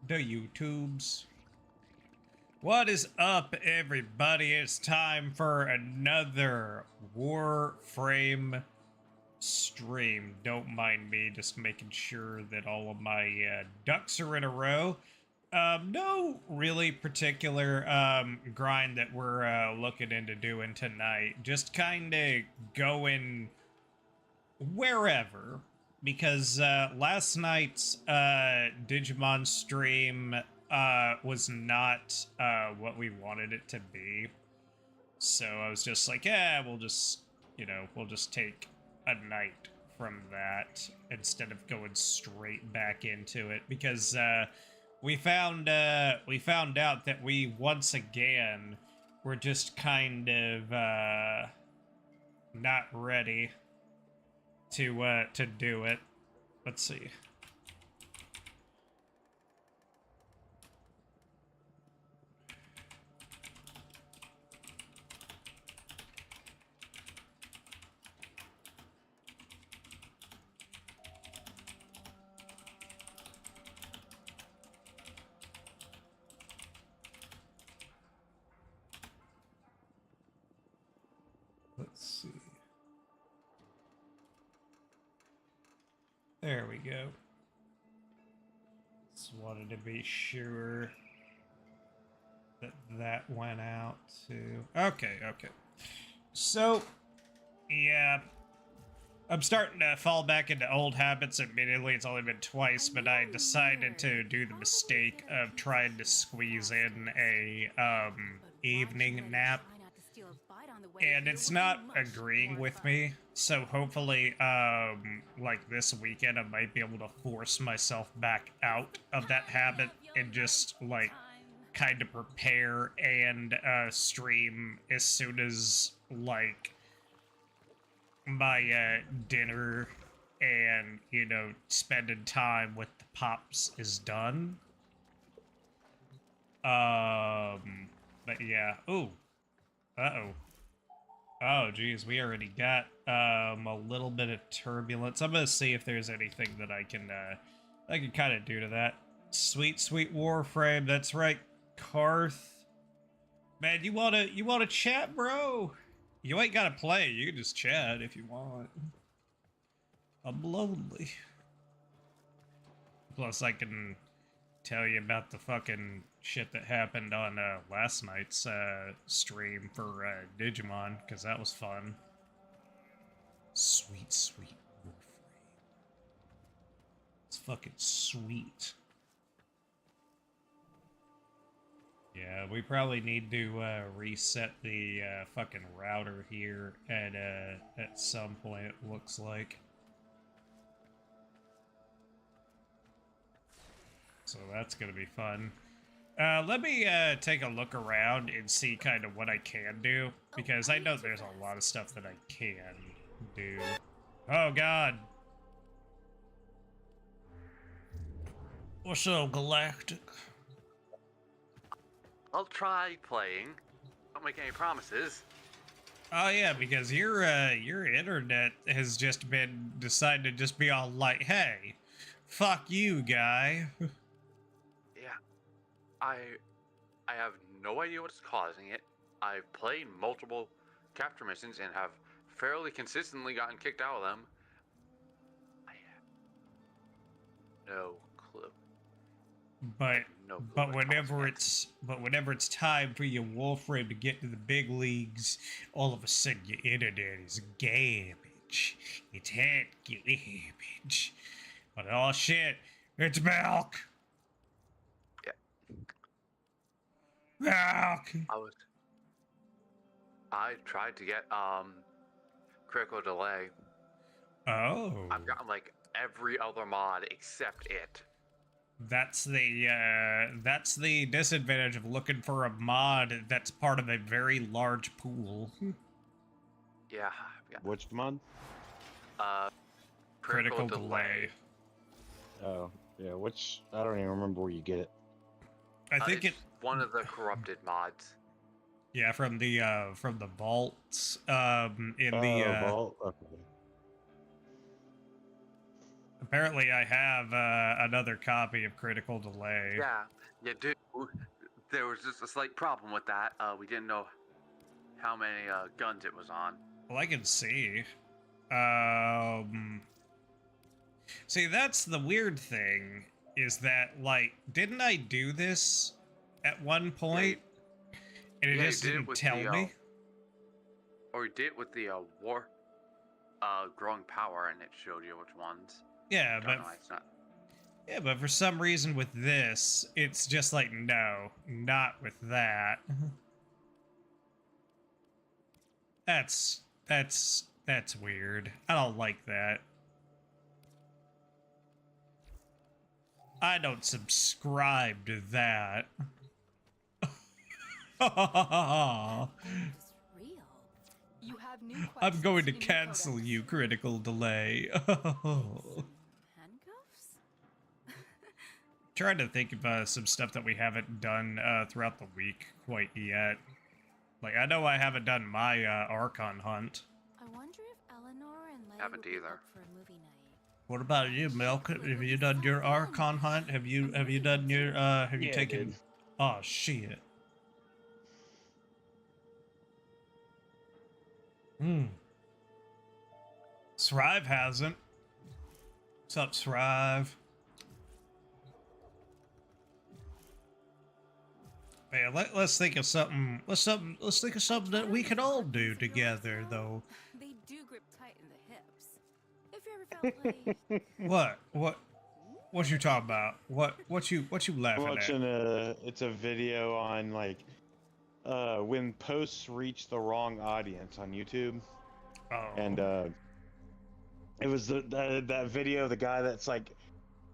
the YouTubes. What is up, everybody? It's time for another Warframe stream. Don't mind me just making sure that all of my ducks are in a row. No really particular grind that we're looking into doing tonight. Just kind of going wherever, because last night's Digimon stream was not what we wanted it to be. So I was just like, yeah, we'll just, we'll just take a night from that instead of going straight back into it, because we found out that we once again were just kind of not ready to do it. Let's see. Let's see. There we go. Just wanted to be sure that that went out too. Okay. So, yeah. I'm starting to fall back into old habits. Admittedly, it's only been twice, but I decided to do the mistake of trying to squeeze in a evening nap, and it's not agreeing with me. So hopefully, like this weekend, I might be able to force myself back out of that habit and just like kind of prepare and stream as soon as like my dinner and spending time with the pops is done. But yeah. Ooh. Uh-oh. Oh, geez, we already got a little bit of turbulence. I'm gonna see if there's anything that I can kind of do to that. Sweet Warframe. That's right, Karth. Man, you wanna chat, bro? You ain't gotta play. You can just chat if you want. I'm lonely. Plus, I can tell you about the fucking shit that happened on last night's stream for Digimon, because that was fun. Sweet Warframe. It's fucking sweet. Yeah, we probably need to reset the fucking router here at some point, it looks like. So that's gonna be fun. Let me take a look around and see kind of what I can do, because I know there's a lot of stuff that I can do. Oh god. What's up, Galactic? I'll try playing. Don't make any promises. Oh yeah, because your internet has just been decided to just be all like, hey, fuck you, guy. Yeah, I have no idea what's causing it. I've played multiple capture missions and have fairly consistently gotten kicked out of them. I have no clue. But No clue but what's whenever it's time for your Warframe to get to the big leagues, all of a sudden your internet is garbage. It's hot garbage. But oh shit, it's milk. Yeah. Milk. I tried to get critical delay. Oh. I've gotten like every other mod except it. That's the disadvantage of looking for a mod that's part of a very large pool. Yeah. Which mod? Critical delay. Oh, yeah, which, I don't even remember where you get it. I think it's one of the corrupted mods. Yeah, from the vaults, in the the vault. Okay. Apparently, I have another copy of Critical Delay. Yeah, you do. There was just a slight problem with that. We didn't know how many guns it was on. Well, I can see. See, that's the weird thing, is that, like, didn't I do this at one point? And it Yeah, just you did it didn't with tell the, me? Or you did it with the growing power, and it showed you which ones. Yeah, Don't but know why it's not. yeah, but for some reason with this, it's just like, no, not with that. That's weird. I don't like that. I don't subscribe to that. You have new I'm going to quests in the cancel codex. you, Critical Delay. Handcuffs? Trying to think of some stuff that we haven't done throughout the week quite yet. Like, I know I haven't done my Archon hunt. I wonder if Eleanor and Leia Haven't would be either. up for a movie night. What about you, Milk? Have you done your Archon hunt? Have you done your have you Yeah, I taken did. Oh shit. Thrive hasn't. What's up, Thrive? Man, let's think of something. Let's think of something that we can all do together, though. They do grip tight in the hips. If you ever felt like What you talking about? What you I'm laughing at? watching it's a video on like when posts reach the wrong audience on YouTube, Oh. and it was that video of the guy that's like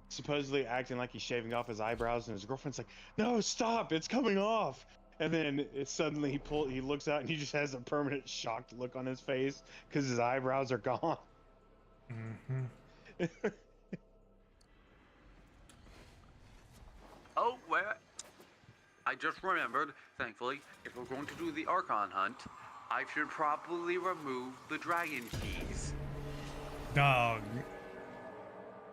supposedly acting like he's shaving off his eyebrows, and his girlfriend's like, "No, stop! It's coming off!" And then it suddenly he looks out and he just has a permanent shocked look on his face because his eyebrows are gone. Mm-hmm. Oh, where? I just remembered, thankfully, if we're going to do the Archon hunt, I should probably remove the dragon keys. Dog.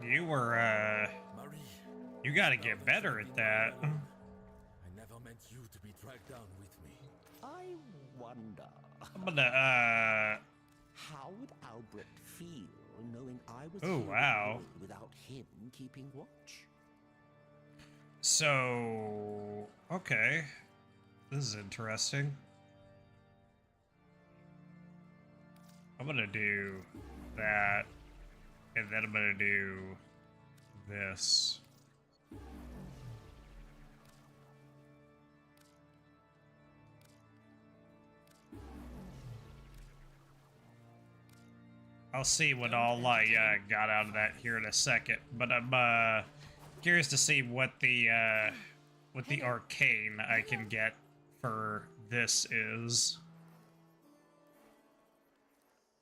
You were Marie, you gotta get better at that. I never meant you to be dragged down with me. I wonder I'm gonna how would Albrecht feel knowing I was Oh, here wow. without him keeping watch. So, okay. This is interesting. I'm gonna do that, and then I'm gonna do this. I'll see what all I got out of that here in a second, but I'm curious to see what the arcane I can get for this is.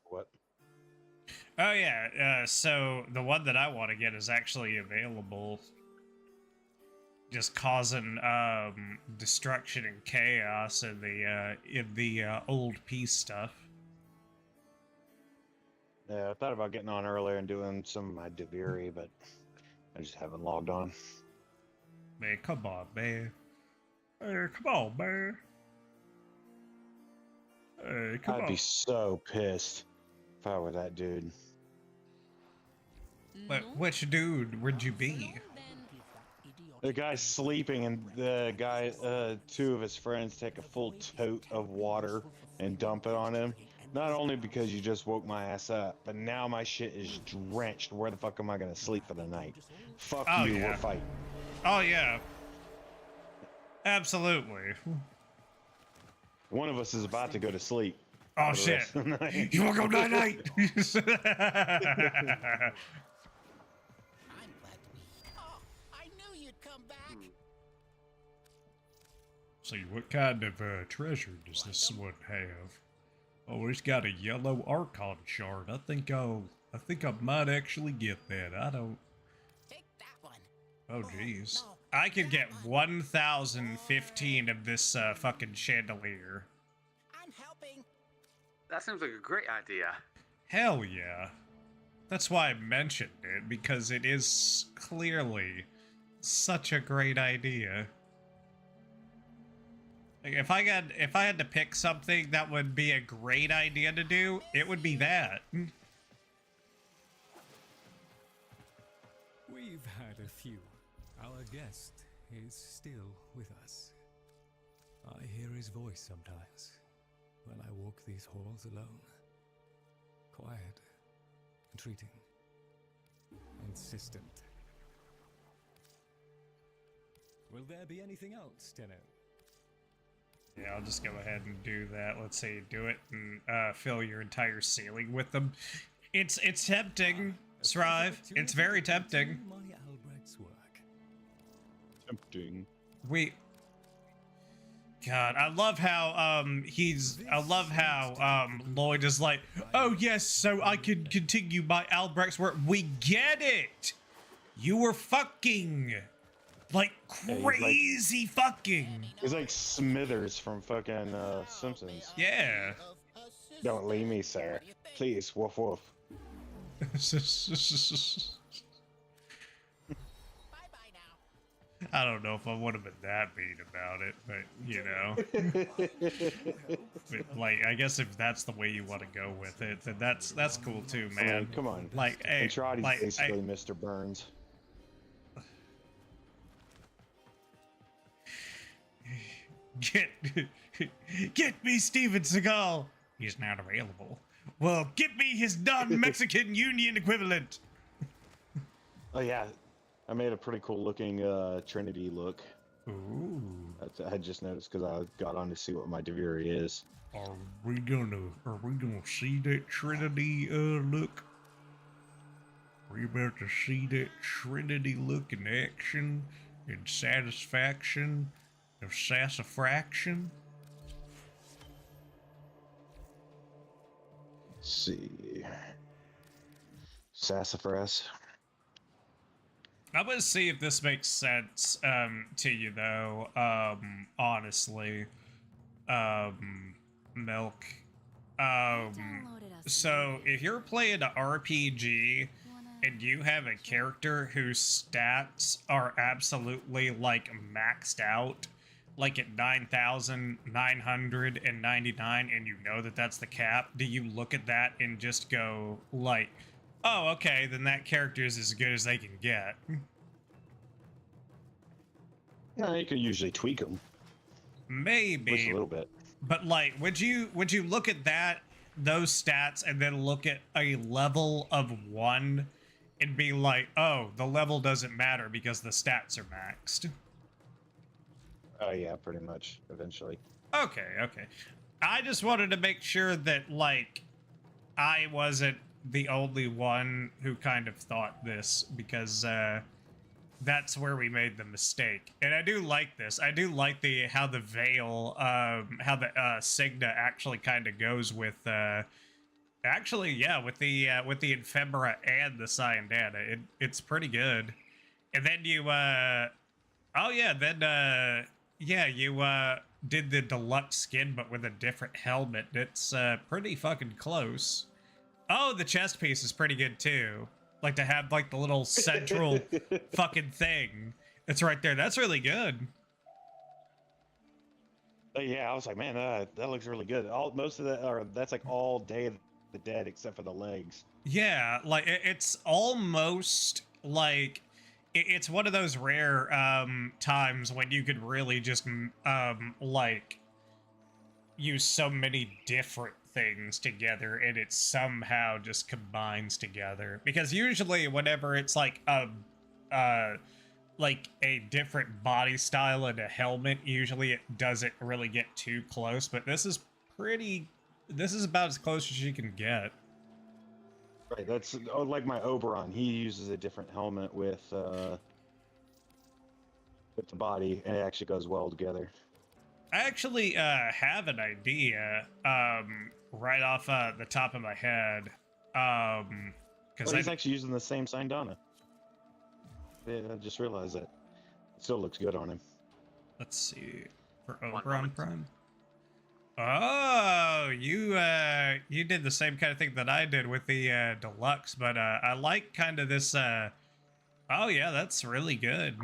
What? Oh yeah, so the one that I want to get is actually available. Just causing destruction and chaos in the old peace stuff. Yeah, I thought about getting on earlier and doing some of my Deviri, but I just haven't logged on. Man, come on, man. Hey, come on, man. Hey, come I'd on. be so pissed if I were that dude. But which dude would you be? The guy's sleeping, and the guy, two of his friends take a full tote of water and dump it on him. Not only because you just woke my ass up, but now my shit is drenched. Where the fuck am I gonna sleep for the night? Fuck Oh, you, yeah. we're fighting. Oh yeah. Absolutely. One of us is about to go to sleep. Oh for the shit. rest of the night. You wanna go night night? I'm glad to be. Oh, I knew you'd come back. See, what kind of treasure does this one have? Oh, it's got a yellow Archon shard. I think I might actually get that. I don't. Take that one. Oh, jeez. no, I could get that one. 1,015 of this fucking chandelier. I'm helping. That seems like a great idea. Hell yeah. That's why I mentioned it, because it is clearly such a great idea. Like, if I had to pick something that would be a great idea to do, it would be that. We've had a few. Our guest is still with us. I hear his voice sometimes when I walk these halls alone. Quiet, entreating, insistent. Will there be anything else, Tenno? Yeah, I'll just go ahead and do that. Let's say do it and fill your entire ceiling with them. It's tempting, Strive. It's very tempting. My Albrecht's work. Tempting. God, I love how Lloyd is like, oh yes, so I can continue my Albrecht's work. We get it. You were fucking like crazy fucking. He's like Smithers from fucking Simpsons. Yeah. Don't leave me, sir. Please, woof woof. I don't know if I would have been that mean about it, but you know, but, like I guess if that's the way you want to go with it, then that's cool too, man. I mean, come on, like, hey, Andrade's like, basically Mr. Burns. Get me Steven Seagal. He's not available. Well, get me his non-Mexican Union equivalent. Oh yeah, I made a pretty cool looking Trinity look. Ooh. I had just noticed because I got on to see what my Deviri is. Are we gonna see that Trinity look? Are you about to see that Trinity look in action and satisfaction of sassafraction? Let's see. Sassafras. I'm gonna see if this makes sense to you though. Honestly, Milk. So if you're playing an RPG and you have a character whose stats are absolutely like maxed out, like at 9,999, and you know that that's the cap, do you look at that and just go like, oh, okay, then that character is as good as they can get? No, you can usually tweak them. Maybe. Just a little bit. But like, would you look at those stats and then look at a level of 1 and be like, oh, the level doesn't matter because the stats are maxed? Oh yeah, pretty much. Eventually. Okay. I just wanted to make sure that like I wasn't the only one who kind of thought this, because that's where we made the mistake. And I do like this. I do like how the veil, how the Signa actually kind of goes with actually, yeah, with the ephemera and the Cyandana. It's pretty good. And then you you did the deluxe skin but with a different helmet. It's pretty fucking close. Oh, the chest piece is pretty good too. Like to have like the little central fucking thing. It's right there. That's really good. Yeah, I was like, man, that looks really good. Most of that, or that's like all Day of the Dead except for the legs. Yeah, like it's almost like it's one of those rare times when you could really just like use so many different things together and it somehow just combines together. Because usually whenever it's like a different body style and a helmet, usually it doesn't really get too close, but this is about as close as you can get. Right, that's like my Oberon. He uses a different helmet with the body, and it actually goes well together. I actually have an idea right off the top of my head, because he's actually using the same Cyandana. Yeah, I just realized that. It still looks good on him. Let's see, for Oberon Prime. Oh, you did the same kind of thing that I did with the Deluxe, but I like kind of this oh yeah, that's really good.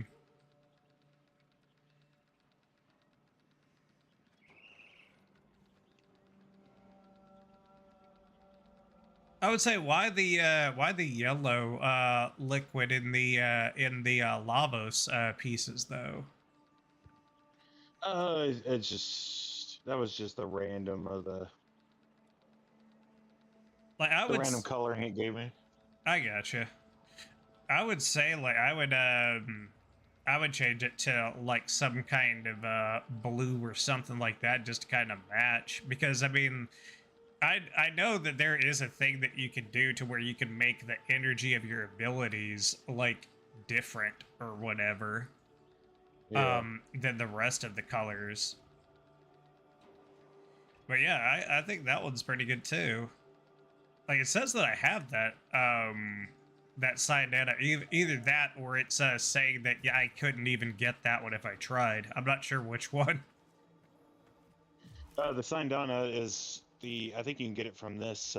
I would say why the yellow liquid in the Lavos pieces though? It's just that was just the random of the Like I would random coloring it gave me. I gotcha. I would say like I would change it to like some kind of blue or something like that just to kind of match, because I mean I know that there is a thing that you can do to where you can make the energy of your abilities like different or whatever Yeah. than the rest of the colors. But yeah, I think that one's pretty good too. Like it says that I have that that side data, either that or it's saying that yeah, I couldn't even get that one if I tried. I'm not sure which one. The sign donna is I think you can get it from this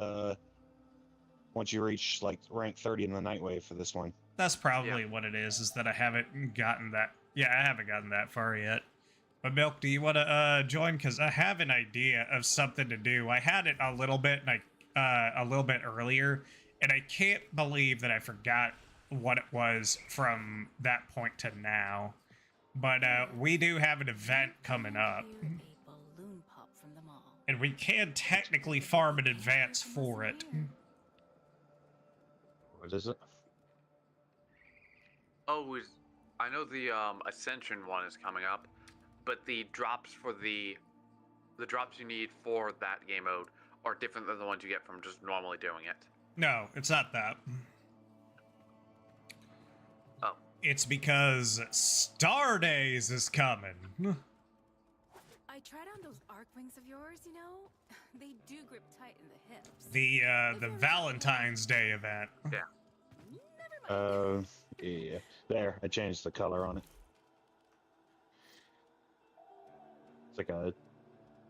once you reach like rank 30 in the night wave for this one. That's probably what it is that I haven't gotten that. Yeah, I haven't gotten that far yet. But Milk, do you want to join? Because I have an idea of something to do. I had it a little bit, like a little bit earlier, and I can't believe that I forgot what it was from that point to now. But we do have an event coming up, and we can technically farm in advance for it. What is it? Oh, I know the Ascension one is coming up, but the drops for the drops you need for that game mode are different than the ones you get from just normally doing it. No, it's not that. Oh. It's because Star Days is coming. I tried on those arc wings of yours, you know? They do grip tight in the hips. The Valentine's Day event. Yeah. Never mind. Yeah. There, I changed the color on it. It's like a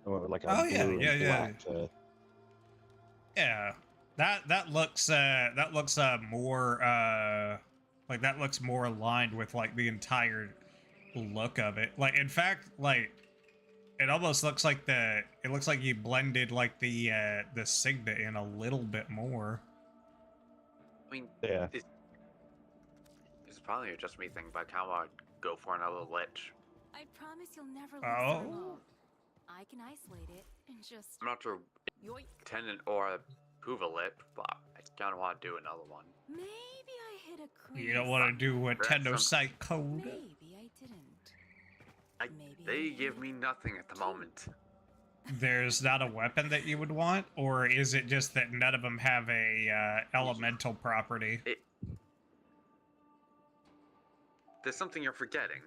Oh, yeah, blue and yeah. black. Yeah, that looks more like that looks more aligned with like the entire look of it. Like in fact, like it almost looks like it looks like you blended like the Signa in a little bit more. I mean, Yeah. It's probably just me thinking about how I'd go for another lich. I promise you'll never lose Oh. their love. I can isolate it and just I'm not sure yoink. Tenant or Hoover lit, but I kind of want to do another one. Maybe I hit a crease. You don't want to do a That's Tenno some- site code. Maybe I didn't. Maybe They I give hit me nothing at the moment. There's not a weapon that you would want, or is it just that none of them have a elemental property? There's something you're forgetting.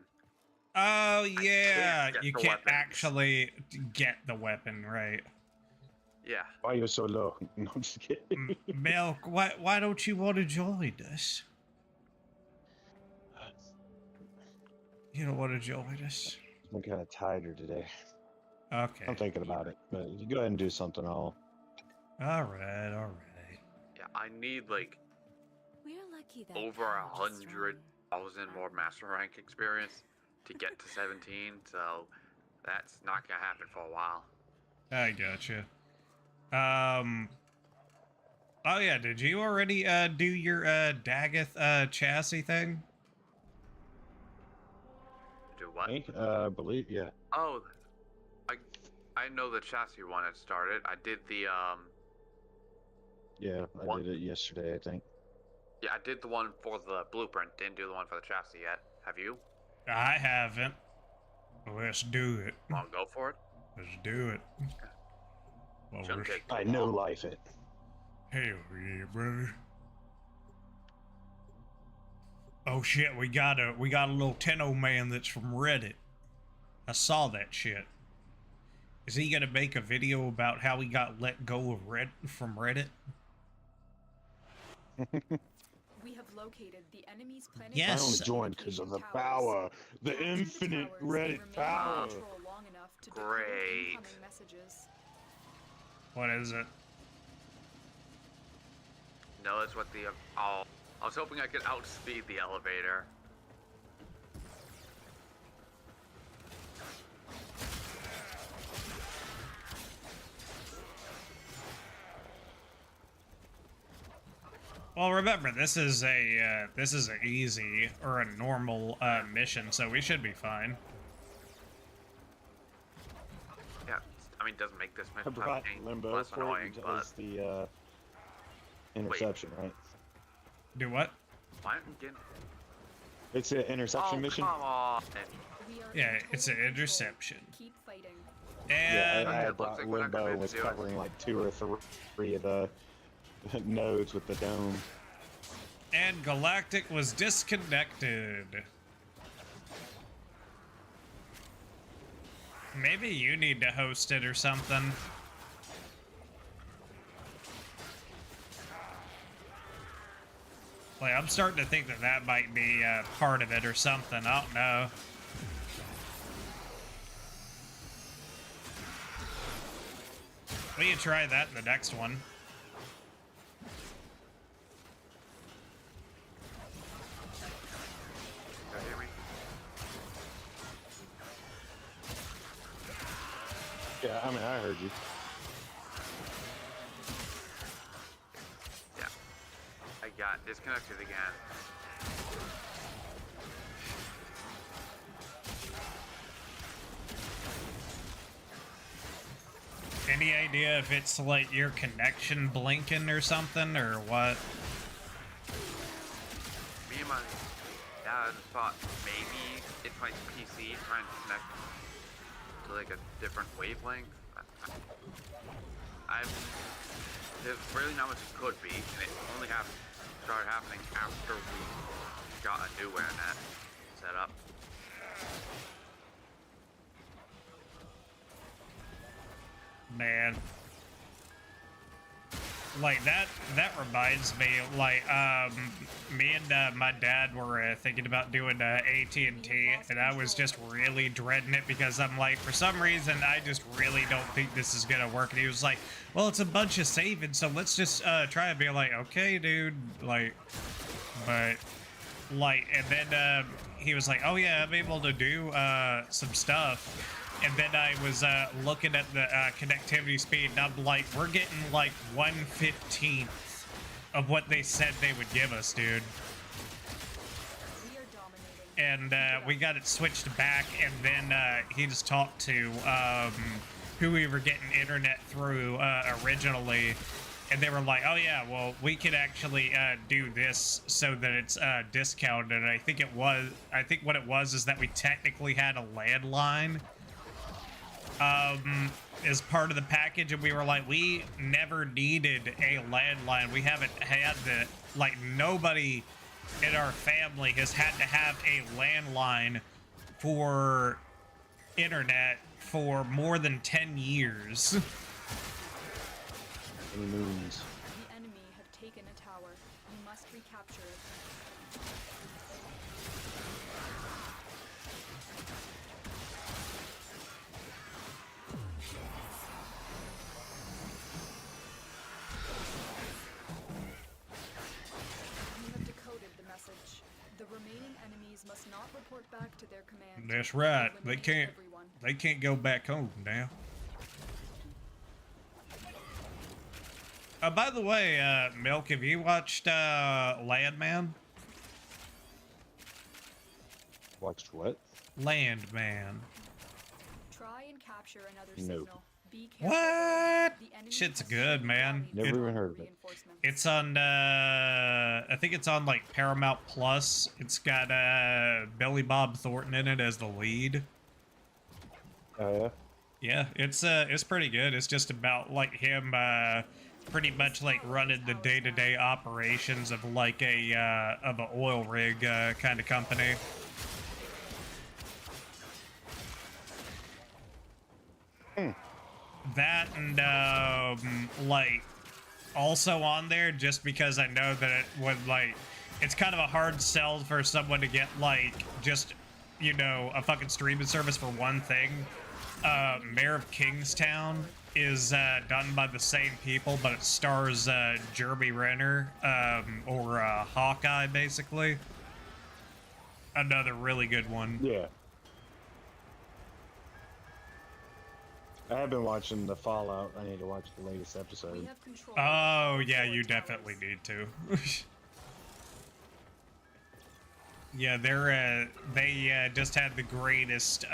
Oh yeah, get you the can't weapons. actually get the weapon, right? Yeah. Why you're so low? No, I'm just kidding. Milk, why don't you want to join us? You don't want to join us? I'm kind of tired today. Okay. I'm thinking about it, but you go ahead and do something. All right. Yeah, I need like We're lucky that over college is strong. 100,000 more master rank experience to get to 17, so that's not gonna happen for a while. I gotcha. Oh yeah, did you already do your Daggeth chassis thing? Do what? Hey, I believe, yeah. Oh, I know the chassis one had started. I did the Yeah, I What? did it yesterday, I think. yeah, I did the one for the blueprint. Didn't do the one for the chassis yet. Have you? I haven't. Let's do it. Want to go for it? Let's do it. Well, Shouldn't take too I know long. life it. hell yeah, brother. Oh shit, we got a little Tenno man that's from Reddit. I saw that shit. Is he gonna make a video about how he got let go of from Reddit? We have located the enemy's planet. Yes. I only joined because of the power. The infinite Reddit power. Long enough To decode Great. incoming messages. What is it? No, that's what the. Oh, I was hoping I could outspeed the elevator. Well, remember, this is an easy or a normal mission, so we should be fine. Yeah, I mean, it doesn't make this I mission brought any Limbo less for annoying, it but as the interception, right? Do what? why aren't you getting? It's an interception Oh, mission. come on! We are Yeah, in it's an total control. interception. Keep fighting. And Yeah, I it looks brought like we're not Limbo committed was to it. covering like 2 or 3 of the nodes with the dome. and Galactic was disconnected. Maybe you need to host it or something. Like, I'm starting to think that that might be part of it or something. I don't know. We can try that in the next one. You hear me? Yeah, I mean, I heard you. Yeah. I got disconnected again. Any idea if it's like your connection blinking or something or what? Me and my dad thought maybe it's my PC trying to connect to like a different wavelength. There's really not much it could be, and it only started happening after we got a new internet set up. Man. Like, that reminds me, like, me and my dad were thinking about doing AT&T, and I was just really dreading it because I'm like, for some reason, I just really don't think this is gonna work. And he was like, well, it's a bunch of saving, so let's just try and be like, okay, dude, like, but, like, and then he was like, oh yeah, I'm able to do some stuff. And then I was looking at the connectivity speed, and I'm like, we're getting like 1/15 of what they said they would give us, dude. We are dominating. And we got it switched back, and then he just talked to who we were getting internet through originally, and they were like, oh yeah, well, we could actually do this so that it's discounted. And I think what it was is that we technically had a landline as part of the package, and we were like, we never needed a landline. We haven't had the, like, nobody in our family has had to have a landline for internet for more than 10 years. Any moons? The enemy have taken a tower. You must recapture it. You have decoded the message. The remaining enemies must not report back to their command. That's right. They Eliminate can't. everyone. They can't go back home now. By the way, Milk, have you watched Landman? Watched what? Landman. Try and capture another Nope. signal. Be careful. What? The enemy Shit's has good, sent man. army Never with even heard of it. reinforcements. It's on, I think it's on, like, Paramount Plus. It's got, Billy Bob Thornton in it as the lead. Oh yeah. Yeah, it's pretty good. It's just about, like, him, pretty much, like, running the day-to-day operations of, like, of a oil rig, kind of company. That and, like, also on there just because I know that it would, like, it's kind of a hard sell for someone to get, like, just, you know, a fucking streaming service for one thing. Mayor of Kingstown is done by the same people, but it stars Jeremy Renner, or Hawkeye, basically. Another really good one. Yeah. I have been watching the Fallout. I need to watch the latest We episode. have control. Oh, of yeah, four you towers. definitely need to. Yeah, they just had the greatest,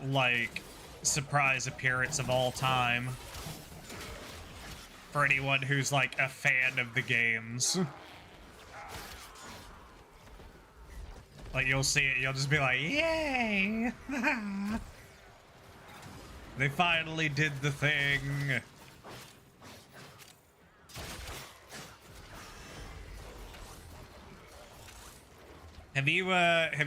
like, surprise appearance of all time. For anyone who's, like, a fan of the games. Like, you'll see it, you'll just be like, yay! They finally did the thing. Have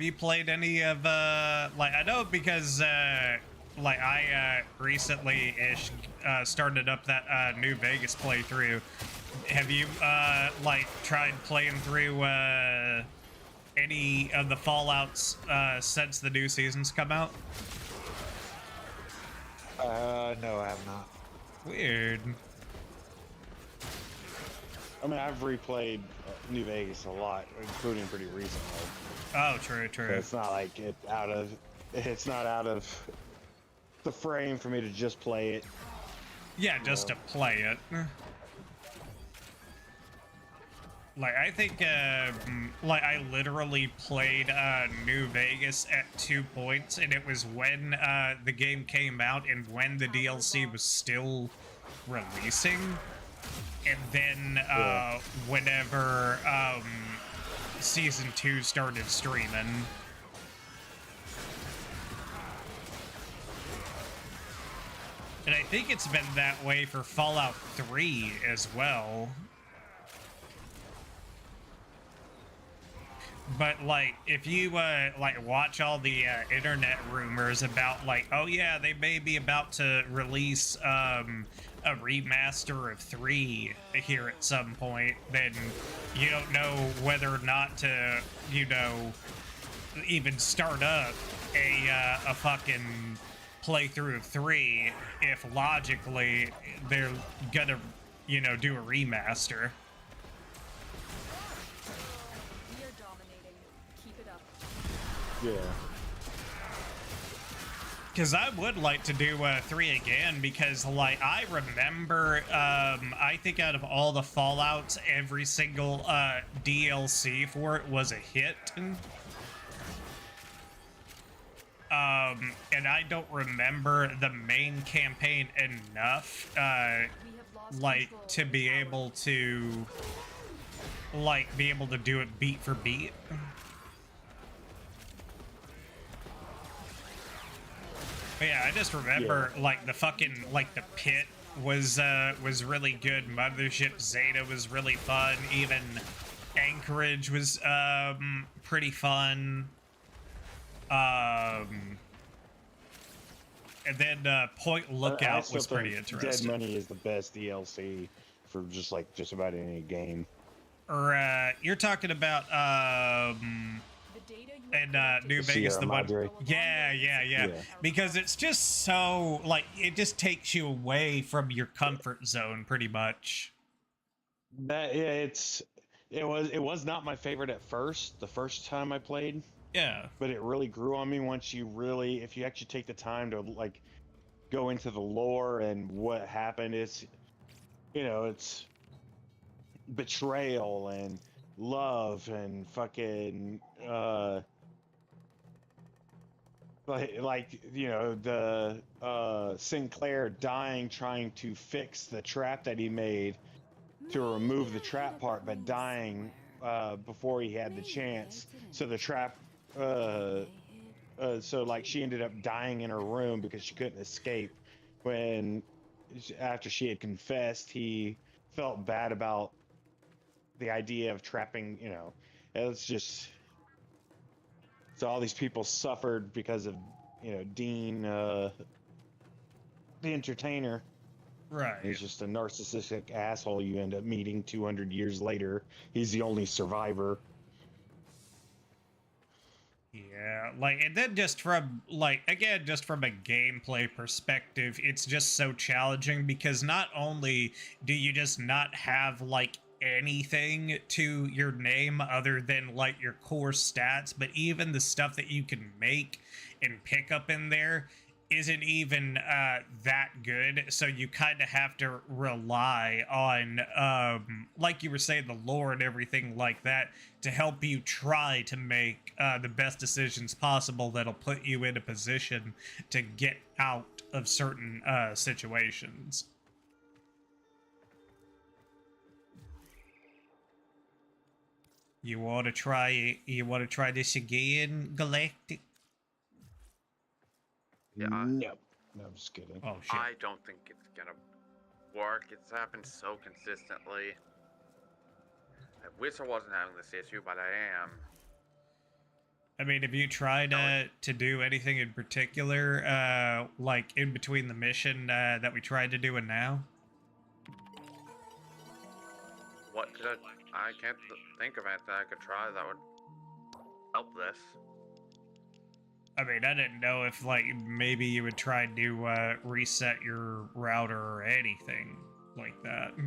you played any of like, I know because like I recently-ish started up that New Vegas playthrough. Have you like tried playing through any of the Fallouts since the new seasons come out? No, I have not. Weird. I mean, I've replayed New Vegas a lot, including pretty recently. Oh, true, So true. it's not like it's not out of the frame for me to just play it. Yeah, just to play it. Like, I think, like, I literally played New Vegas at 2 points, and it was when the game came out and when the DLC was still releasing. And then, whenever Season 2 started streaming. And I think it's been that way for Fallout 3 as well. But, like, if you, like, watch all the, internet rumors about, like, oh yeah, they may be about to release, a remaster of 3 here at some point, then you don't know whether or not to, you know, even start up a fucking playthrough of 3 if logically they're gonna, you know, do a remaster. We are dominating. Keep it up. Yeah. Because I would like to do 3 again, because, like, I remember, I think out of all the Fallouts, every single DLC for it was a hit. And I don't remember the main campaign enough, We have lost like, control to of be towers. able to, like, be able to do it beat for beat. But yeah, I just remember, like, the fucking, like, the pit was really good. Mothership Zeta was really fun. Even Anchorage was, pretty fun. And then, Point I Lookout still was pretty think interesting. Dead Money is the best DLC for just about any game. Or, you're talking about, The data you have and, collected New is Vegas, Sierra the one... Madre. Yeah. Yeah. Because it's just so, like, it just takes you away from your comfort zone, pretty much. It was not my favorite at first, the first time I played, Yeah. but it really grew on me once if you actually take the time to, like, go into the lore and what happened. It's, you know, it's betrayal and love and fucking like you know, the Sinclair dying trying to fix the trap that he made to remove the trap part, but dying before he had the chance. So the trap so like she ended up dying in her room because she couldn't escape. When after she had confessed, he felt bad about the idea of trapping, you know. It's just, so all these people suffered because of, you know, Dean the entertainer. Right. He's just a narcissistic asshole you end up meeting 200 years later. He's the only survivor. Yeah. Yeah, like, and then just from, like, again, just from a gameplay perspective, it's just so challenging because not only do you just not have, like, anything to your name other than, like, your core stats, but even the stuff that you can make and pick up in there isn't even that good, so you kind of have to rely on like you were saying, the lore and everything like that to help you try to make the best decisions possible that'll put you in a position to get out of certain situations. You want to try this again, Galactic? Yeah, No, I'm just kidding. Oh shit. I don't think it's gonna work. It's happened so consistently. I wish I wasn't having this issue, but I am. I mean, have you tried to do anything in particular, like in between the mission that we tried to do and now? What could I can't think of anything I could try that would help this. I mean, I didn't know if, like, maybe you would try to reset your router or anything like that. I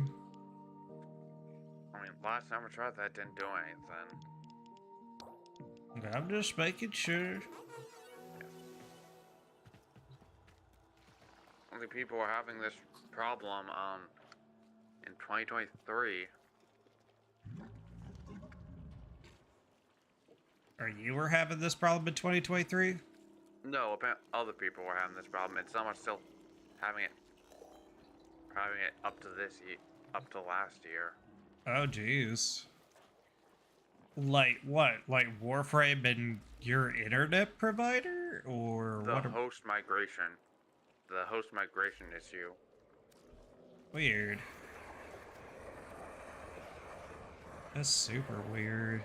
mean, last time I tried that didn't do anything. I'm just making sure. Only people are having this problem in 2023. Or you were having this problem in 2023? No, other people were having this problem, and some are still having it up to up to last year. Oh, jeez. Like what? Like Warframe and your internet provider, or The what? host migration issue. Weird. That's super weird.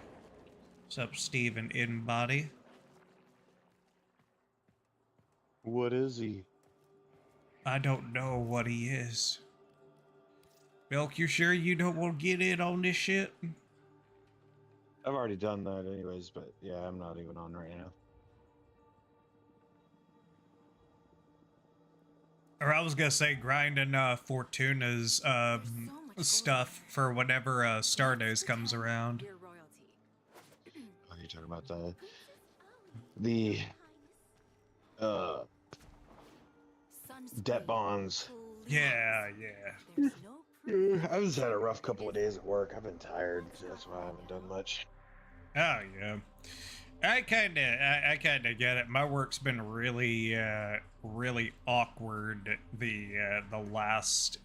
What's up, Steven Inbody? What is he? I don't know what he is. Milk, you sure you don't want to get in on this shit? I've already done that anyways, but yeah, I'm not even on right now. Or I was gonna say grinding Fortuna's stuff for whenever Stardust comes around. Your royalty. Oh, you're talking about the debt bonds. Yeah, yeah. There's no proof. I've just had a rough couple of days at work. I've been tired, so that's why I haven't done much. Oh yeah. I kinda get it. My work's been really really awkward the last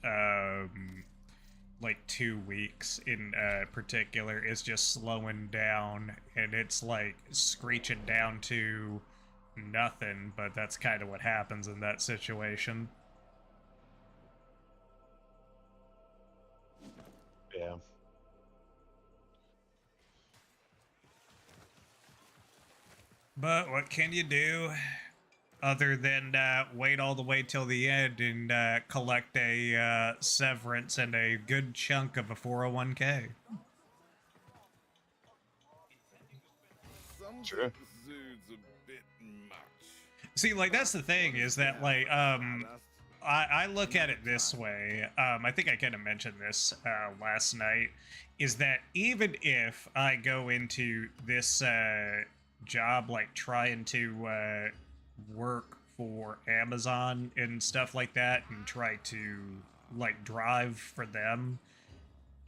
like 2 weeks in particular. Is just slowing down, and it's like screeching down to nothing, but that's kind of what happens in that situation. Yeah. But what can you do other than wait all the way till the end and collect a severance and a good chunk of a 401k? Sure. See, like, that's the thing, is that, like, I look at it this way. I think I kind of mentioned this last night, is that even if I go into this job, like, trying to work for Amazon and stuff like that, and try to, like, drive for them,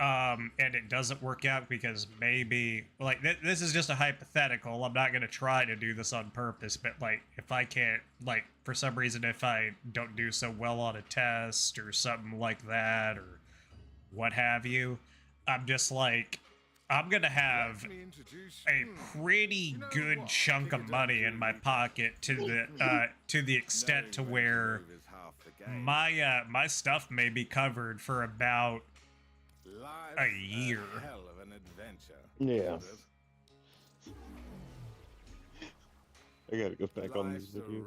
and it doesn't work out because maybe, like, this is just a hypothetical. I'm not going to try to do this on purpose, but, like, if I can't, like, for some reason, if I don't do so well on a test or something like that, or what have you, I'm just like, I'm going to have a pretty good chunk of money in my pocket to the extent to where my stuff may be covered for about a year. Yeah. I gotta go back on this video.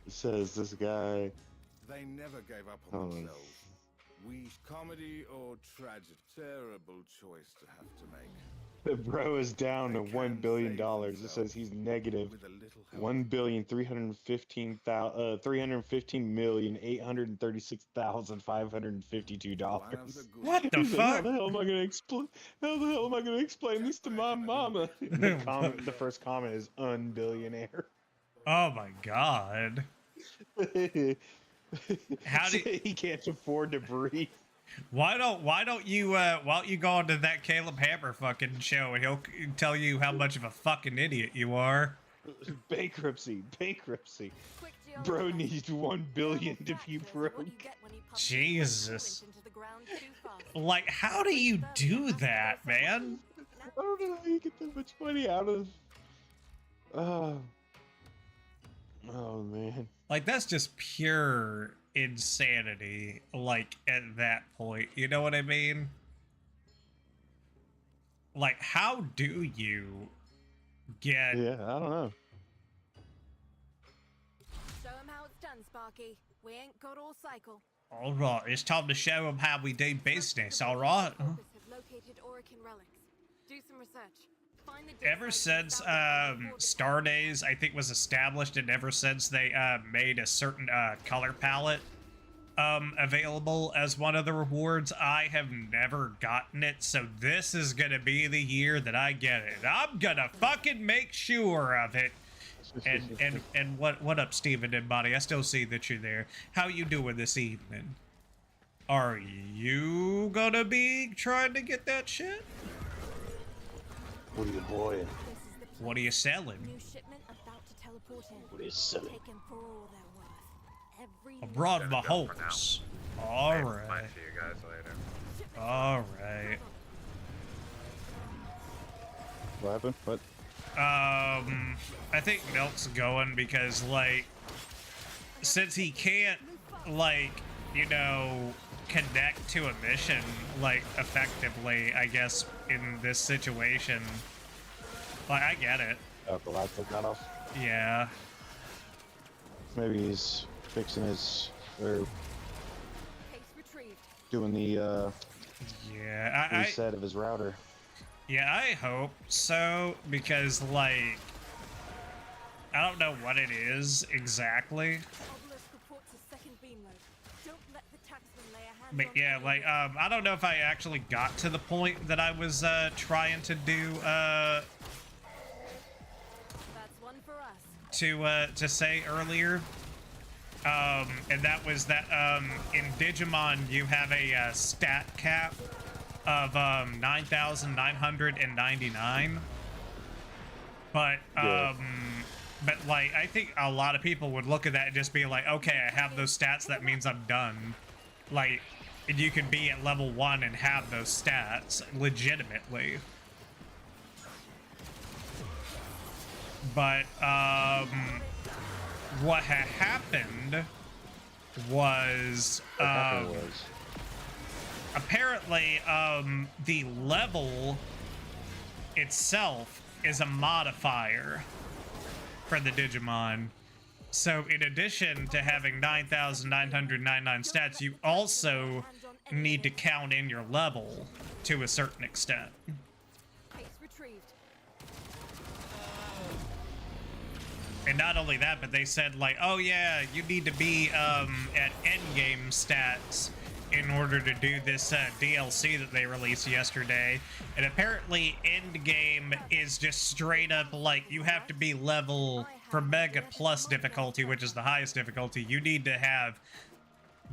It says this guy. They never gave up on themselves. We comedy or tragic, terrible choice to have to make. The bro is down to $1 billion. It says he's negative With a little help. 1,315,836,552 One of dollars. the good What the He's like, how fuck? the hell am I gonna explain? How the hell am I gonna explain this to my mama? The comment, the first comment is "unbillionaire." Oh my god. How do he can't afford to breathe? why don't you go onto that Caleb Hammer fucking show and he'll tell you how much of a fucking idiot you are. Bankruptcy. Bro needs 1 billion to be broke. Jesus. Like, how do you do that, man? I don't know how you get that much money out of. Oh man. Like, that's just pure insanity, like, at that point. You know what I mean? Like, how do you get... Yeah, I don't know. Show him how it's done, Sparky. We ain't got all cycle. All right, it's time to show them how we do business, all right? Have located Orican relics. Do some research. Find the Ever since Star Days, I think, was established, and ever since they made a certain color palette available as one of the rewards, I have never gotten it. So this is gonna be the year that I get it. I'm gonna fucking make sure of it. And what up, Steven and Bonnie? I still see that you're there. How you doing this evening? Are you gonna be trying to get that shit? What are you boy? What are you selling? New shipment about to teleport in. What are you selling? Take 'em for all they're worth. Every I brought my Gotta go for horse. Might Alright. see you guys later. Alright. What happened? What? I think Milk's going because, like, since he can't, like, you know, connect to a mission, like, effectively, I guess, in this situation. Like, I get it. Oh, the light took that off. Yeah. Maybe he's fixing his, or case retrieved. doing the Yeah, I reset of his router. yeah, I hope so, because, like, I don't know what it is exactly. Obelisk reports a second beam load. Don't let the taxman lay a hand But on yeah, any like, of I don't know if I actually got to the point that I was, trying to do, That's one for us. to say earlier. And that was that, in Digimon, you have a, stat cap of, 9,999. But, but, like, I think a lot of people would look at that and just be like, okay, I have those stats, that means I'm done. Like, and you could be at level 1 and have those stats, legitimately. But, what had happened was, apparently, the level itself is a modifier for the Digimon. So in addition to having 9,999 stats, you also need to count in your level to a certain extent. Case retrieved. And not only that, but they said, like, oh yeah, you need to be at endgame stats in order to do this DLC that they released yesterday. And apparently endgame is just straight up, like, you have to be level, for Mega Plus difficulty, which is the highest difficulty, you need to have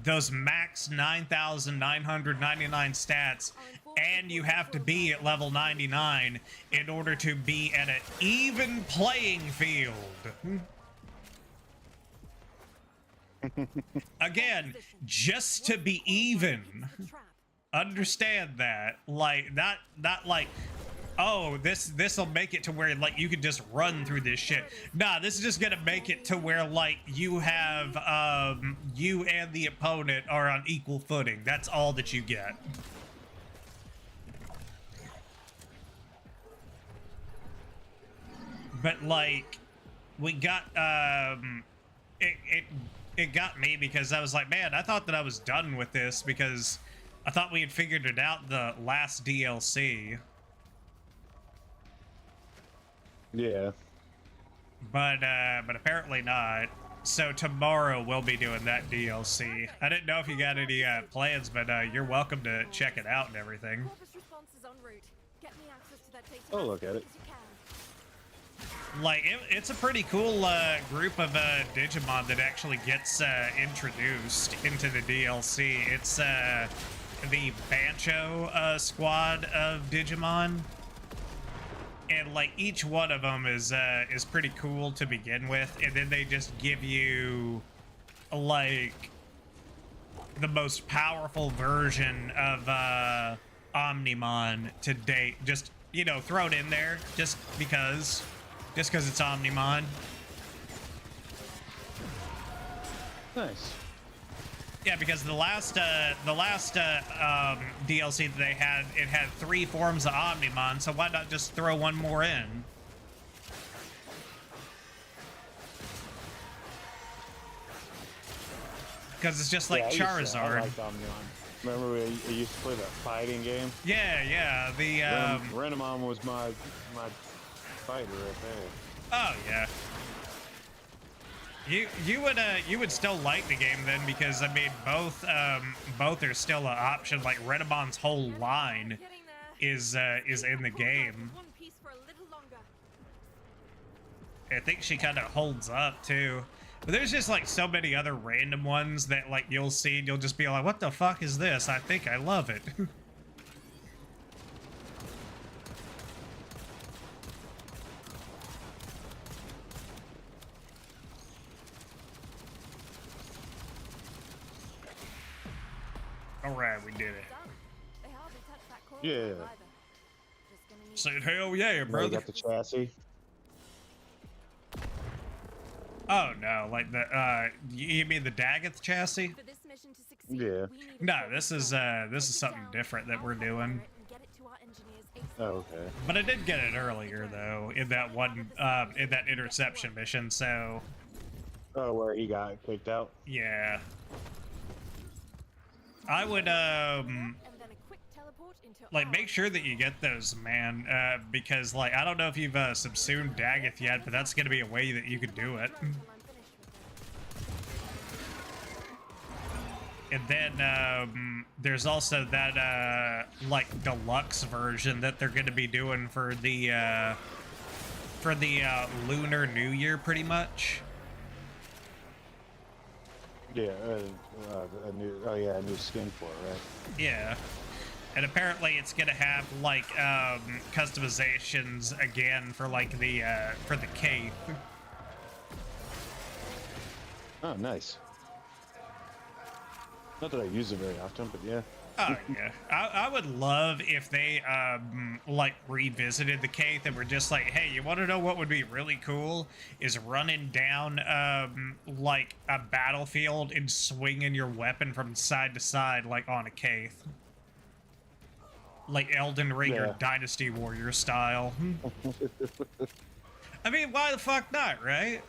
those max 9,999 stats, and you have to be at level 99 in order to be at an even playing field. Again, just to be even. Understand that. Like, not like, oh, this'll make it to where, like, you can just run through this shit. Nah, this is just gonna make it to where, like, you have, you and the opponent are on equal footing. That's all that you get. But, like, we got, it got me because I was like, man, I thought that I was done with this because I thought we had figured it out the last DLC. Yeah. But apparently not. So tomorrow we'll be doing that DLC. I didn't know if you got any plans, but you're welcome to check it out and everything. Corpus response is en route. Get me access to that data I'll as look at quick it. as you can. Like, it's a pretty cool group of Digimon that actually gets introduced into the DLC. It's the Bancho squad of Digimon. And like each one of them is pretty cool to begin with, and then they just give you like the most powerful version of Omnimon to date. Just, you know, throw it in there just because it's Omnimon. Nice. Yeah, because the last DLC that they had, it had 3 forms of Omnimon, so why not just throw one more in? Because it's just like I Charizard. liked Omnimon. Remember we used to play that fighting game? Yeah, the Renamon was my fighter right there. Oh yeah. You would still like the game then, because I mean both are still an option. Like Renamon's whole line is in the game. One piece for a little longer. I think she kind of holds up too. But there's just like so many other random ones that like you'll see and you'll just be like, what the fuck is this? I think I love it. Alright, we did it. They hardly touch that core Yeah. either. Just gonna need Said hell yeah, You brother. got the chassis. Oh no, like the you mean the Daggett chassis? for this mission to succeed. Yeah. We need a No, core this response. is something different that we're doing. And get it to our engineers ASAP. Oh, okay. But I did get it earlier though, in that one in that interception mission, so Oh, where he got kicked out? yeah. I would And then a quick teleport into like our make sure that you get those, man, because like I don't know if you've subsumed Daggett yet, but that's gonna be a way that you could do it. until I'm finished with them. And then there's also that like deluxe version that they're gonna be doing for the Lunar New Year, pretty much. Yeah, a new skin for it, right? Yeah. And apparently it's gonna have like customizations again for like the cape. Oh, nice. Not that I use it very often, but yeah. Oh yeah, I would love if they like revisited the Cape and were just like, hey, you want to know what would be really cool? Is running down like a battlefield and swinging your weapon from side to side like on a Cape, like Elden Ring or Yeah. Dynasty Warrior style. I mean, why the fuck not, right?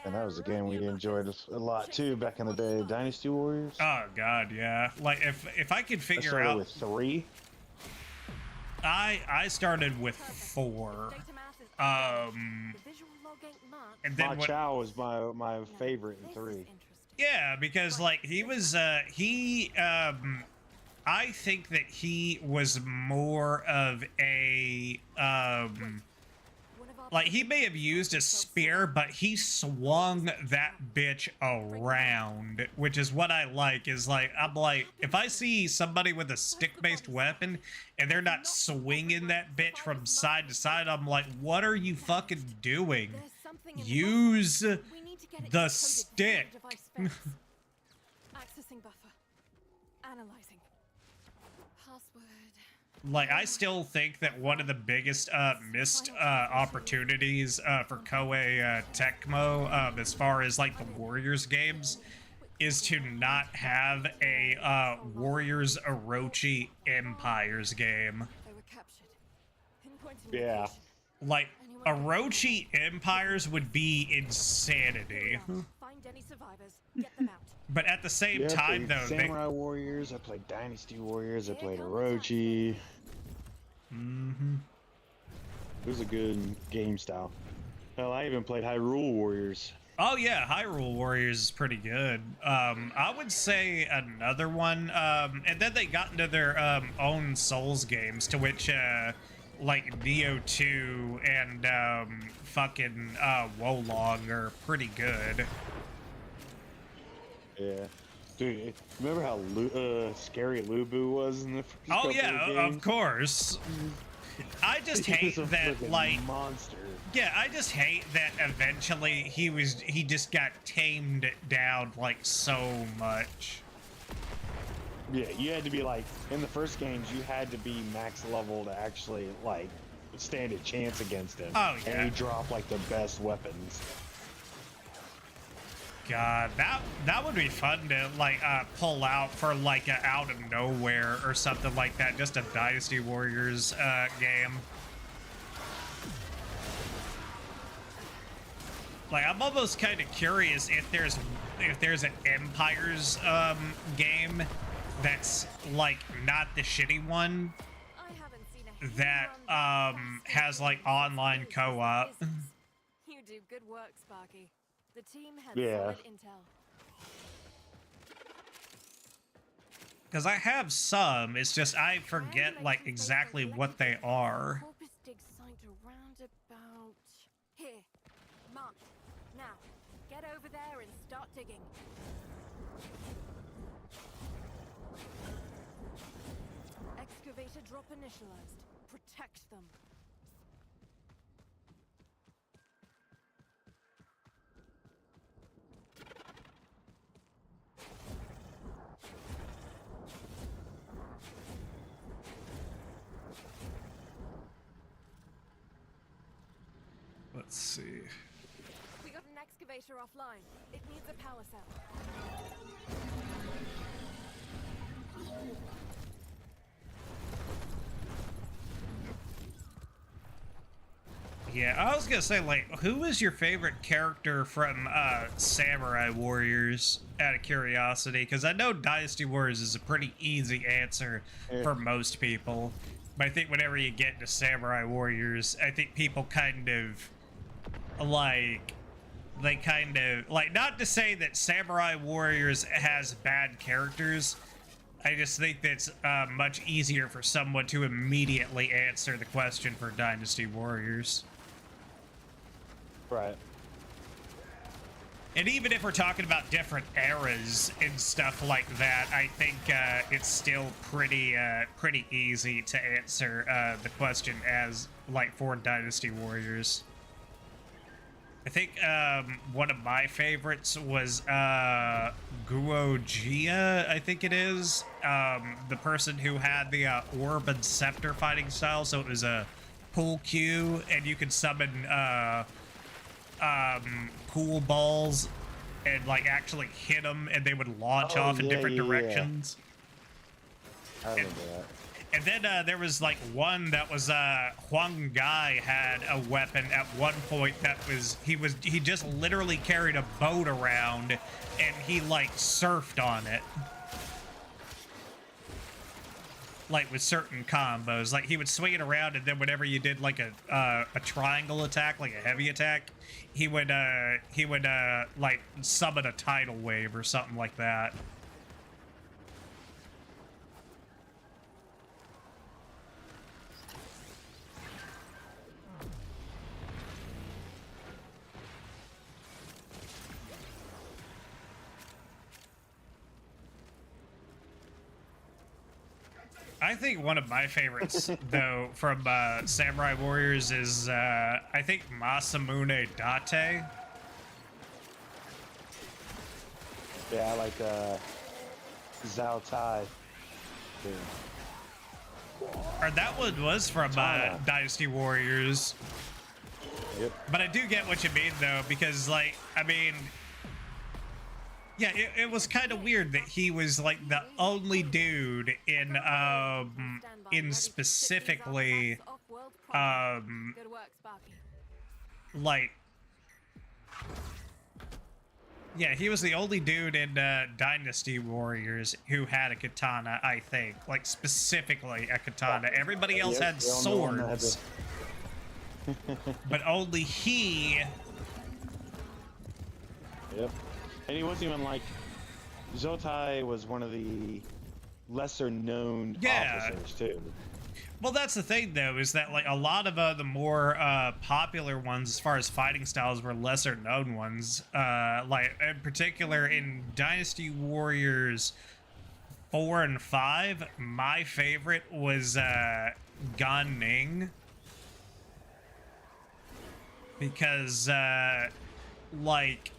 And that was a game we enjoyed a lot too back in the day. Dynasty Warriors. Oh god, yeah. Like if I could I figure started out, with 3. I started with 4. Data math is updated. The visual log ain't much. And then Ma what, Chao was my favorite in This is 3. interesting. yeah, because like he was I think that he was more of a One of our like he may have used a spear, but he swung that bitch around, which is what I like. Is like I'm like, if I see somebody with a stick-based weapon and they're not swinging that bitch from side to side, I'm like, what are you fucking doing? There's something in the Use buffer. We need to get it the decoded stick. through the device specs. Accessing buffer. Analyzing. Password. Like, I still think that one of the biggest missed opportunities for Koei Tecmo, as far as like the Warriors games, is to not have a Warriors Orochi Empires game. They were captured. Pinpointing Yeah. location. Like, Orochi Empires would be insanity. Find any survivors. Get them out. But at the same Yeah, I time, played though, they... Samurai Warriors. I played Dynasty Warriors. I played Orochi. Mhm. It was a good game style. Hell, I even played Hyrule Warriors. Oh yeah, Hyrule Warriors is pretty good. I would say another one, and then they got into their own Souls games, to which like Neo 2 and fucking Wolong are pretty good. Yeah. Dude, remember how scary Lubu was in the first couple Oh yeah, of games? of course. I just hate He was a that, freaking like, monster. yeah, I just hate that eventually he just got tamed down like so much. Yeah, you had to be like, in the first games, you had to be max level to actually, like, stand a chance against him. Oh, yeah. And he dropped, like, the best weapons. God, that would be fun to like pull out for like a out of nowhere or something like that. Just a Dynasty Warriors game. Like, I'm almost kind of curious if there's an Empires game that's like not the shitty one that has like online co-op. You do good work, Sparky. The team had Yeah. solid intel. Because I have some, it's just I forget like exactly what they are. Corpus dig site around about here. Marked. Now, get over there and start digging. Excavator drop initialized. Protect them. Let's see. We got an excavator offline. It needs a power cell. Yeah, I was gonna say, like, who is your favorite character from Samurai Warriors, out of curiosity? Because I know Dynasty Warriors is a pretty easy answer for most people. But I think whenever you get into Samurai Warriors, I think people kind of, like, they kind of, like, not to say that Samurai Warriors has bad characters, I just think that's much easier for someone to immediately answer the question for Dynasty Warriors. Right. And even if we're talking about different eras and stuff like that, I think it's still pretty easy to answer the question as, like, for Dynasty Warriors. I think one of my favorites was Guogia, I think it is. The person who had the Orb and Scepter fighting style, so it was a pool cue, and you could summon pool balls and like actually hit them, and they would launch off in different directions. I remember that. And then there was like one that was Huang Gai had a weapon at one point that was he just literally carried a boat around and he like surfed on it. Like with certain combos, like he would swing it around, and then whenever you did like a triangle attack, like a heavy attack, he would like summon a tidal wave or something like that. I think one of my favorites, though, from Samurai Warriors is, I think Masamune Date. Yeah, I like Zhao Tai. Yeah. Or that one was from Dynasty Warriors. Yep. But I do get what you mean, though, because, like, I mean, yeah, it was kind of weird that he was like the only dude in specifically like, yeah, he was the only dude in Dynasty Warriors who had a katana, I think, like specifically a katana. Everybody else had swords. but only he. Yep. And he wasn't even like Zotai was one of the lesser known officers too. Well, that's the thing, though, is that like a lot of the more popular ones, as far as fighting styles, were lesser known ones. Like in particular in Dynasty Warriors 4 and 5, my favorite was Gan Ning, because like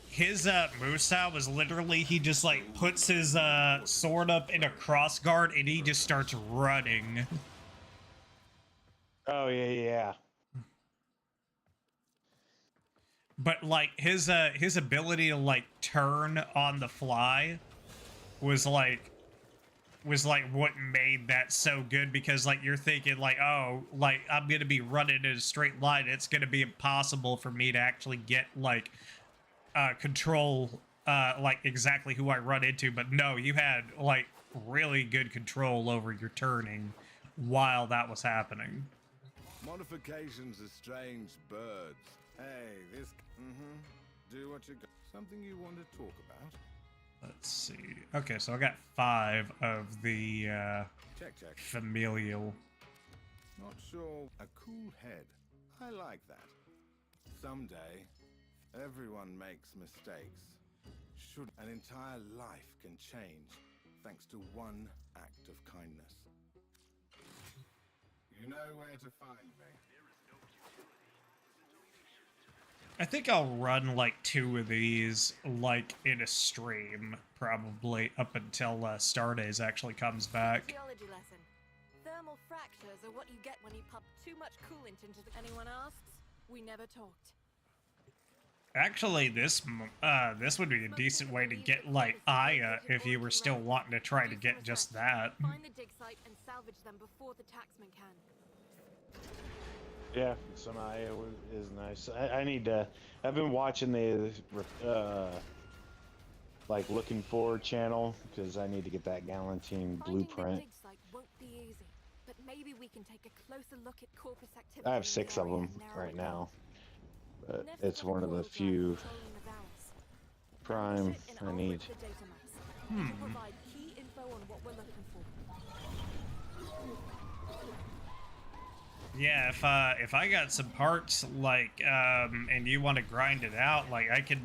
his moveset was literally he just like puts his sword up in a cross guard and he just starts running. Oh yeah. But like his ability to like turn on the fly was like what made that so good, because like you're thinking like, oh, like I'm gonna be running in a straight line, it's gonna be impossible for me to actually get like control like exactly who I run into. But no, you had like really good control over your turning while that was happening. Modifications are strange birds. Hey, this. Do what you got. Something you want to talk about? Let's see. Okay, so I got 5 of the Check. familial. Not sure. A cool head. I like that. Someday, everyone makes mistakes. Should an entire life can change thanks to one act of kindness. You know where to find me. I think I'll run like 2 of these like in a stream, probably up until Stardays actually comes back. Geology lesson. Thermal fractures are what you get when you pump too much coolant into the... Anyone asks? We never talked. Actually, this would be a decent way to get like Aya if you were still wanting to try to get just that. Find the dig site and salvage them before the taxman can. Yeah, some Aya is nice. I need to. I've been watching the like looking for channel because I need to get that Galantine blueprint. Dig site won't be easy, but maybe we can take a closer look at corpus activity. I have 6 of them right now, but it's one of the few prime I need. Provide key info on what we're looking for. Yeah, if I got some parts like and you want to grind it out, like I can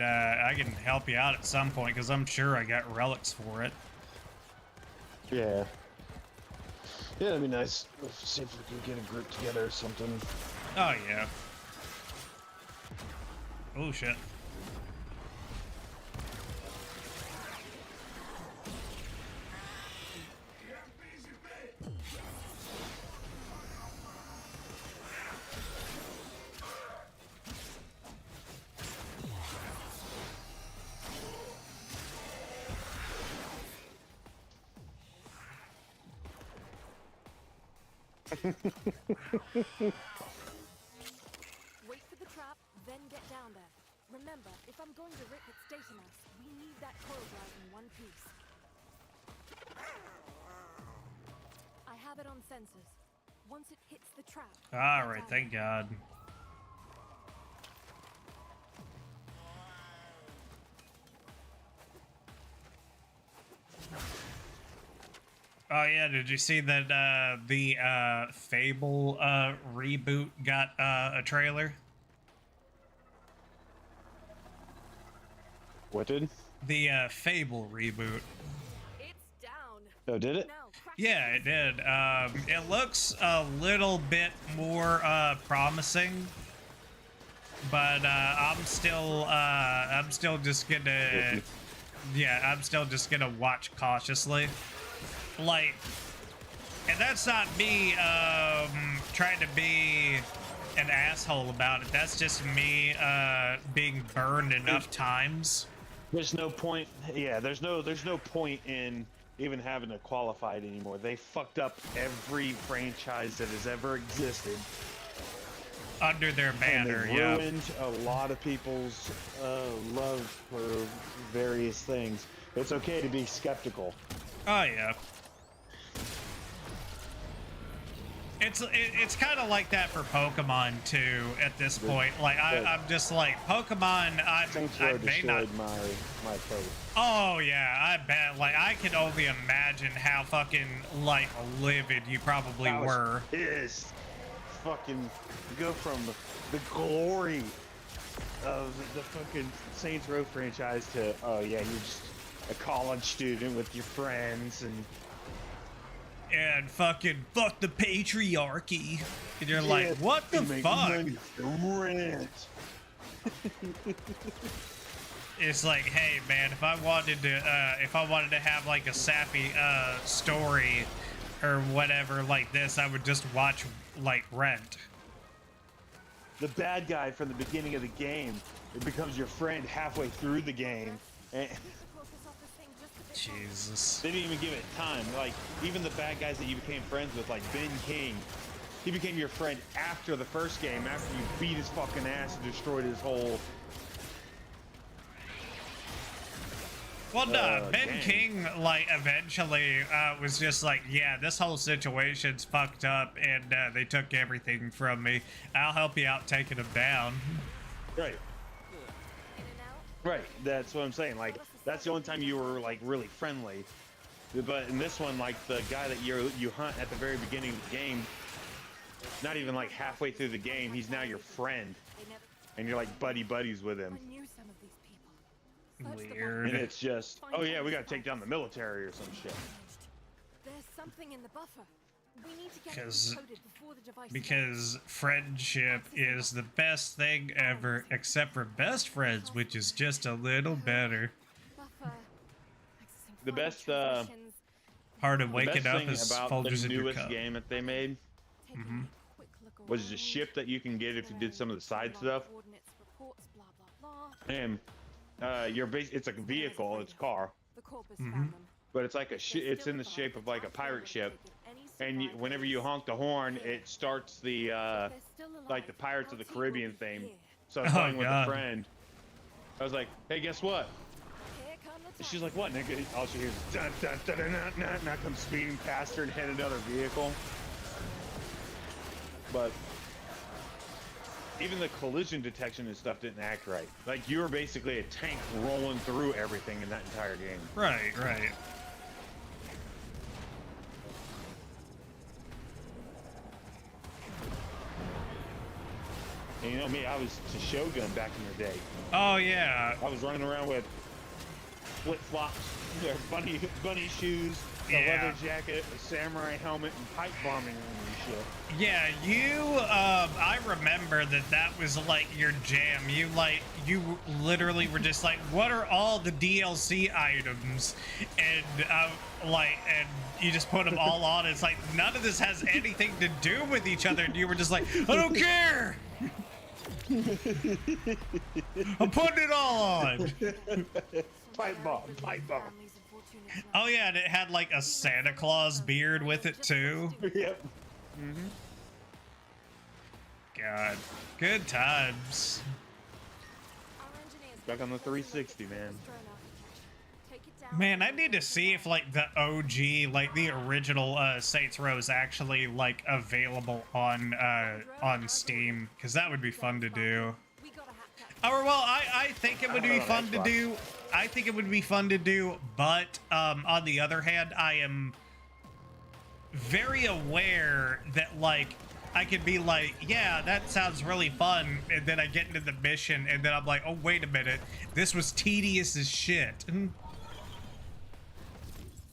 help you out at some point, because I'm sure I got relics for it. Yeah. Yeah, that'd be nice. Let's see if we can get a group together or something. Oh yeah. Oh shit. Wait for the trap, then get down there. Remember, if I'm going to rip its data mass, we need that coil drive in one piece. I have it on sensors. Once it hits the trap... Alright, thank God. Oh yeah, did you see that the Fable reboot got a trailer? What did? The Fable reboot. It's down. Oh, did it? Yeah, it did. It looks a little bit more promising, but I'm still just gonna, yeah, I'm still just gonna watch cautiously. Like, and that's not me trying to be an asshole about it. That's just me being burned enough times. There's no point. Yeah, there's no point in even having to qualify it anymore. They fucked up every franchise that has ever existed under their banner. And they ruined a lot of people's love for various things. It's okay to be skeptical. Oh yeah. It's kind of like that for Pokemon too. At this point, like I'm just like Pokemon. I may not. My faith. Oh yeah, I bet. Like I can only imagine how fucking like livid you probably were. Pissed. Fucking go from the glory of the fucking Saints Row franchise to, oh yeah, you're just a college student with your friends and fucking fuck the patriarchy. And you're like, what the fuck? It's like, hey man, if I wanted to have like a sappy story or whatever like this, I would just watch like Rent. The bad guy from the beginning of the game, it becomes your friend halfway through the game. And Jesus. They didn't even give it time. Like, even the bad guys that you became friends with, like Ben King, he became your friend after the first game, after you beat his fucking ass and destroyed his whole... Well, no, Ben King, like, eventually was just like, yeah, this whole situation's fucked up, and they took everything from me. I'll help you out taking them down. Right. Right, that's what I'm saying. Like, that's the only time you were, like, really friendly. But in this one, like, the guy that you hunt at the very beginning of the game, not even, like, halfway through the game, he's now your friend. And you're, like, buddies with him. Weird. And it's just, oh yeah, we gotta take down the military or some shit. There's something in the buffer. We need to get before the device. Because friendship is the best thing ever, except for best friends, which is just a little better. The best part of waking up is Folgers in your newest cup. game that they made was a ship that you can get if you did some of the side stuff. And it's like a vehicle, it's a car, but it's like it's in the shape of like a pirate ship, and whenever you honk the horn, it starts the like the Pirates of the Caribbean theme. So I was playing with a friend. I was like, hey, guess what? She's like, what, nigga? All she hears is dun dun dun dun dun dun, and I come speeding past her and hit another vehicle. But even the collision detection and stuff didn't act right. Like, you were basically a tank rolling through everything in that entire game. Right, right. And you know me, I was to Shogun back in the day. Oh, yeah. I was running around with flip-flops, bunny shoes, a leather jacket, a samurai helmet, and pipe bombing and shit. Yeah, I remember that was like your jam. You literally were just like, what are all the DLC items? And and you just put them all on. It's like, none of this has anything to do with each other. And you were just like, I don't care. I'm putting it all on. Pipe bomb. Oh yeah, and it had like a Santa Claus beard with it too. Yep. God, good times. Back on the 360, man. Man, I need to see if like the OG, like the original Saints Row is actually like available on Steam, because that would be fun to do. Or well, I think it would be fun to do. I think it would be fun to do, but on the other hand, I am very aware that like I could be like, yeah, that sounds really fun, and then I get into the mission, and then I'm like, oh wait a minute, this was tedious as shit.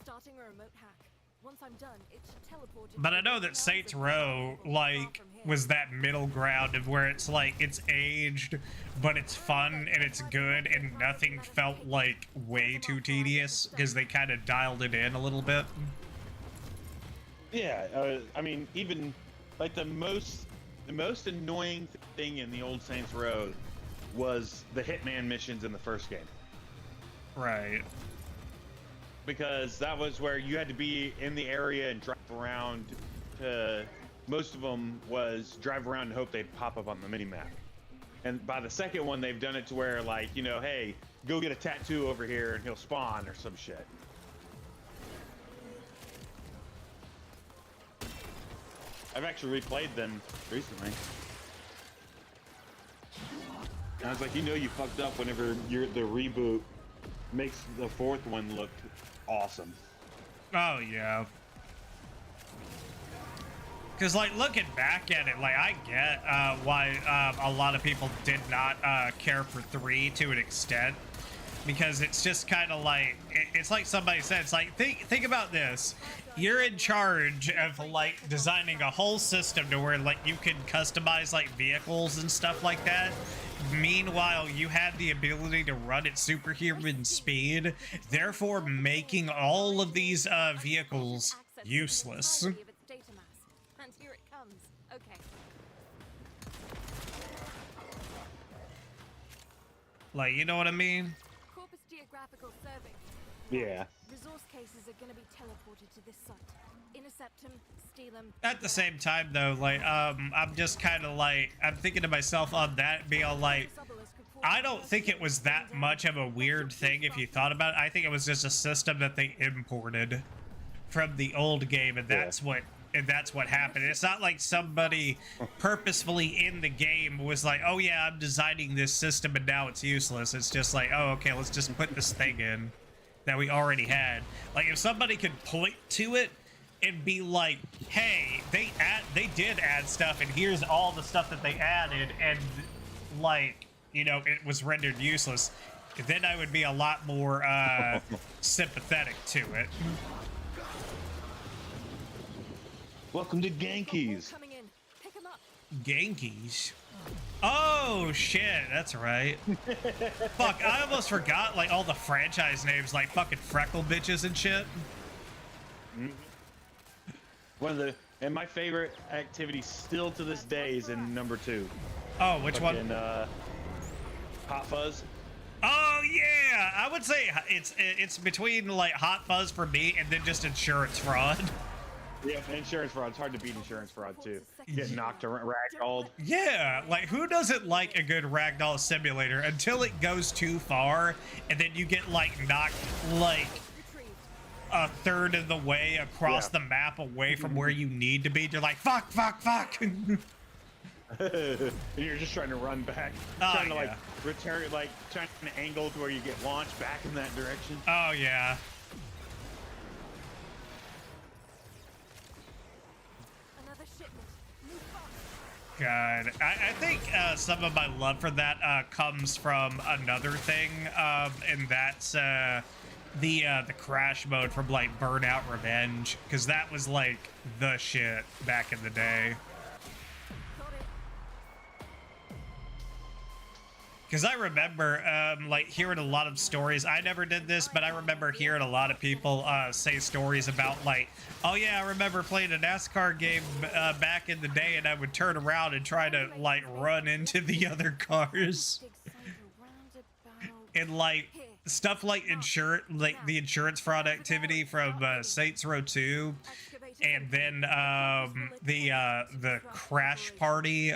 Starting a remote hack. Once I'm done, it should teleport. But I know that Saints Row like was that middle ground of where it's like it's aged, but it's fun and it's good, and nothing felt like way too tedious because they kind of dialed it in a little bit. Yeah, I mean, even like the most annoying thing in the old Saints Row was the Hitman missions in the first game. Right. Because that was where you had to be in the area and drive around. Most of them was drive around and hope they'd pop up on the mini-map. And by the second one, they've done it to where, like, you know, hey, go get a tattoo over here and he'll spawn or some shit. I've actually replayed them recently. And I was like, you fucked up whenever the reboot makes the fourth one look awesome. Oh yeah. Because, like, looking back at it, like, I get why a lot of people did not care for 3 to an extent. Because it's just kind of like, it's like somebody said, it's like, think about this. You're in charge of, like, designing a whole system to where, like, you can customize, like, vehicles and stuff like that. Meanwhile, you had the ability to run at superhuman speed, therefore making all of these vehicles useless. And here it comes. Okay. Like, you know what I mean? Corpus Geographical Survey. Yeah. Resource cases are going to be teleported to this site. Intercept them, steal them. At the same time, though, like, I'm just kind of like, I'm thinking to myself on that, being like, I don't think it was that much of a weird thing if you thought about it. I think it was just a system that they imported from the old game, and that's what happened. It's not like somebody purposefully in the game was like, oh yeah, I'm designing this system and now it's useless. It's just like, oh, okay, let's just put this thing in that we already had. Like, if somebody could point to it and be like, hey, they did add stuff, and here's all the stuff that they added, and, like, you know, it was rendered useless, then I would be a lot more sympathetic to it. Welcome to Genkies. Coming in. Pick 'em up. Genkies? Oh shit, that's right. Fuck, I almost forgot, like, all the franchise names, like fucking Freckle Bitches and shit. And my favorite activity still to this day is in number 2. Oh, which one? Hot Fuzz. Oh yeah, I would say it's between, like, Hot Fuzz for me and then just insurance fraud. Yeah, insurance fraud. It's hard to beat insurance fraud too. Get knocked around, ragdolled. Yeah, like, who doesn't like a good ragdoll simulator until it goes too far, and then you get, like, knocked, like, a third of the way across the map away from where you need to be. You're like, fuck, fuck, fuck. And you're just trying to run back, trying to like return, like trying to angle to where you get launched back in that direction. Oh yeah. Another shipment. Move fast. God, I think some of my love for that comes from another thing, and that's the crash mode from, like, Burnout Revenge, because that was, like, the shit back in the day. Because I remember, like, hearing a lot of stories. I never did this, but I remember hearing a lot of people say stories about, like, oh yeah, I remember playing a NASCAR game back in the day, and I would turn around and try to, like, run into the other cars. And, like, stuff like the insurance fraud activity from Saints Row 2, and then the Crash Party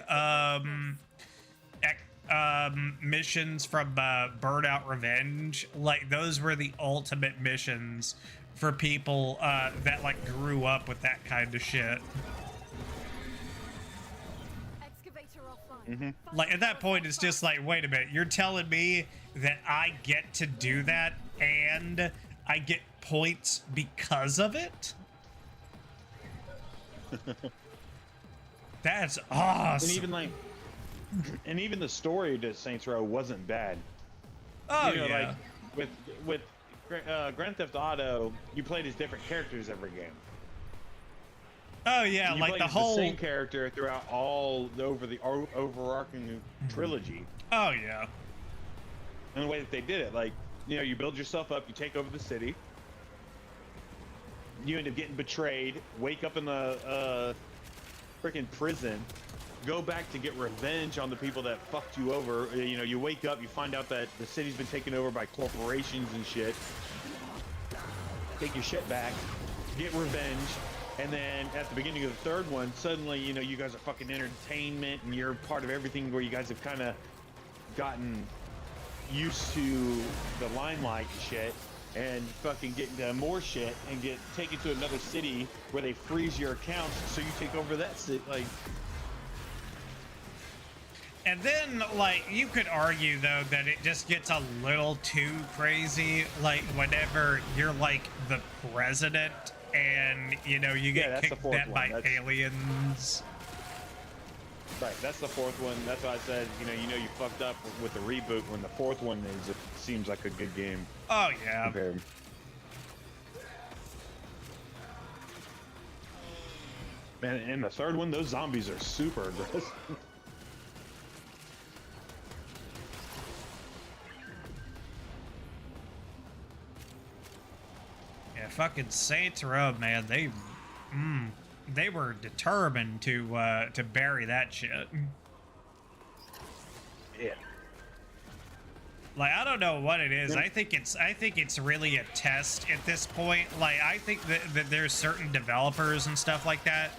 missions from Burnout Revenge. Like, those were the ultimate missions for people that, like, grew up with that kind of shit. Like, at that point, it's just like, wait a minute, you're telling me that I get to do that and I get points because of it? That's awesome. And even the story to Saints Row wasn't bad. Oh, you know, yeah. Like with Grand Theft Auto, you played as different characters every game. Oh yeah, you like the whole same character throughout the overarching trilogy. Oh yeah. And the way that they did it, like, you know, you build yourself up, you take over the city, you end up getting betrayed, wake up in the freaking prison, go back to get revenge on the people that fucked you over. You know, you wake up, you find out that the city's been taken over by corporations and shit. Take your shit back, get revenge, and then at the beginning of the third one, suddenly, you know, you guys are fucking entertainment and you're part of everything, where you guys have kind of gotten used to the limelight and shit. and fucking get into more shit and get taken to another city where they freeze your accounts so you take over that city. Like, And then, like, you could argue, though, that it just gets a little too crazy, like, whenever you're, like, the president and, you know, you get that's the kicked fourth dead by one. That's- aliens. right, that's the fourth one. That's why I said, you you fucked up with the reboot when the fourth one is, it seems like a good game. Oh, yeah. Compared. Man, and the third one, those zombies are super aggressive. Yeah, fucking Saints Row, man, they were determined to bury that shit. Yeah. Like, I don't know what it is. I think it's really a test at this point. Like, I think that there's certain developers and stuff like that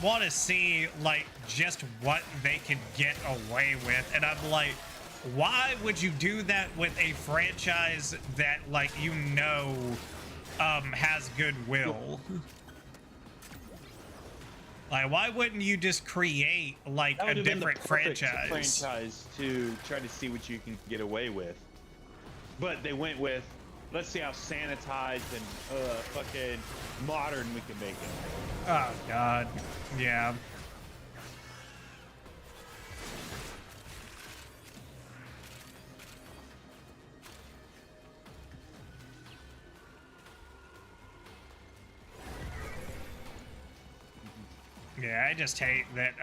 want to see, like, just what they can get away with. And I'm like, why would you do that with a franchise that, like, has goodwill? Like, why wouldn't you just create, like, That a would have been the different perfect franchise? to try to see what you can get away with. But they went with, let's see how sanitized and fucking modern we can make it. Oh, God. Yeah. Yeah, I just hate that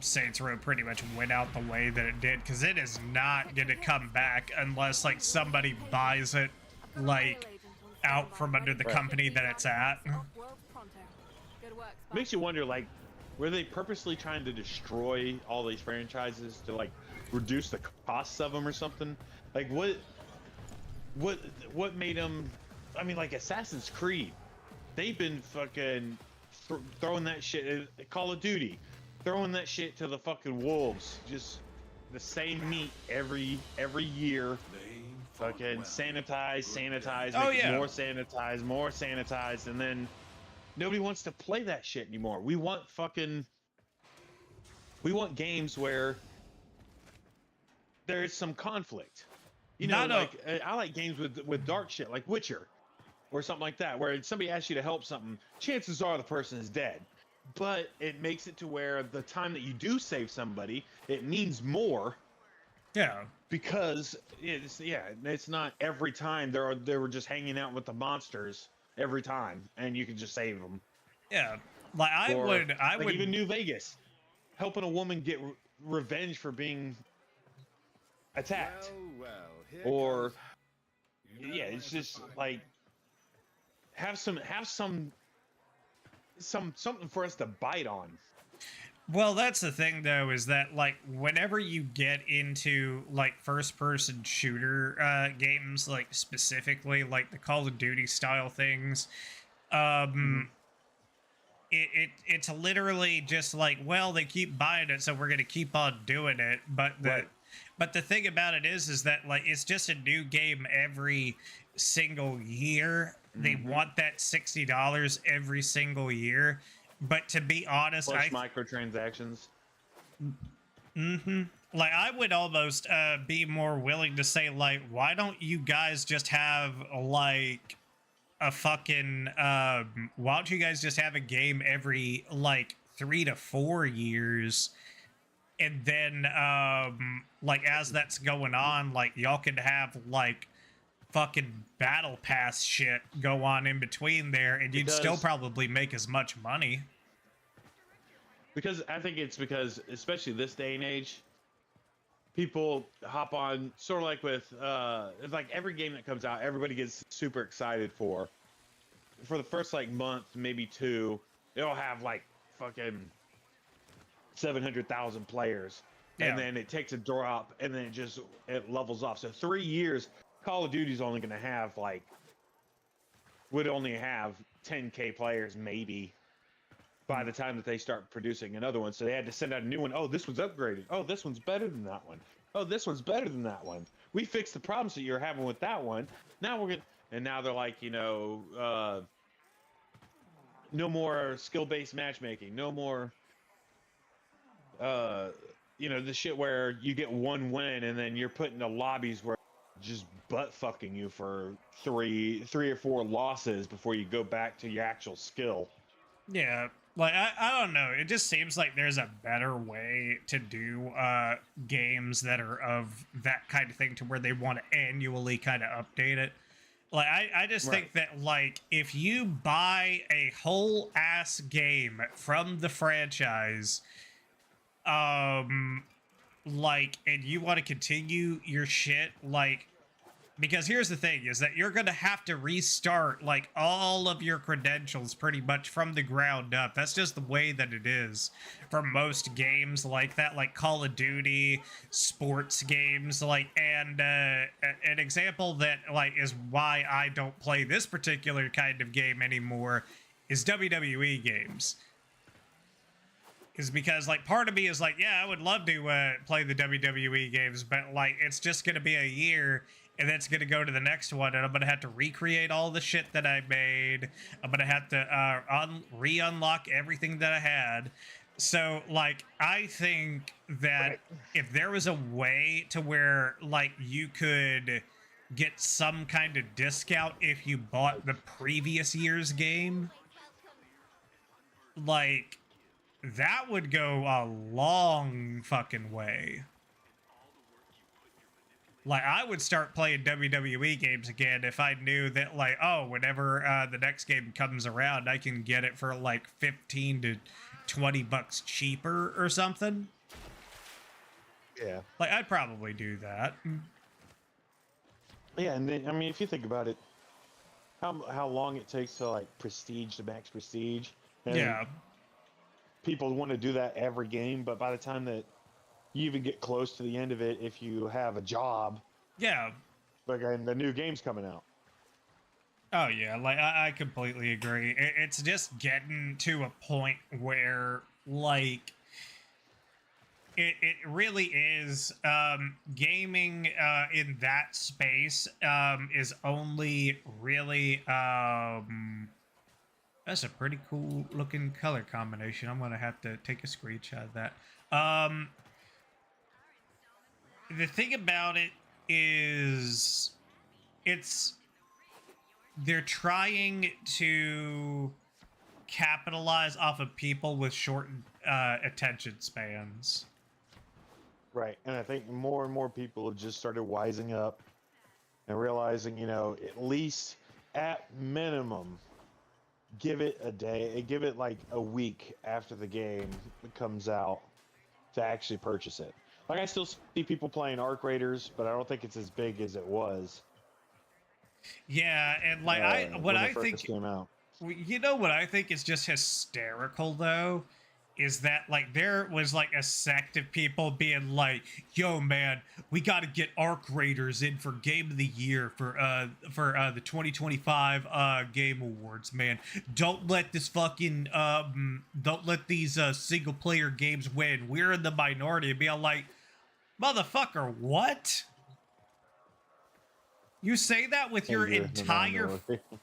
Saints Row pretty much went out the way that it did, because it is not going to come back unless, like, somebody buys it, like, out from under the company that it's at. Makes you wonder, like, were they purposely trying to destroy all these franchises to, like, reduce the costs of them or something? Like, what made them? I mean, like, Assassin's Creed, they've been fucking throwing that shit. Call of Duty, throwing that shit to the fucking wolves. Just the same meat every year. Fucking sanitize, Oh, make it yeah. more sanitized, and then nobody wants to play that shit anymore. We want games where there's some conflict. You know, I like games with dark shit, like Witcher, or something like that, where somebody asks you to help something, chances are the person is dead. But it makes it to where the time that you do save somebody, it means more. Yeah. Because it's not every time they were just hanging out with the monsters every time, and you can just save them. Yeah. Like, I would even New Vegas, helping a woman get revenge for being attacked. Or it's just like have something for us to bite on. Well, that's the thing, though, is that, like, whenever you get into, like, first-person shooter games, like, specifically, like, the Call of Duty style things, it's literally just like, well, they keep buying it, so we're gonna keep on doing it. But the thing about it is that, like, it's just a new game every single year. They want that $60 every single year. But to be honest, plus microtransactions. Like, I would almost be more willing to say, like, why don't you guys just have, like, a fucking why don't you guys just have a game every, like, 3 to 4 years, and then like, as that's going on, like, y'all could have, like, fucking battle pass shit go on in between there, and you'd still probably make as much money. Because I think it's because, especially this day and age, people hop on sort of like with it's like every game that comes out, everybody gets super excited for the first, like, month, maybe two. It'll have, like, fucking 700,000 players, and then it takes a drop, and then it levels off. So 3 years, Call of Duty's only going to have, like, would only have 10K players maybe, by the time that they start producing another one. So they had to send out a new one. Oh, this one's upgraded. Oh, this one's better than that one. Oh, this one's better than that one. We fixed the problems that you're having with that one. Now we're gonna, and now they're like, no more skill-based matchmaking. No more, the shit where you get one win and then you're put into lobbies where just butt fucking you for three or four losses before you go back to your actual skill. Yeah, like I don't know. It just seems like there's a better way to do games that are of that kind of thing, to where they want to annually kind of update it. Like I just think that, like, if you buy a whole ass game from the franchise, like, and you want to continue your shit, like, because here's the thing, is that you're going to have to restart, like, all of your credentials pretty much from the ground up. That's just the way that it is for most games like that, like Call of Duty, sports games, like, and an example that, like, is why I don't play this particular kind of game anymore is WWE games. Is because, like, part of me is like, yeah, I would love to play the WWE games, but, like, it's just going to be a year, and then it's going to go to the next one, and I'm going to have to recreate all the shit that I made. I'm going to have to re-unlock everything that I had. So, like, I think that if there was a way to where, like, you could get some kind of discount if you bought the previous year's game, like, that would go a long fucking way. Like, I would start playing WWE games again if I knew that, like, oh, whenever the next game comes around, I can get it for, like, 15 to 20 bucks cheaper or something. Yeah. Like, I'd probably do that. Yeah, and then, I mean, if you think about it, how long it takes to, like, prestige to max prestige. And yeah. People want to do that every game, but by the time that you even get close to the end of it, if you have a job, yeah, like, and the new game's coming out. Oh yeah, like I completely agree. It's just getting to a point where, like, it really is, gaming in that space is only really that's a pretty cool looking color combination. I'm gonna have to take a screenshot of that. The thing about it is, they're trying to capitalize off of people with short attention spans. Right, and I think more and more people have just started wising up and realizing, at least at minimum, give it a day, give it like a week after the game comes out to actually purchase it. Like, I still see people playing Arc Raiders, but I don't think it's as big as it was. Yeah, and like what I think came out. What I think is just hysterical though is that, like, there was like a sect of people being like, yo man, we got to get Arc Raiders in for Game of the Year for the 2025 Game Awards, man. Don't let this fucking don't let these single player games win. We're in the minority. And being like, motherfucker, what? You say that with your entire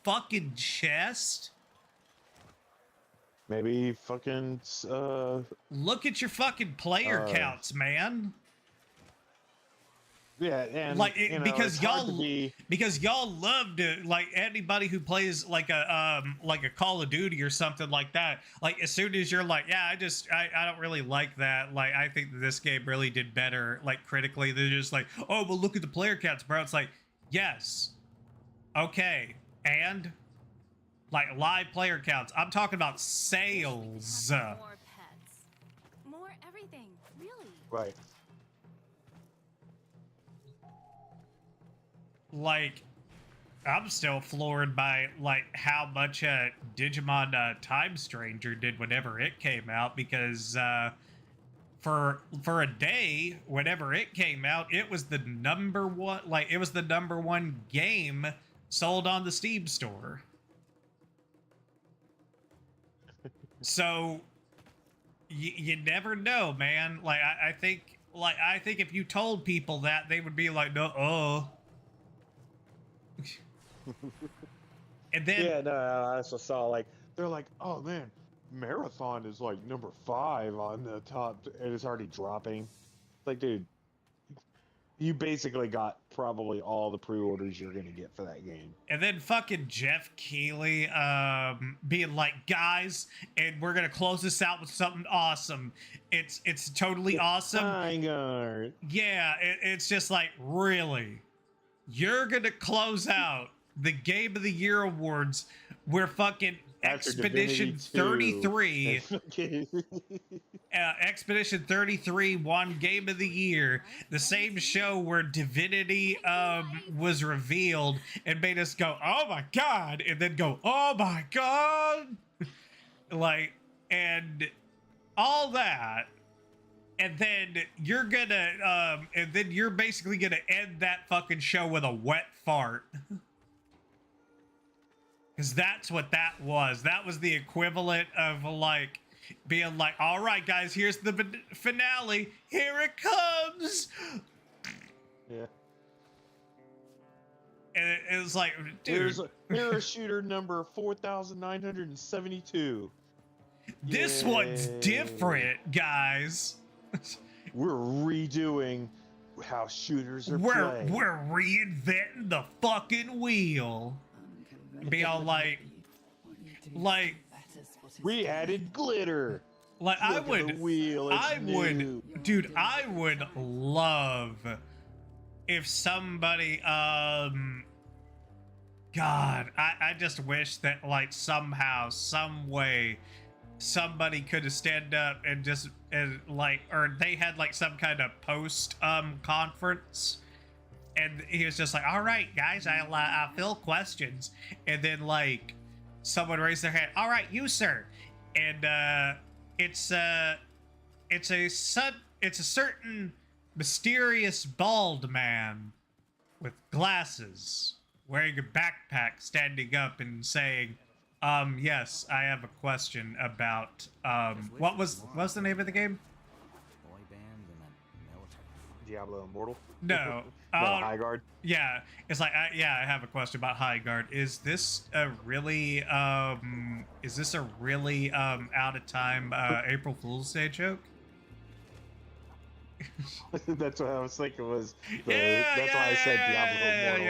fucking chest? Maybe fucking look at your fucking player counts, man. Yeah, and like because y'all love to, like, anybody who plays like a Call of Duty or something like that. Like, as soon as you're like, yeah, I don't really like that. Like, I think that this game really did better. Like, critically, they're just like, oh, well, look at the player counts, bro. It's like, yes, okay, and like live player counts. I'm talking about sales. More pets, more everything, really. Right. Like, I'm still floored by, like, how much Digimon Time Stranger did whenever it came out, because for a day, whenever it came out, it was the number one game sold on the Steam store. So you never know, man. Like I think if you told people that, they would be like, no, and then Yeah, no, I also saw like they're like, oh man, Marathon is like number 5 on the top, and it's already dropping. Like, dude, you basically got probably all the pre-orders you're gonna get for that game. And then fucking Jeff Keighley being like, guys, and we're gonna close this out with something awesome. It's totally awesome. Vanguard. Yeah, it's just like, really? You're gonna close out the Game of the Year awards where fucking After Expedition Divinity 33 2. Expedition 33 won Game of the Year, the same show where Divinity was revealed and made us go, oh my god, and then go, oh my god, like, and all that, and then you're gonna and then you're basically gonna end that fucking show with a wet fart. Because that's what that was. That was the equivalent of like being like, all right, guys, here's the finale. Here it comes. Yeah. And it was like, dude. Here's shooter number 4,972. This one's different, guys. We're redoing how shooters are played. We're reinventing the fucking wheel. Be all like we added glitter. Like Look at the wheel, it's new. Dude, I would love if somebody God, I just wish that like somehow, some way, somebody could have stand up and just like, or they had like some kind of post conference. And he was just like, all right, guys, I'll fill questions. And then, like, someone raised their hand. All right, you, sir. And it's a certain mysterious bald man with glasses wearing a backpack standing up and saying, yes, I have a question about, what's the name of the game? Boy band and a military. Diablo Immortal? No. No, Hydroid. Yeah, it's like I have a question about Hydroid. Is this a really out of time April Fool's Day joke? That's what I was thinking was. That's why I said Diablo Immortal.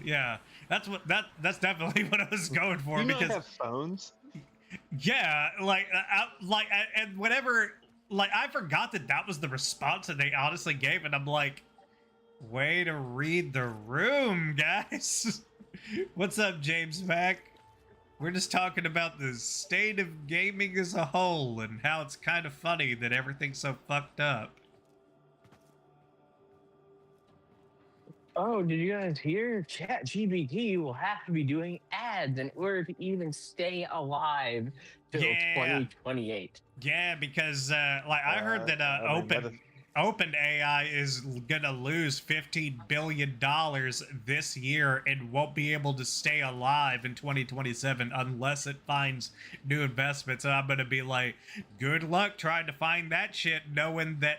Yeah. That's definitely what I was going for. You because have phones. Yeah, and whenever, like, I forgot that was the response that they honestly gave, and I'm like, way to read the room, guys. What's up, James Mack? We're just talking about the state of gaming as a whole and how it's kind of funny that everything's so fucked up. Oh, did you guys hear? ChatGPT will have to be doing ads in order to even stay alive till 2028. Yeah, because I heard that OpenAI is gonna lose $15 billion this year and won't be able to stay alive in 2027 unless it finds new investments. And I'm gonna be like, good luck trying to find that shit, knowing that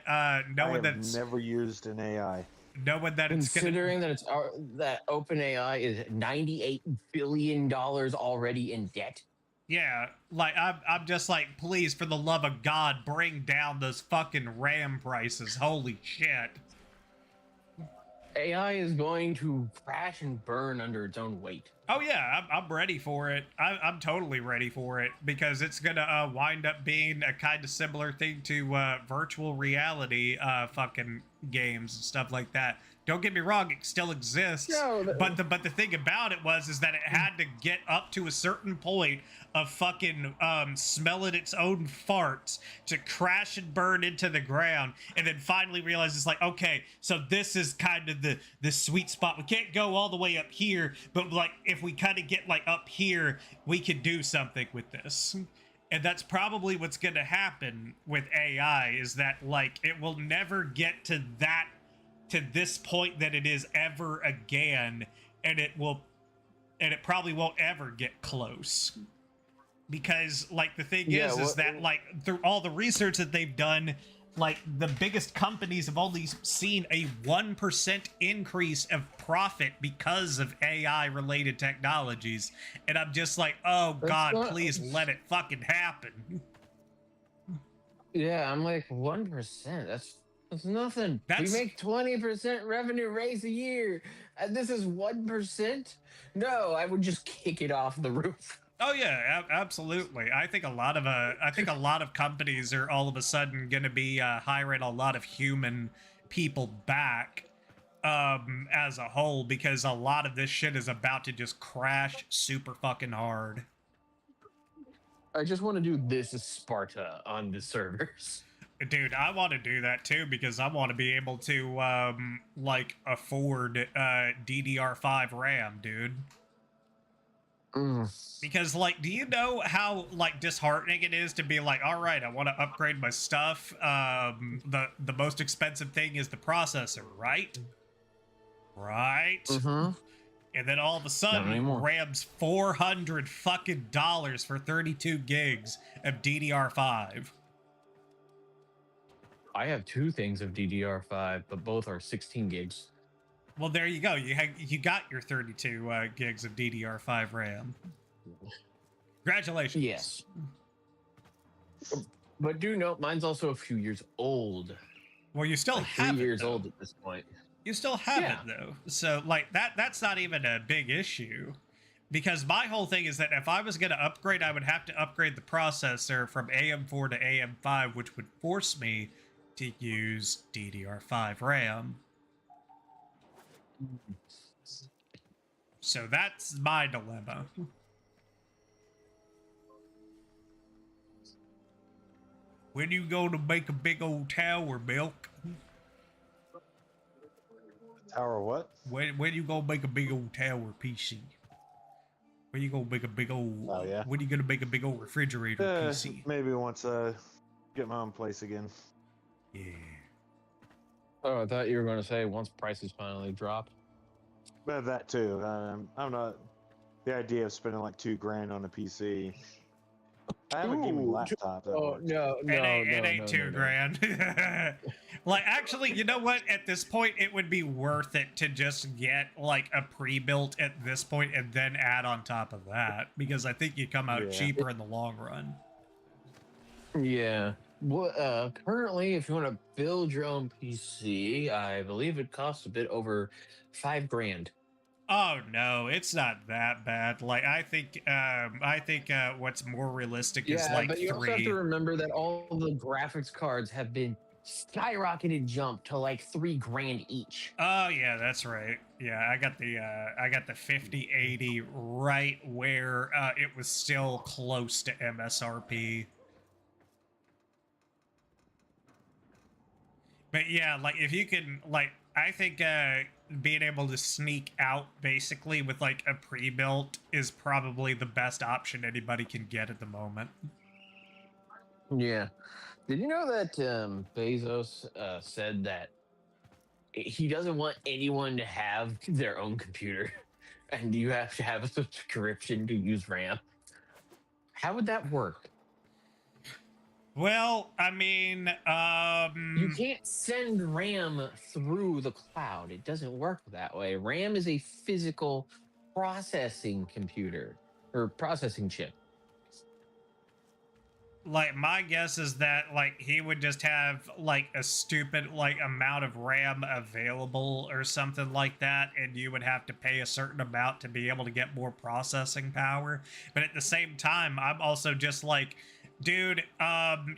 it's never used an AI. Knowing that considering that OpenAI is $98 billion already in debt. Yeah, like I'm just like, please, for the love of God, bring down those fucking RAM prices. Holy shit. AI is going to crash and burn under its own weight. Oh yeah, I'm ready for it. I'm totally ready for it because it's gonna wind up being a kind of similar thing to virtual reality fucking games and stuff like that. Don't get me wrong, it still exists. No, but the thing about it is that it had to get up to a certain point of fucking smelling its own farts to crash and burn into the ground, and then finally realize it's like, okay, so this is kind of the sweet spot. We can't go all the way up here, but like if we kind of get like up here, we can do something with this. And that's probably what's going to happen with AI, is that like it will never get to this point that it is ever again, and it probably won't ever get close. because like the thing Yeah, is that like through all the research that they've done, like the biggest companies have only seen a 1% increase of profit because of AI related technologies. And I'm just like, oh God, please let it fucking happen. Yeah, I'm like 1%. That's nothing. We That's make 20% revenue raise a year, and this is 1%. No, I would just kick it off the roof. Oh yeah, absolutely. I think a lot of companies are all of a sudden going to be hiring a lot of human people back as a whole, because a lot of this shit is about to just crash super fucking hard. I just want to do this as Sparta on the servers. Dude, I want to do that too, because I want to be able to like afford DDR5 RAM, dude. Because like, do you know how like disheartening it is to be like, all right, I want to upgrade my stuff, the most expensive thing is the processor, right? And then all of a sudden RAM's $400 fucking dollars for 32 gigs of DDR5. I have 2 things of DDR5, but both are 16 gigs. Well, there you go. You got your 32 gigs of DDR5 RAM. Congratulations. Yes. But do note, mine's also a few years old. Well, you still like have 3 it, years though. old at this point. You still have it, though. So, like, that's not even a big issue. Because my whole thing is that if I was going to upgrade, I would have to upgrade the processor from AM4 to AM5, which would force me to use DDR5 RAM. So that's my dilemma. When you go to make a big old tower, Milk? Tower what? When you gonna make a big old tower, PC? When you gonna make a big old? Oh yeah. When you gonna make a big old refrigerator, PC? Maybe once get my own place again. Yeah. Oh, I thought you were going to say once prices finally drop. But that too. I'm not. The idea of spending like $2,000 on a PC. I have a gaming laptop. That works. It ain't $2,000. Like, actually, you know what? At this point, it would be worth it to just get like a pre-built at this point and then add on top of that, because I think you come out cheaper in the long run. Yeah. Well, currently, if you want to build your own PC, I believe it costs a bit over $5,000. Oh no, it's not that bad. Like I think what's more realistic is like but you 3. also have to remember that all the graphics cards have been skyrocketed jump to like $3,000 each. Oh yeah, that's right. Yeah, I got the 5080 right where it was still close to MSRP. But yeah, like if you can, like, I think being able to sneak out basically with like a pre-built is probably the best option anybody can get at the moment. Yeah. Did you know that Bezos said that he doesn't want anyone to have their own computer and you have to have a subscription to use RAM? How would that work? Well, I mean, you can't send RAM through the cloud. It doesn't work that way. RAM is a physical processing computer or processing chip. Like, my guess is that, like, he would just have, like, a stupid, like, amount of RAM available or something like that, and you would have to pay a certain amount to be able to get more processing power. But at the same time, I'm also just like, dude,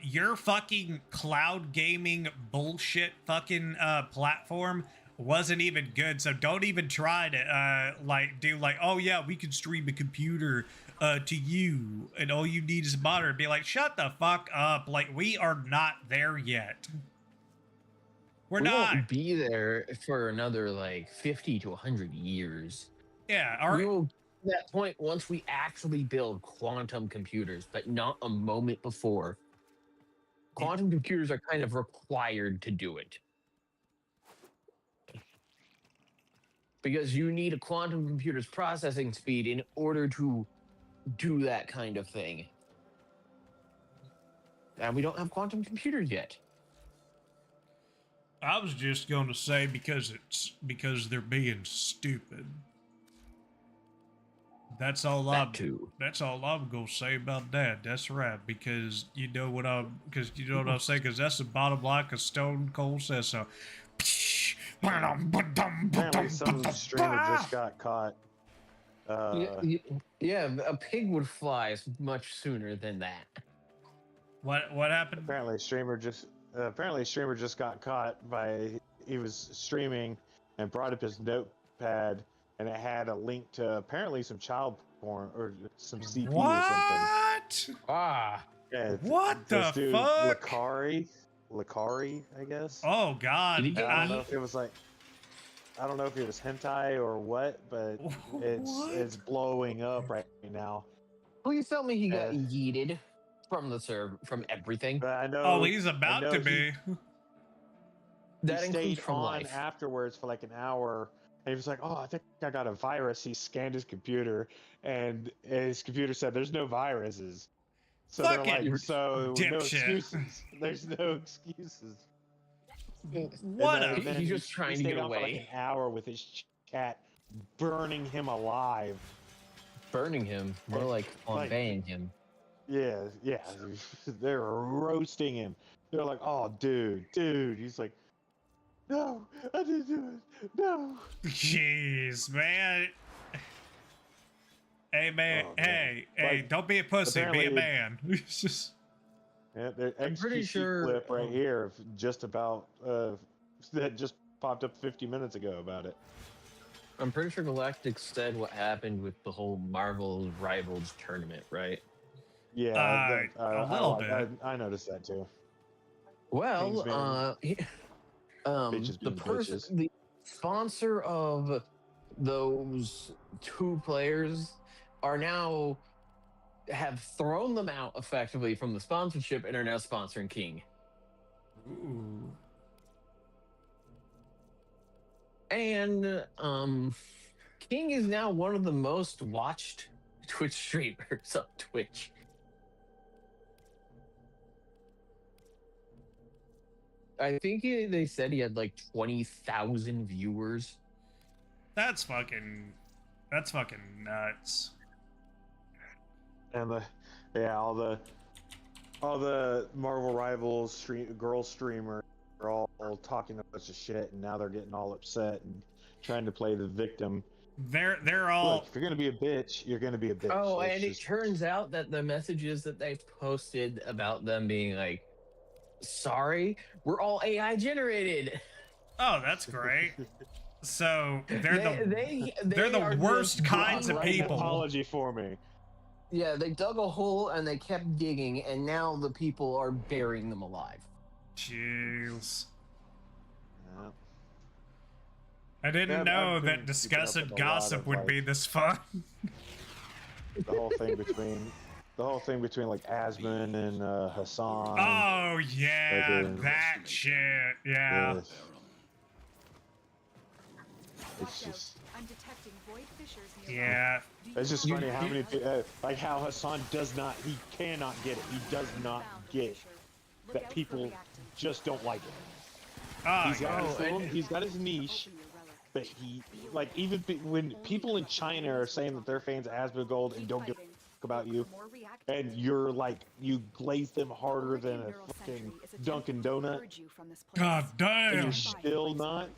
your fucking cloud gaming bullshit fucking platform wasn't even good, so don't even try to like do like, oh yeah, we can stream a computer to you and all you need is a monitor. Be like, shut the fuck up. Like, we are not there yet. We won't be there for another like 50 to 100 years. Yeah, we will that point once we actually build quantum computers, but not a moment before. Quantum computers are kind of required to do it. Because you need a quantum computer's processing speed in order to do that kind of thing. And we don't have quantum computers yet. I was just going to say because they're being stupid. That's all I'm gonna say about that. That's right, because you know what I'm saying, because that's the bottom line, because Stone Cold says so. Apparently some streamer just got caught. Yeah, a pig would fly much sooner than that. What happened? Apparently a streamer just got caught by, he was streaming and brought up his notepad, and it had a link to apparently some child porn or some CP or something. Ah. Yeah, what the dude, fuck? Lakari, I guess. Oh God! I don't know if it was like, I don't know if it was hentai or what, but it's blowing up right now. Please tell me he got yeeted from the server, from everything. But I know. Oh, he's about to be. That he includes stayed from on life. afterwards for like an hour, and he was like, "Oh, I think I got a virus." He scanned his computer, and his computer said, "There's no viruses." So Fuck they're it, like, "So no dipshit." excuses. There's no excuses." What And a- then He's just trying to stayed get on for like away. an hour with his chat burning him alive. Burning him, more like conveying him. Yeah, they're roasting him. They're like, "Oh, dude." He's like, "No, I didn't do it. No." Jeez, man. Hey man, Oh, man. hey, don't be a pussy, be a apparently- man. It's just Yeah, the I'm pretty XQC sure- clip right here of just about that just popped up 50 minutes ago about it. I'm pretty sure Galactic said what happened with the whole Marvel Rivals tournament, right? Yeah, a little bit. I noticed that too. Well, Bitches the being person, the sponsor of those two players are now have thrown them out effectively from the sponsorship and are now sponsoring King. ooh. And King is now one of the most watched Twitch streamers on Twitch. I think they said he had like 20,000 viewers. That's fucking nuts. And all the Marvel Rivals girl streamers are all talking a bunch of shit, and now they're getting all upset and trying to play the victim. They're all. Look, if you're gonna be a bitch, you're gonna be a bitch. Oh, It's and just- it turns out that the messages that they posted about them being like, sorry, we're all AI generated. Oh, that's great. So they're They the are worst just kinds of writing people. Apology for me. Yeah, they dug a hole and they kept digging, and now the people are burying them alive. Jeez. Yeah. I didn't Yeah, know I've been that keeping discussing up with a lot gossip of, would like- be this fun. The whole thing between like Asmund and Hassan. Oh yeah, Like, that shit. Yeah. Yes. It's just. I'm detecting void fissures nearby. Yeah. It's just funny how many like how Hassan cannot get it. He does not get that people just don't like it. Oh, He's got his niche, but even when people in China are saying that they're fans of Asmongold and don't give a fuck about you, and you're like, you glaze them harder than a fucking Dunkin' Donut, God and damn. you're still not,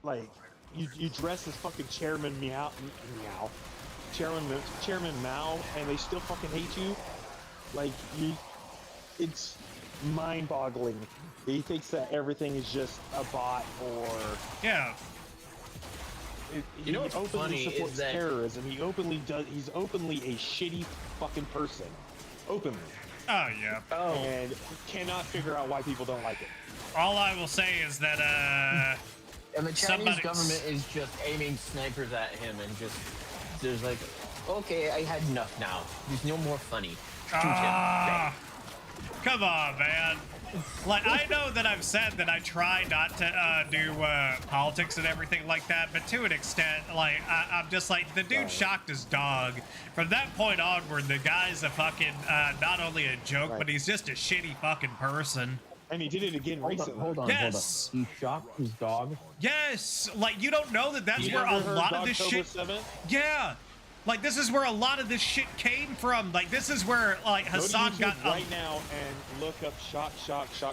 like, you dress as fucking Chairman Chairman Mao, and they still fucking hate you. Like, it's mind-boggling. He thinks that everything is just a bot, or Yeah. You know what's funny is supports that- terrorism. He's openly a shitty fucking person, openly, Oh yeah. and cannot figure out why people don't like it. All I will say is that And the Chinese Somebody's- government is just aiming snipers at him and just, there's like, okay, I had enough now. There's no more funny. Shoot him. ah, come on, man. Like, I know that I've said that I try not to do politics and everything like that, but to an extent, like, I'm just like, the dude shocked his dog. From that point onward, the guy's a fucking, not only a joke, but he's just a shitty fucking person. And he did it again recently. Hold on. Yes. He shocked his dog. Yes. Like, you don't know that that's You where a never heard lot of this Dogtober shit. 7th? Yeah. Like, this is where a lot of this shit came from. Like, this is where, like, Hassan Go to got. YouTube right now and look up shock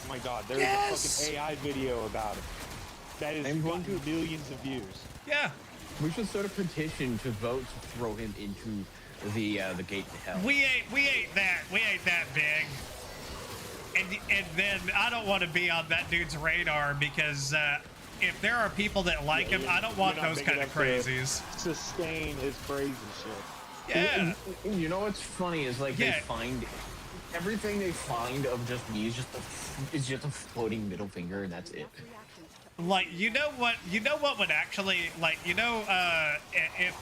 my dog. There's Yes! a fucking AI video about it. That is gotten millions of views. Yeah. We should start a petition to vote to throw him into the gate to hell. We ain't that big. And then I don't want to be on that dude's radar because if there are people that like him, I don't want those kind of crazies. Sustain his crazy shit. Yeah. You know what's funny is like they find everything they find of just me is just a floating middle finger and that's it. Like, you know what would actually, like, if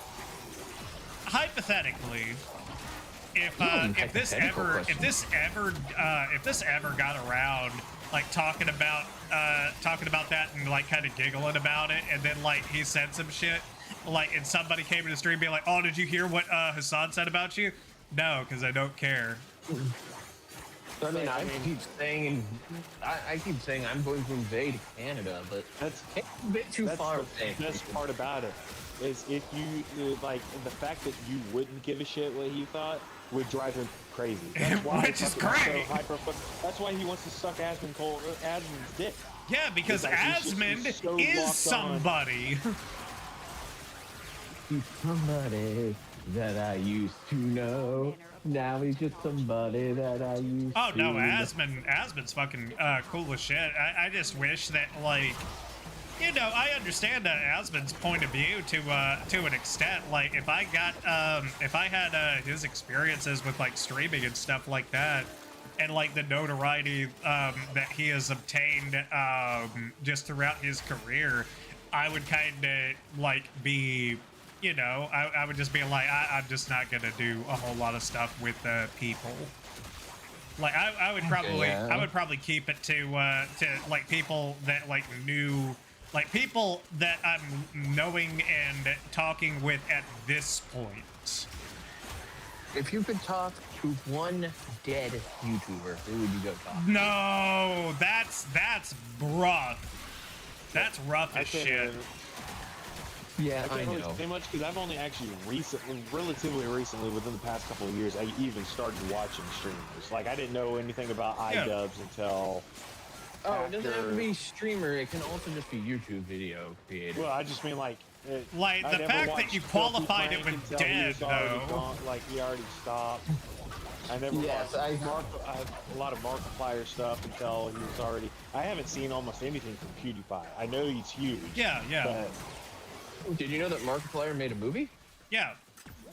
hypothetically, if this ever got around, like talking about that and like kind of giggling about it, and then like he said some shit, like, and somebody came in the stream being like, "Oh, did you hear what Hassan said about you?" No, because I don't care. I mean, I keep saying I'm going to invade Canada, but that's a bit too far. The best part about it is if you like the fact that you wouldn't give a shit what he thought would drive him crazy. That's why Which is great. That's why he wants to suck Asmund's dick. Yeah, because Asmund is somebody. He's somebody that I used to know. Now he's just somebody that I used to Oh no, Asmund's fucking cool as shit. I just wish that, like, you know, I understand Asmund's point of view to an extent. Like, if I had his experiences with like streaming and stuff like that, and like the notoriety that he has obtained just throughout his career, I would kind of like be, you know, I would just be like, I'm just not gonna do a whole lot of stuff with people. Like, I would probably keep it to like people that like knew. Like, people that I'm knowing and talking with at this point. If you could talk to one dead YouTuber, who would you go talk to? No, that's rough. That's rough as shit. Yeah, I can't really say much because I've only actually relatively recently, within the past couple of years, I even started watching streamers. Like, I didn't know anything about iDubbbz until... Oh, it doesn't have to be streamer. It can also just be YouTube video creator. Well, I just mean like the fact that you qualified it with dead, though. Like he already stopped. I never watched a lot of Markiplier stuff until he was already. I haven't seen almost anything from PewDiePie. I know he's huge. Yeah. Did you know that Markiplier made a movie? Yeah,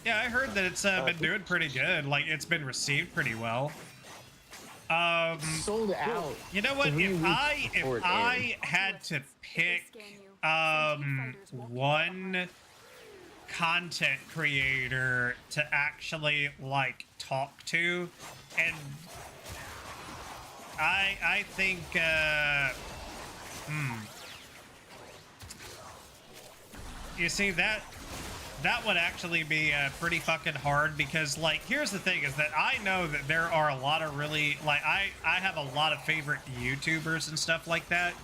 I heard that it's been doing pretty good. Like, it's been received pretty well. Sold out. You know what? If I had to pick one content creator to actually like talk to, and I think you see that would actually be pretty fucking hard, because like, here's the thing is that I know that there are a lot of really, like, I have a lot of favorite YouTubers and stuff like that,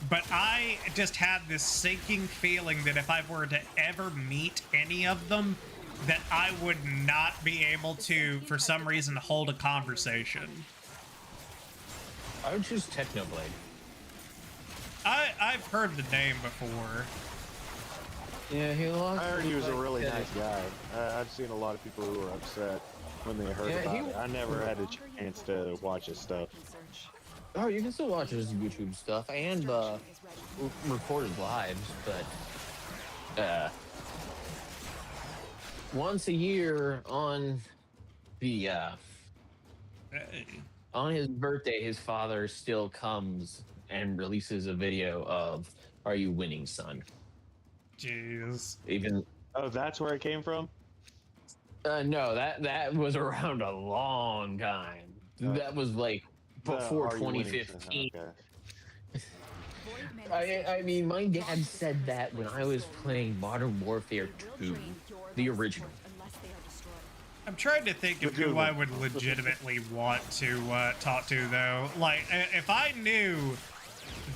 but I just have this sinking feeling that if I were to ever meet any of them, that I would not be able to, for some reason, hold a conversation. I would choose Technoblade. I've heard the name before. Yeah, I heard he was a really nice guy. I've seen a lot of people who were upset when they heard about it. I never had a chance to watch his stuff. Oh, you can still watch his YouTube stuff and record his lives, but once a year on the on his birthday, his father still comes and releases a video of "Are you winning, son?" Jeez. Oh, that's where it came from? No, that was around a long time. That was like before Are you winning to- 2015. okay. Void I mean, my dad said that when I was playing Modern Warfare 2, the original. unless they are destroyed. I'm trying to think of The good who I one. would legitimately want to talk to, though. Like, if I knew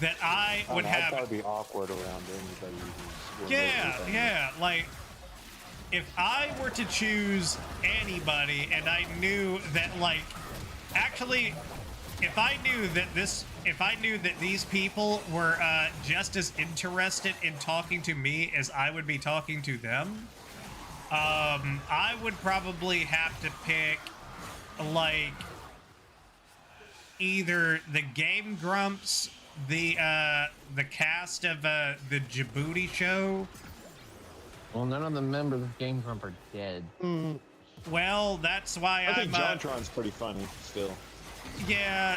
that I would I'd have... probably be awkward around anybody who's Yeah. Like, if I were to choose anybody and I knew that, like, actually, if I knew that these people were just as interested in talking to me as I would be talking to them, I would probably have to pick, like, either the Game Grumps, the cast of the Djibouti show. Well, none of the members of Game Grump are dead. Well, that's why I think I'm JonTron's pretty funny still. yeah.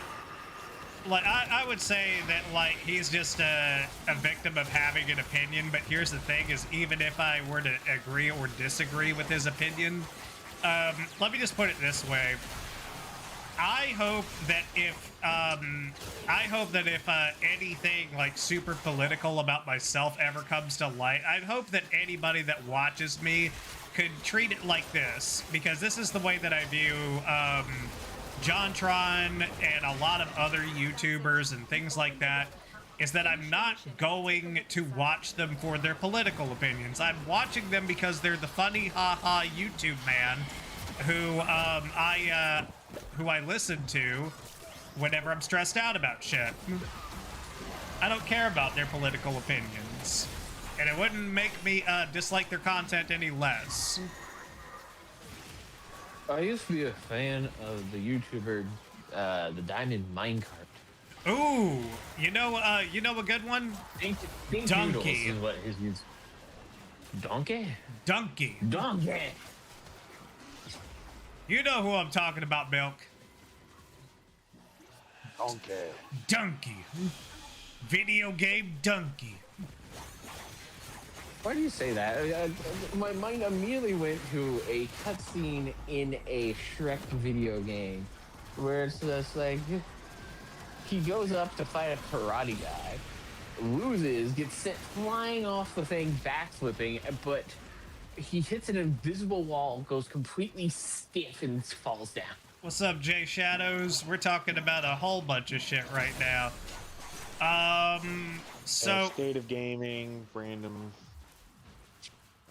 Like, I would say that, like, he's just a victim of having an opinion, but here's the thing, is even if I were to agree or disagree with his opinion, let me just put it this way. I hope that if anything, like, super political about myself ever comes to light, I'd hope that anybody that watches me could treat it like this, because this is the way that I view, JonTron and a lot of other YouTubers and things like that, is that I'm not going to watch them for their political opinions. I'm watching them because they're the funny haha YouTube man who I listen to whenever I'm stressed out about shit. I don't care about their political opinions, and it wouldn't make me dislike their content any less. I used to be a fan of the YouTuber, the Diamond Minecart. Ooh, you know a good one? Think Donkey. Noodles is what his use. Donkey? Donkey. Donkey. You know who I'm talking about, Milk. Okay. Donkey. Video game Donkey. Why do you say that? My mind immediately went to a cutscene in a Shrek video game where it's just like he goes up to fight a karate guy, loses, gets sent flying off the thing, backflipping, but he hits an invisible wall, goes completely stiff, and falls down. What's up, Jay Shadows? We're talking about a whole bunch of shit right now. So State of gaming, random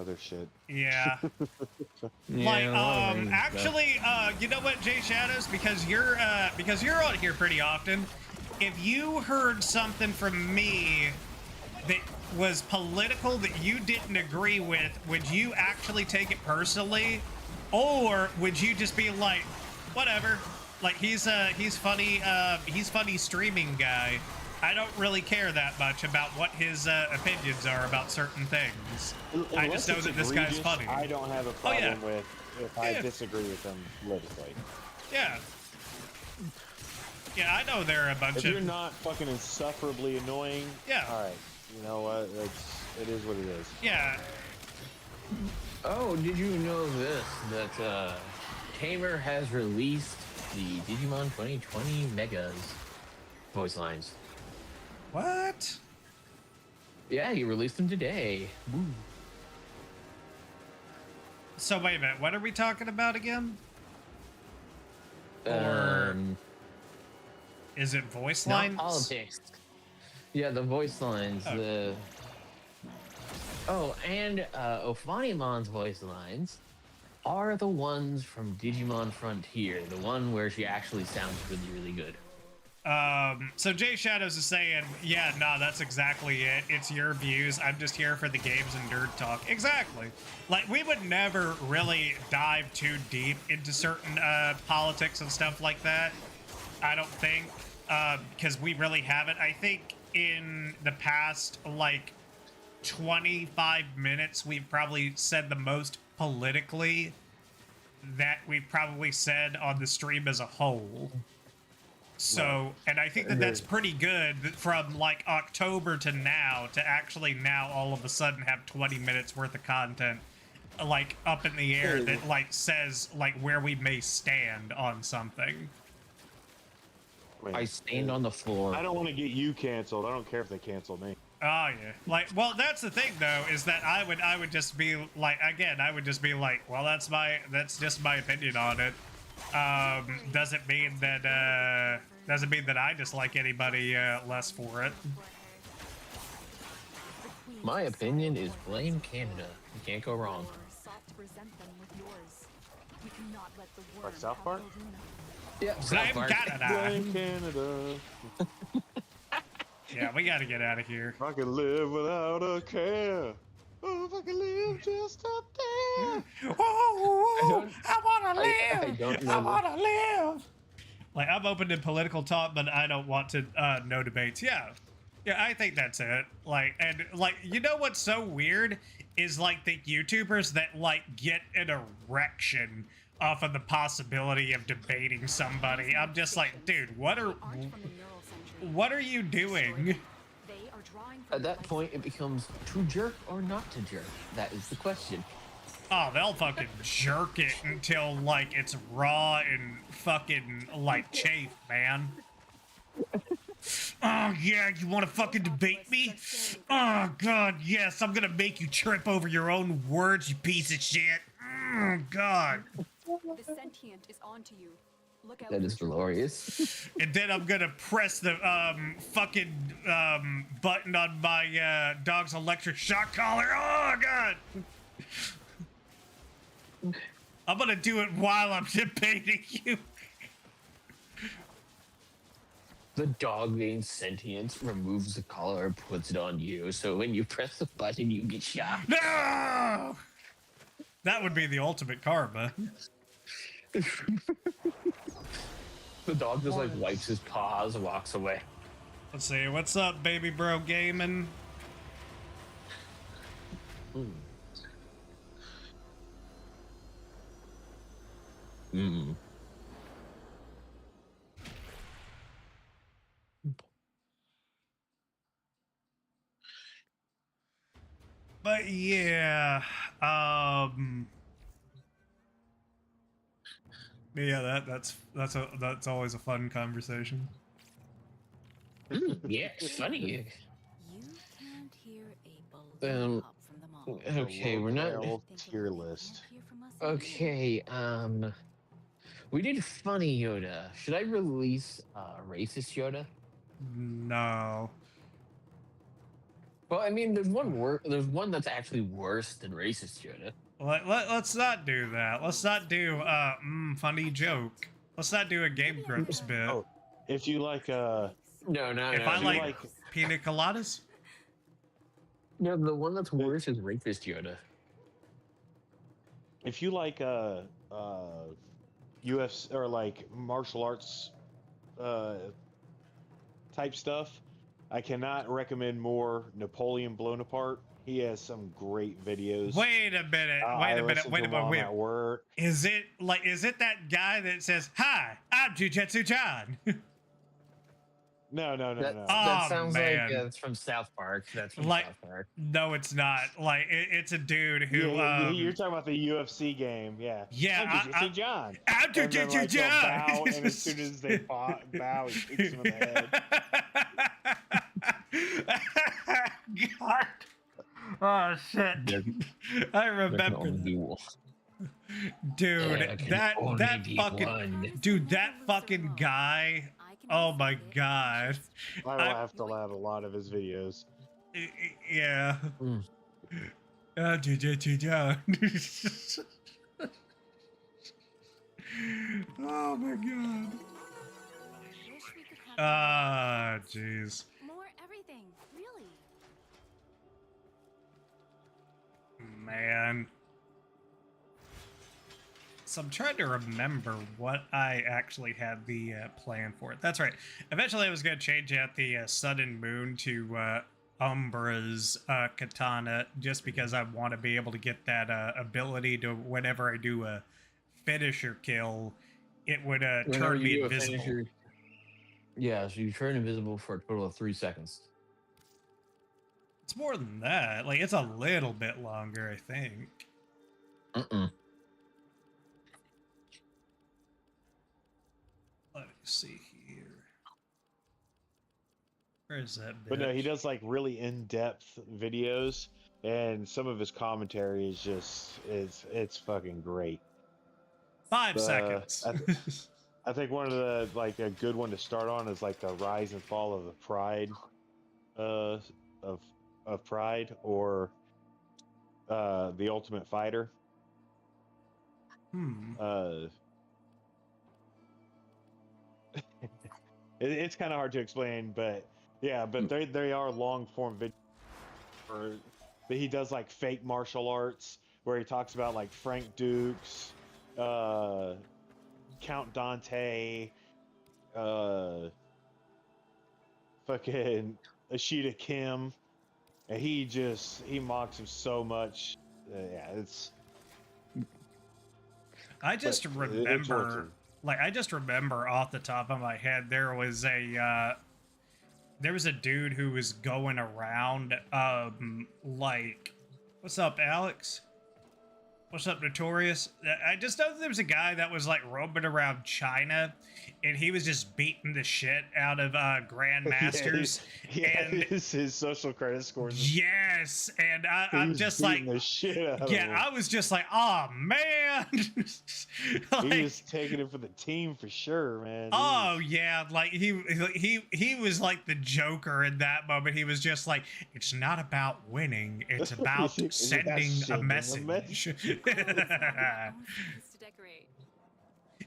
other shit. yeah. Yeah, Like, a lot of things, actually, you know what, Jay Shadows? Because you're on here pretty often. If you heard something from me that was political that you didn't agree with, would you actually take it personally, or would you just be like, whatever? Like, he's funny streaming guy. I don't really care that much about what his opinions are about certain things. I just know Unless that it's this guy's egregious, funny. I don't have a Oh, yeah. problem with if I disagree with them politically. Yeah. Yeah, I know there are a bunch If of... you're not fucking insufferably annoying, Yeah. all right, you know what? It is what it is. Yeah. Oh, did you know this? That Tamer has released the Digimon 2020 Megas voice lines. What? Yeah, he released them today. Woo. So wait a minute, what are we talking about again? Or Um, is it voice not lines? politics. Yeah, the voice lines. Oh. The and Ophanimon's voice lines are the ones from Digimon Frontier, the one where she actually sounds really, really good. So Jay Shadows is saying, yeah, no, that's exactly it. It's your views. I'm just here for the games and nerd talk. Exactly. Like, we would never really dive too deep into certain politics and stuff like that. I don't think, because we really haven't. I think in the past, like, 25 minutes, we've probably said the most politically that we've probably said on the stream as a whole. So, and I think that that's pretty good from like October to now to actually now all of a sudden have 20 minutes worth of content like up in the air that like says like where we may stand on something. I stand on the floor. I don't want to get you canceled. I don't care if they cancel me. Oh yeah, like, well, that's the thing though, is that I would just be like, again, I would just be like, well, that's just my opinion on it. Doesn't mean that I dislike anybody less for it. My opinion is blame Canada. You can't go wrong. Like South Park? Yeah, Blame Canada. Blame Canada. Yeah, we gotta get out of here. If I could live without a care. Oh, if I could live just up there. Oh, I wanna live. I don't know. I wanna live. Like, I'm open to political talk, but I don't want to no debates. Yeah, I think that's it. Like, and like, you know what's so weird is like the YouTubers that like get an erection off of the possibility of debating somebody. I'm just like, dude, what are you doing? At that point, it becomes to jerk or not to jerk. That is the question. Oh, they'll fucking jerk it until, like, it's raw and fucking, like, chafe, man. Oh, yeah, you want to fucking debate me? Oh, God, yes, I'm gonna make you trip over your own words, you piece of shit. Oh, God. The sentient is onto you. Look out. That is glorious. And then I'm gonna press the fucking button on my dog's electric shock collar. Oh God! I'm gonna do it while I'm debating you. The dog being sentient removes the collar and puts it on you, so when you press the button, you get shot. No! That would be the ultimate karma. The dog just like wipes his paws and walks away. Let's see, what's up, baby bro gaming? But yeah, yeah, that's always a fun conversation. Yeah, it's funny. You can't hear a balloon pop from the mall. Okay, we're not. Tier list. Okay, we did funny Yoda. Should I release racist Yoda? No. Well, I mean, there's one that's actually worse than racist Yoda. Let's not do that. Let's not do funny joke. Let's not do a Game Grumps bit. Oh, if you like No. If I like pina coladas? No, the one that's worse is racist Yoda. If you like UFC or like martial arts type stuff, I cannot recommend more Napoleon Bonaparte. He has some great videos. Wait a minute. At work. Is it that guy that says, "Hi, I'm Jujutsu John"? No. That sounds man. like it's from South Park. That's from Like, South Park. No, it's not. Like, it's a dude who. You're talking about the UFC game, yeah. Yeah, I'm Jujutsu John. I'm Jujutsu John. Bow, and as soon as they bow, he kicks him in the head. God. Oh shit! I remember. Dude, that fucking guy. Oh my God! I laughed at a lot of his videos. Yeah. Jujutsu John. Oh my God. Ah, jeez. More everything, really. Man. So I'm trying to remember what I actually had the plan for it. That's right. Eventually I was going to change out the Sun and Moon to Umbra's katana just because I want to be able to get that ability to, whenever I do a finisher kill, it would turn me invisible. Yeah, so you turn invisible for a total of 3 seconds. It's more than that. Like, it's a little bit longer, I think. Let me see here. Where is that bitch? But no, he does like really in-depth videos, and some of his commentary is just it's fucking great. 5 seconds. I think one of the like a good one to start on is like the rise and fall of the Pride, of Pride, or the Ultimate Fighter. It's kind of hard to explain, but yeah, but they are long form videos. But he does like fake martial arts where he talks about like Frank Dukes, Count Dante, fucking Ashita Kim, and he mocks him so much. Yeah, it's. I just remember, off the top of my head, there was a dude who was going around, like, what's up, Alex? What's up, Notorious? I just know there was a guy that was like roaming around China, and he was just beating the shit out of grandmasters. And his social credit scores. Yes, and I'm just like, the shit out of him. I was just like, oh man, like, he was taking it for the team for sure, man. Oh yeah, like he was like the Joker in that moment. He was just like, it's not about winning, it's about sending a message.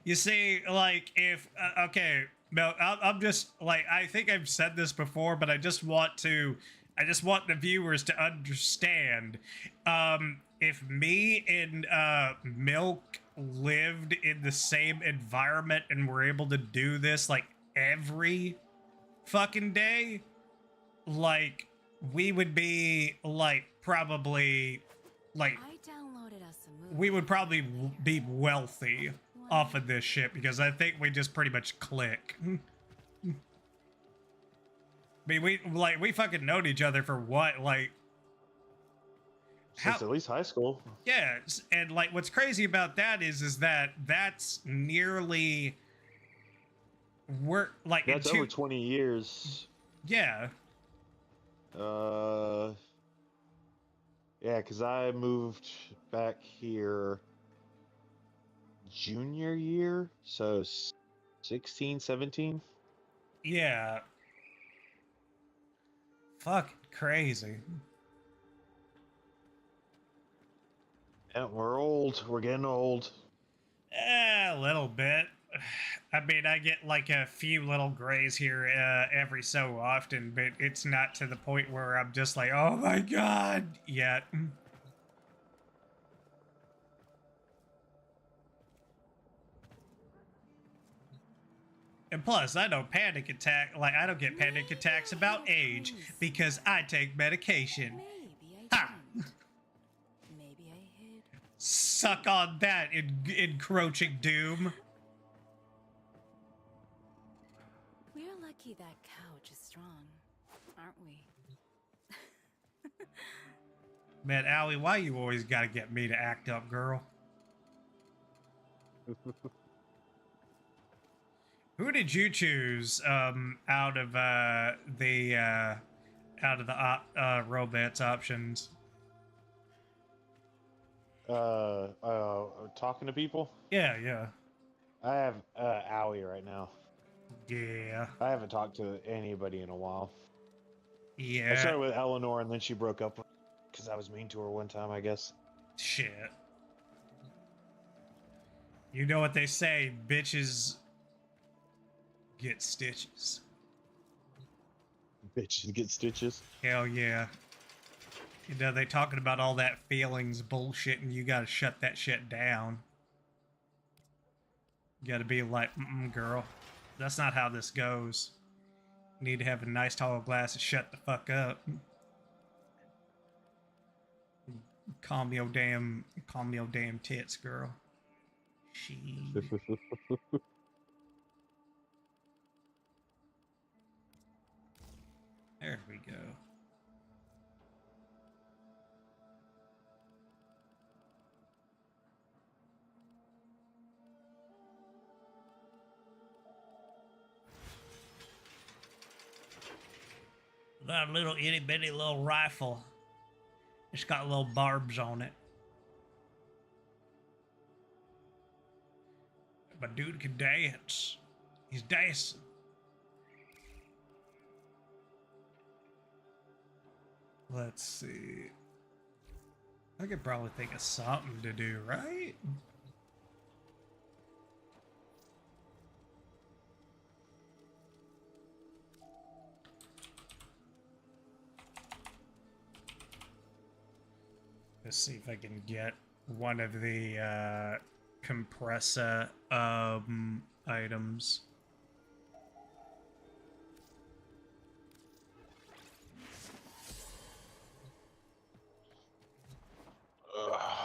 You see, like, if okay, no, I'm just like, I think I've said this before, but I just want the viewers to understand. If me and Milk lived in the same environment and were able to do this like every fucking day, like, we would be like probably like we would probably be wealthy off of this shit, because I think we just pretty much click. I mean, we fucking known each other for what, like, since at least high school. Yeah, and like what's crazy about that is that that's nearly that's over 20 years. Yeah. Yeah, because I moved back here junior year, so 16, 17. Yeah. Fucking crazy. Yeah, we're old. We're getting old. A little bit. I mean, I get like a few little grays here every so often, but it's not to the point where I'm just like, oh my god, yet. And plus, I don't get panic attacks about age because I take medication. Ha! Maybe I hid. Suck on that, encroaching doom. We're lucky that couch is strong, aren't we? Man, Allie, why you always gotta get me to act up, girl? Who did you choose out of the romance options? Talking to people? Yeah. I have Owie right now. Yeah. I haven't talked to anybody in a while. Yeah. I started with Eleanor, and then she broke up because I was mean to her one time, I guess. Shit. You know what they say, bitches get stitches. Bitches get stitches? Hell yeah. You know, they talking about all that feelings bullshit, and you gotta shut that shit down. You gotta be like, girl, that's not how this goes. You need to have a nice tall glass and shut the fuck up. Calm your damn tits, girl. There we go. Got a little itty bitty little rifle. It's got little barbs on it. But dude can dance. He's dancing. Let's see. I could probably think of something to do, right? Let's see if I can get one of the compressor items.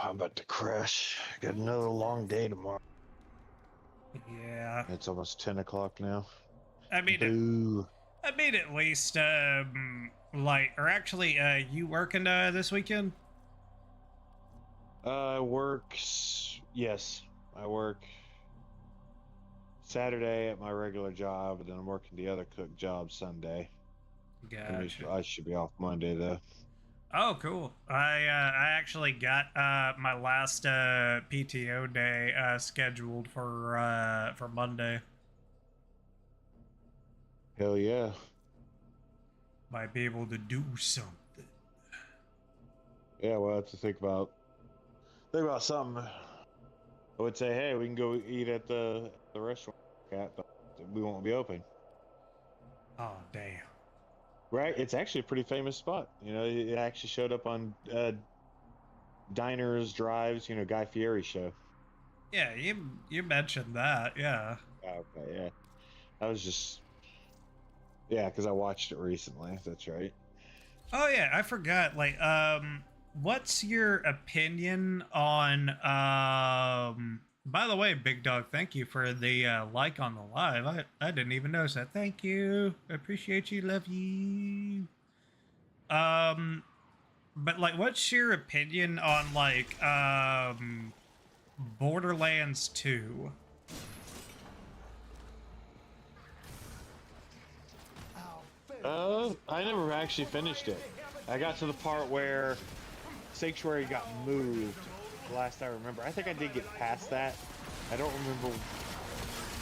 I'm about to crash. Got another long day tomorrow. Yeah. It's almost 10 o'clock now. I mean, Boo. at least, like, or actually, you working this weekend? Yes, I work Saturday at my regular job, and then I'm working the other cook job Sunday. Gotcha. I should be off Monday though. Oh, cool. I actually got my last PTO day scheduled for Monday. Hell yeah. Might be able to do something. Yeah, well, I have to think about something. I would say, hey, we can go eat at the restaurant, but we won't be open. Oh, damn. Right? It's actually a pretty famous spot. You know, it actually showed up on Diners, Drives, Guy Fieri show. Yeah, you mentioned that, yeah. Okay, yeah. I was just... Yeah, because I watched it recently. That's right. Oh, yeah, I forgot. Like, what's your opinion on, by the way, Big Dog, thank you for the like on the live. I didn't even notice that. Thank you. I appreciate you. Love you. But like, what's your opinion on like, Borderlands 2? I never actually finished it. I got to the part where Sanctuary got moved. Last I remember, I think I did get past that. I don't remember.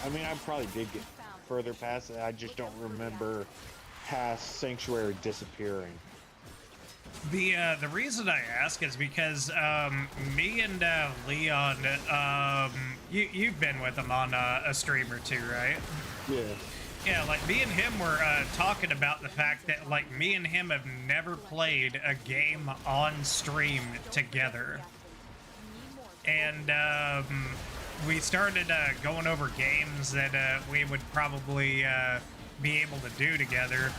I mean, I probably did get further past it. I just don't remember past Sanctuary disappearing. The reason I ask is because me and Leon, you've been with him on a stream or two, right? Yeah. Yeah, like me and him were talking about the fact that like me and him have never played a game on stream together. And we started going over games that we would probably be able to do together.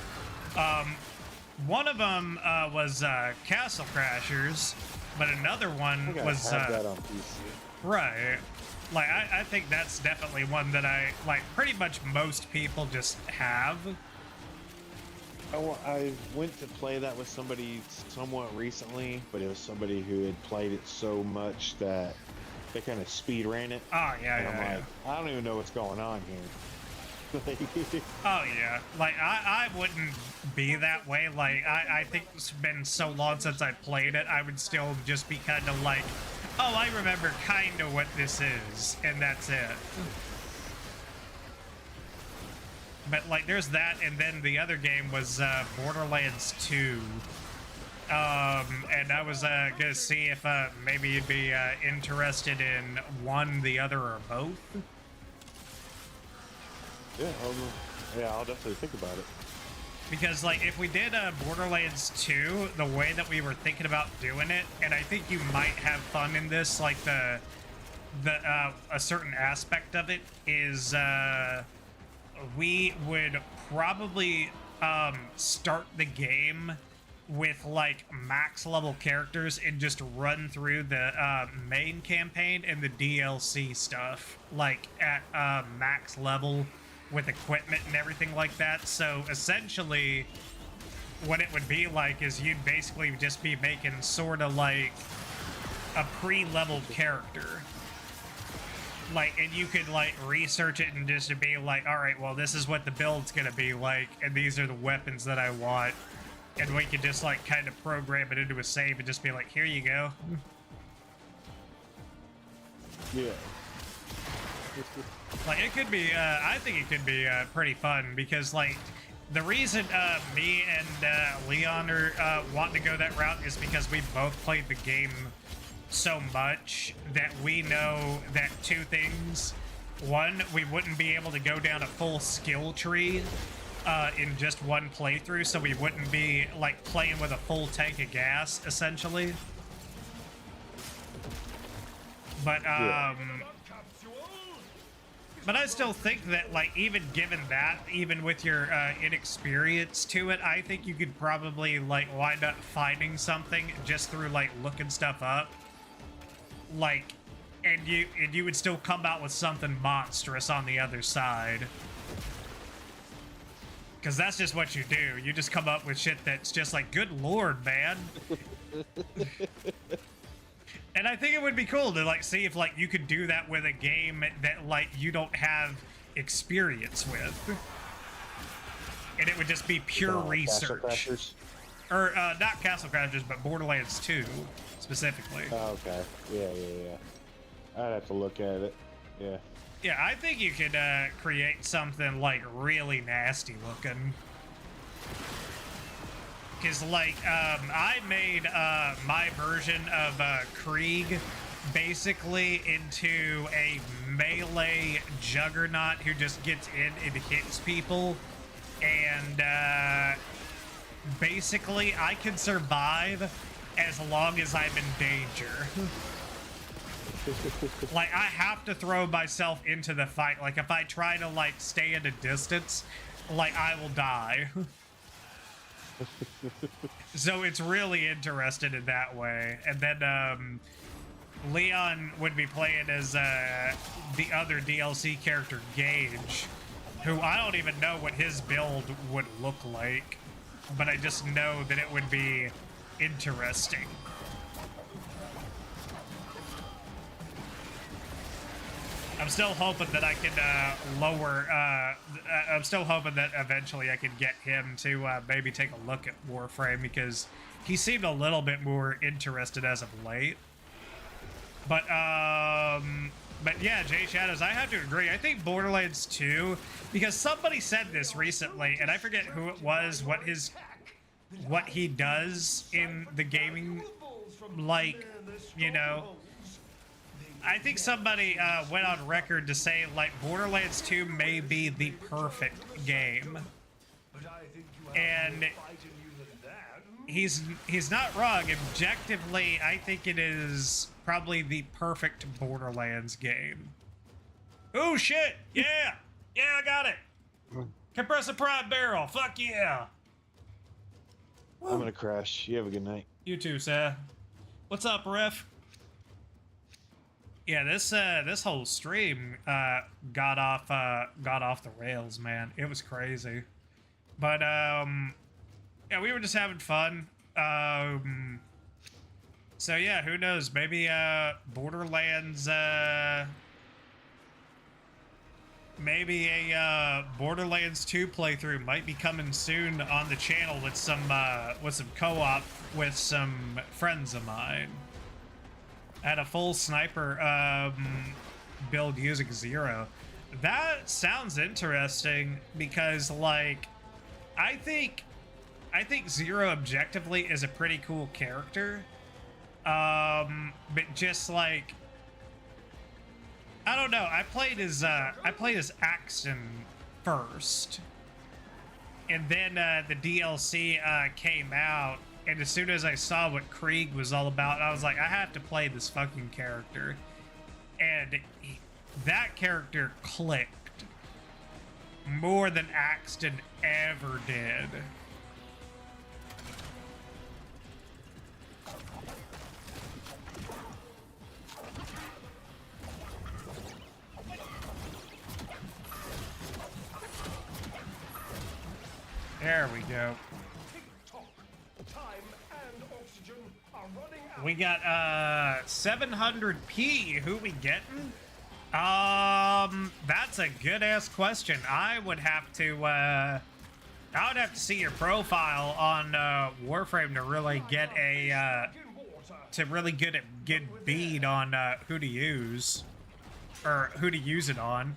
One of them was Castle Crashers, but another one was that on PC. Right. Like I think that's definitely one that I like. Pretty much most people just have. I went to play that with somebody somewhat recently, but it was somebody who had played it so much that they kind of speed ran it. Oh yeah, and I'm yeah. like, I don't even know what's going on here. Oh yeah, like I wouldn't be that way. Like I think it's been so long since I played it, I would still just be kind of like, oh, I remember kind of what this is, and that's it. But like, there's that, and then the other game was Borderlands 2. And I was gonna see if maybe you'd be interested in one, the other, or both. Yeah, I'll definitely think about it. Because like, if we did Borderlands 2, the way that we were thinking about doing it, and I think you might have fun in this, like a certain aspect of it is we would probably start the game with like max level characters and just run through the main campaign and the DLC stuff like at max level with equipment and everything like that. So essentially what it would be like is you'd basically just be making sort of like a pre-leveled character. Like, and you could like research it and just be like, all right, well, this is what the build's gonna be like, and these are the weapons that I want. and we could just like kind of program it into a save and just be like, here you go. Yeah. Like it could be, I think it could be pretty fun because like the reason me and Leon are wanting to go that route is because we both played the game so much that we know that two things. One, we wouldn't be able to go down a full skill tree in just one playthrough, so we wouldn't be like playing with a full tank of gas essentially. But but I still think that, like, even given that, even with your inexperience to it, I think you could probably, like, wind up finding something just through, like, looking stuff up. Like, and you would still come out with something monstrous on the other side. Because that's just what you do. You just come up with shit that's just like, good lord, man. And I think it would be cool to like see if like you could do that with a game that like you don't have experience with. And it would just be pure research. Or not Castle Crashers, but Borderlands 2 specifically. Oh, okay. Yeah. I'd have to look at it. Yeah. Yeah, I think you could create something like really nasty looking. Because, like, I made my version of Krieg basically into a melee juggernaut who just gets in and hits people. And basically, I can survive as long as I'm in danger. Like, I have to throw myself into the fight. Like, if I try to, like, stay at a distance, like, I will die. So it's really interesting in that way. And then Leon would be playing as the other DLC character, Gage, who I don't even know what his build would look like, but I just know that it would be interesting. I'm still hoping that I can lower, I'm still hoping that eventually I can get him to maybe take a look at Warframe, because he seemed a little bit more interested as of late. But yeah, Jay Shadows, I have to agree. I think Borderlands 2, because somebody said this recently, and I forget who it was, what he does in the gaming, like, you know, I think somebody went on record to say, like, Borderlands 2 may be the perfect game. And he's not wrong. Objectively, I think it is probably the perfect Borderlands game. Oh, shit! Yeah! Yeah, I got it! Compressor prime barrel! Fuck yeah! I'm gonna crash. You have a good night. You too, sir. What's up, Ref? Yeah, this whole stream got off the rails, man. It was crazy, but yeah, we were just having fun. So yeah, who knows? Maybe Borderlands, maybe a Borderlands 2 playthrough might be coming soon on the channel with some co-op with some friends of mine. I had a full sniper build using Zero. That sounds interesting because, like, I think Zero objectively is a pretty cool character. But just like, I don't know. I played as Axton first, and then the DLC came out. And as soon as I saw what Krieg was all about, I was like, I have to play this fucking character. And that character clicked more than Axton ever did. There we go. We got 700p. Who we getting? That's a good ass question. I would have to I would have to see your profile on Warframe to really get a get a good bead on who to use or who to use it on.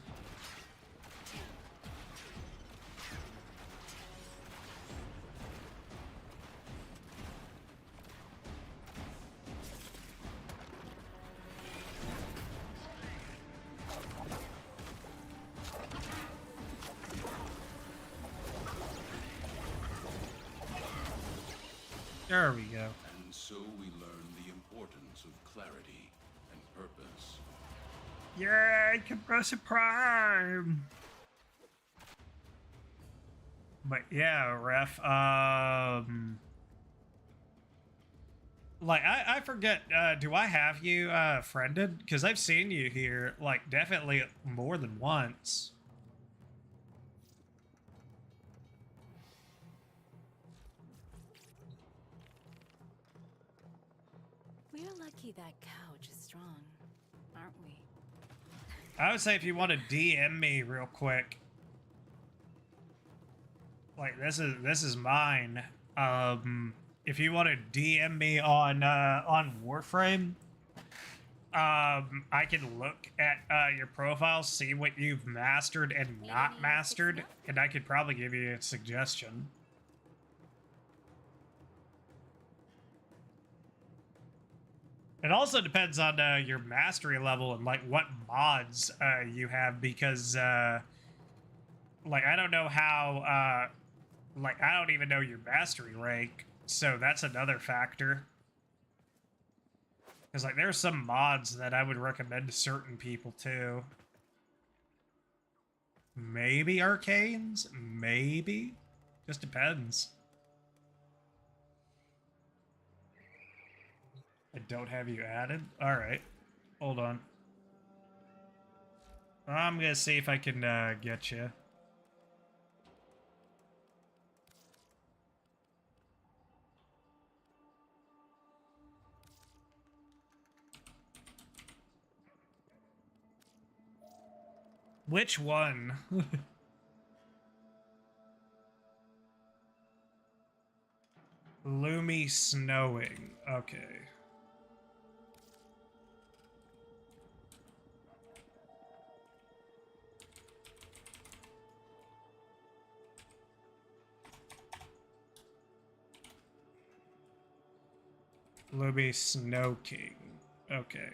There we go. And so we learn the importance of clarity and purpose. Yay, Compressor Prime! But yeah, Ref, like, I forget, do I have you, friended? Because I've seen you here, like, definitely more than once. We're lucky that couch is strong, aren't we? I would say if you want to DM me real quick, like this is mine. If you want to DM me on Warframe, I can look at your profile, see what you've mastered and not mastered, and I could probably give you a suggestion. It also depends on your mastery level and like what mods you have, because like I don't know how like I don't even know your mastery rank, so that's another factor. Because like there's some mods that I would recommend to certain people too. Maybe arcanes, maybe, just depends. I don't have you added? Alright. Hold on. I'm gonna see if I can get you. Which one? Loomy snowing. Okay. Loomy Snow King. Okay.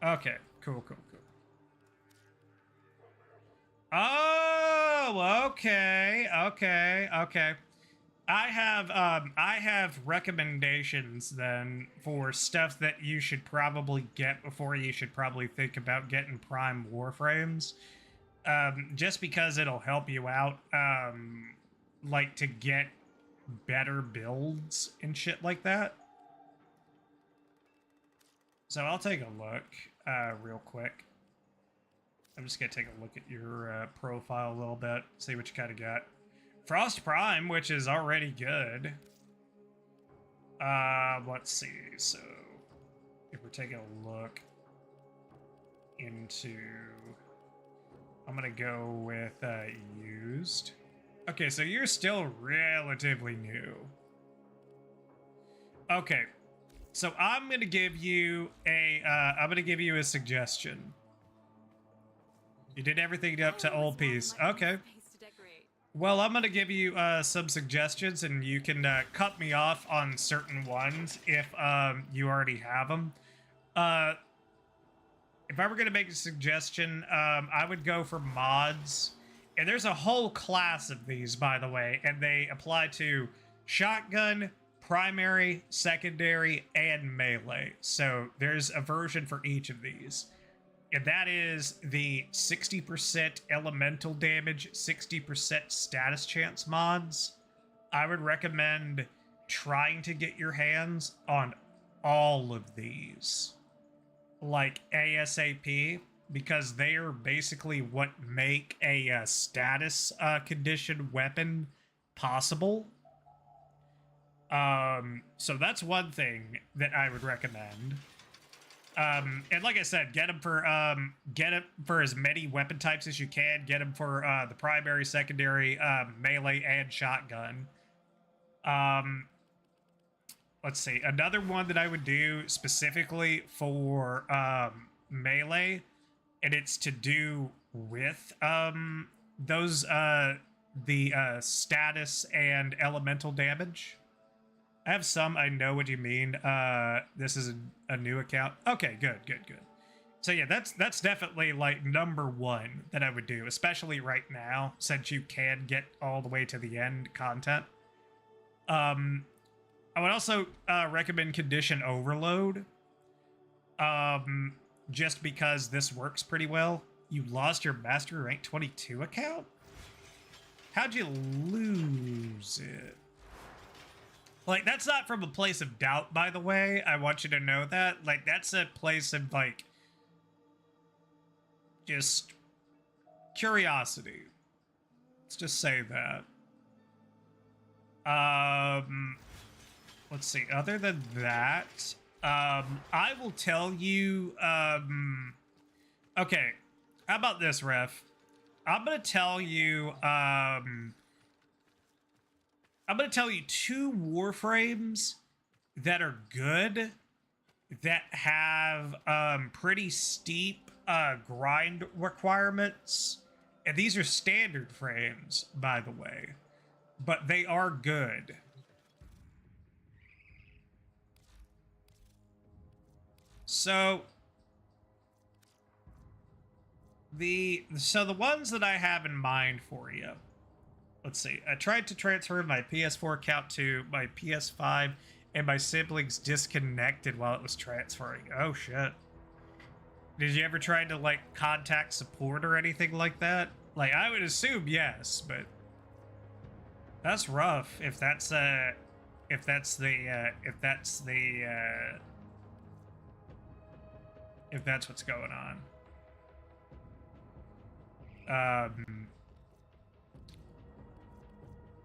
Okay. Cool, cool, cool. Oh, okay, okay, okay. I have recommendations then for stuff that you should probably get before you should probably think about getting Prime Warframes. Just because it'll help you out, like to get better builds and shit like that. So I'll take a look, real quick. I'm just gonna take a look at your profile a little bit, see what you kind of got. Frost Prime, which is already good. Let's see. So if we're taking a look into, I'm gonna go with used. Okay, so you're still relatively new. Okay, so I'm gonna give you a suggestion. You did everything up to old piece. Okay. Well, I'm gonna give you some suggestions, and you can cut me off on certain ones if you already have them. If I were gonna make a suggestion, I would go for mods, and there's a whole class of these, by the way, and they apply to shotgun, primary, secondary, and melee. So there's a version for each of these. And that is the 60% elemental damage, 60% status chance mods. I would recommend trying to get your hands on all of these, like ASAP, because they are basically what make a status condition weapon possible. So that's one thing that I would recommend. And like I said, get him for as many weapon types as you can. Get him for the primary, secondary, melee, and shotgun. Let's see. Another one that I would do specifically for melee, and it's to do with those the status and elemental damage. I have some. I know what you mean. This is a new account. Okay, good. So yeah, that's definitely like number one that I would do, especially right now, since you can get all the way to the end content. I would also recommend Condition Overload. Just because this works pretty well. You lost your Mastery Rank 22 account? How'd you lose it? Like, that's not from a place of doubt, by the way. I want you to know that. Like, that's a place of, like, just curiosity. Let's just say that. Let's see. Other than that, I will tell you, okay. How about this, Ref? I'm gonna tell you, I'm going to tell you 2 Warframes that are good, that have pretty steep grind requirements. And these are standard frames, by the way. But they are good. So the ones that I have in mind for you. Let's see. I tried to transfer my PS4 account to my PS5, and my siblings disconnected while it was transferring. Oh, shit. Did you ever try to, like, contact support or anything like that? Like, I would assume yes, but that's rough if that's what's going on.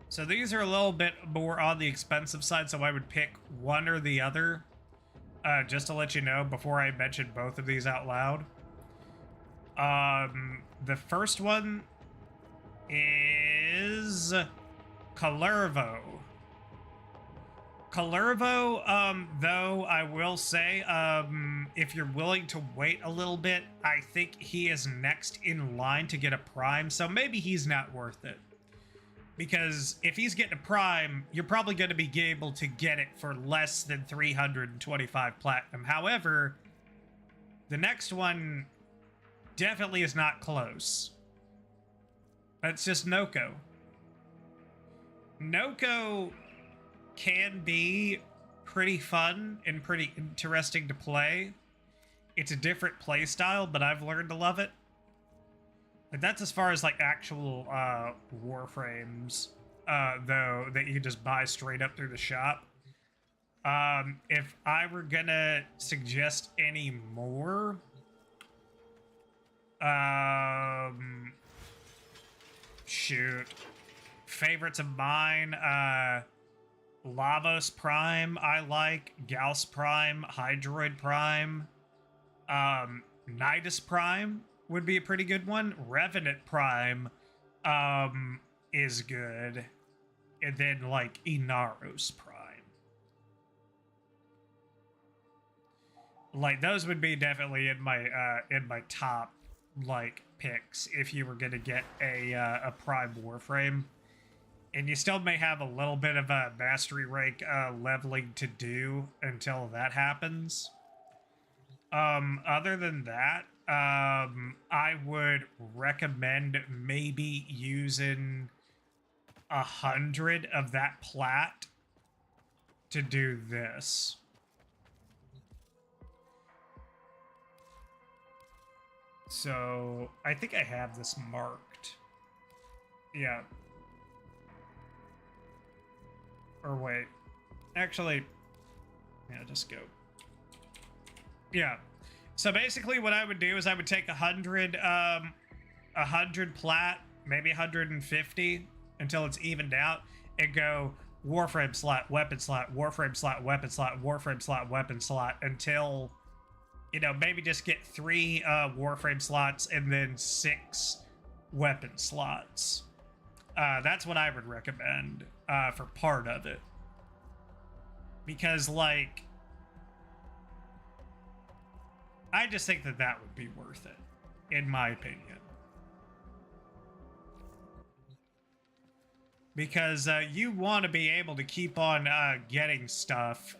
So these are a little bit more on the expensive side, so I would pick one or the other, just to let you know before I mention both of these out loud. The first one is Kullervo. Kullervo, though, I will say, if you're willing to wait a little bit, I think he is next in line to get a prime, so maybe he's not worth it. Because if he's getting a prime, you're probably going to be able to get it for less than 325 platinum. However, the next one definitely is not close. That's just Nokko. Nokko can be pretty fun and pretty interesting to play. It's a different play style, but I've learned to love it. But that's as far as, like, actual Warframes, though, that you can just buy straight up through the shop. If I were gonna suggest any more, shoot. Favorites of mine, Lavos Prime, I like. Gauss Prime, Hydroid Prime, Nidus Prime would be a pretty good one. Revenant Prime is good. And then, like, Inaros Prime. Like, those would be definitely in my top, like, picks if you were gonna get a Prime Warframe. And you still may have a little bit of a mastery rank leveling to do until that happens. Other than that, I would recommend maybe using 100 of that plat to do this. So I think I have this marked. Yeah. Or wait. Actually, yeah, just go. Yeah. So basically what I would do is I would take 100 plat, maybe 150 until it's evened out, and go Warframe slot, weapon slot, Warframe slot, weapon slot, Warframe slot, weapon slot until you know, maybe just get 3 Warframe slots and then 6 weapon slots. That's what I would recommend for part of it. Because, like, I just think that that would be worth it, in my opinion. Because you want to be able to keep on getting stuff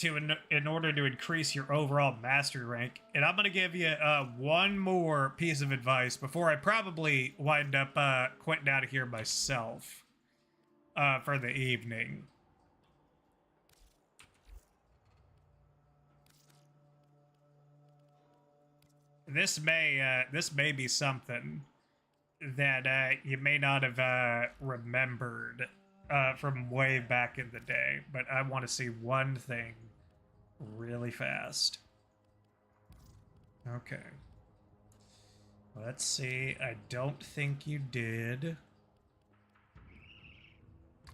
in order to increase your overall mastery rank. And I'm going to give you one more piece of advice before I probably wind up quitting out of here myself for the evening. This may be something that you may not have remembered from way back in the day, but I want to see one thing really fast. Okay. Let's see. I don't think you did.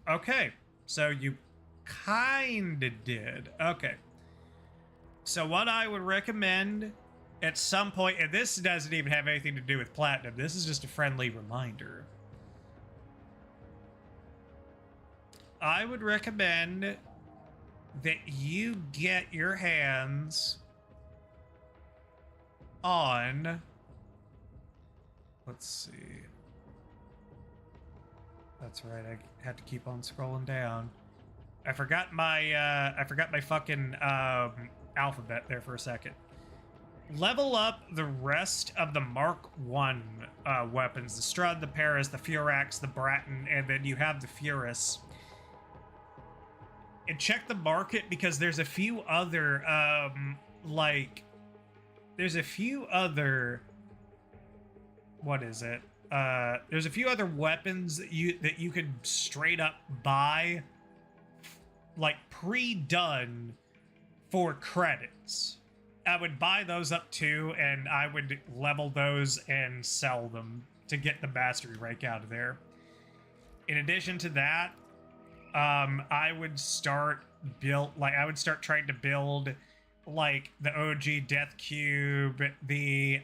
Okay. So you kinda did. Okay. So what I would recommend at some point, and this doesn't even have anything to do with platinum, this is just a friendly reminder. I would recommend that you get your hands on, let's see. That's right, I had to keep on scrolling down. I forgot my fucking alphabet there for a second. Level up the rest of the Mark 1 weapons. The Strud, the Paris, the Furax, the Bratton, and then you have the Furus. And check the market because there's a few other, there's a few other, what is it? There's a few other weapons that you could straight up buy, like pre-done for credits. I would buy those up too, and I would level those and sell them to get the mastery rank out of there. In addition to that, I would start trying to build like the OG Death Cube, the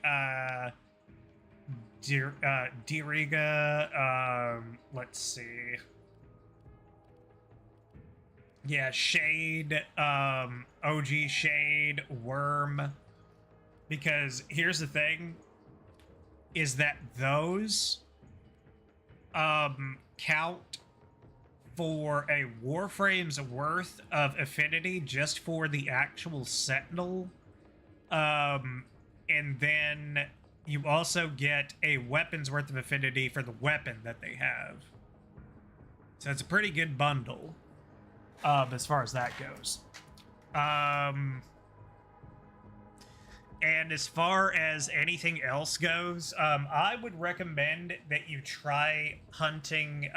Diriga, let's see. Yeah, Shade, OG Shade, Worm. Because here's the thing, is that those count for a Warframe's worth of affinity just for the actual Sentinel. And then you also get a weapon's worth of affinity for the weapon that they have. So it's a pretty good bundle. As far as that goes. And as far as anything else goes, I would recommend that you try hunting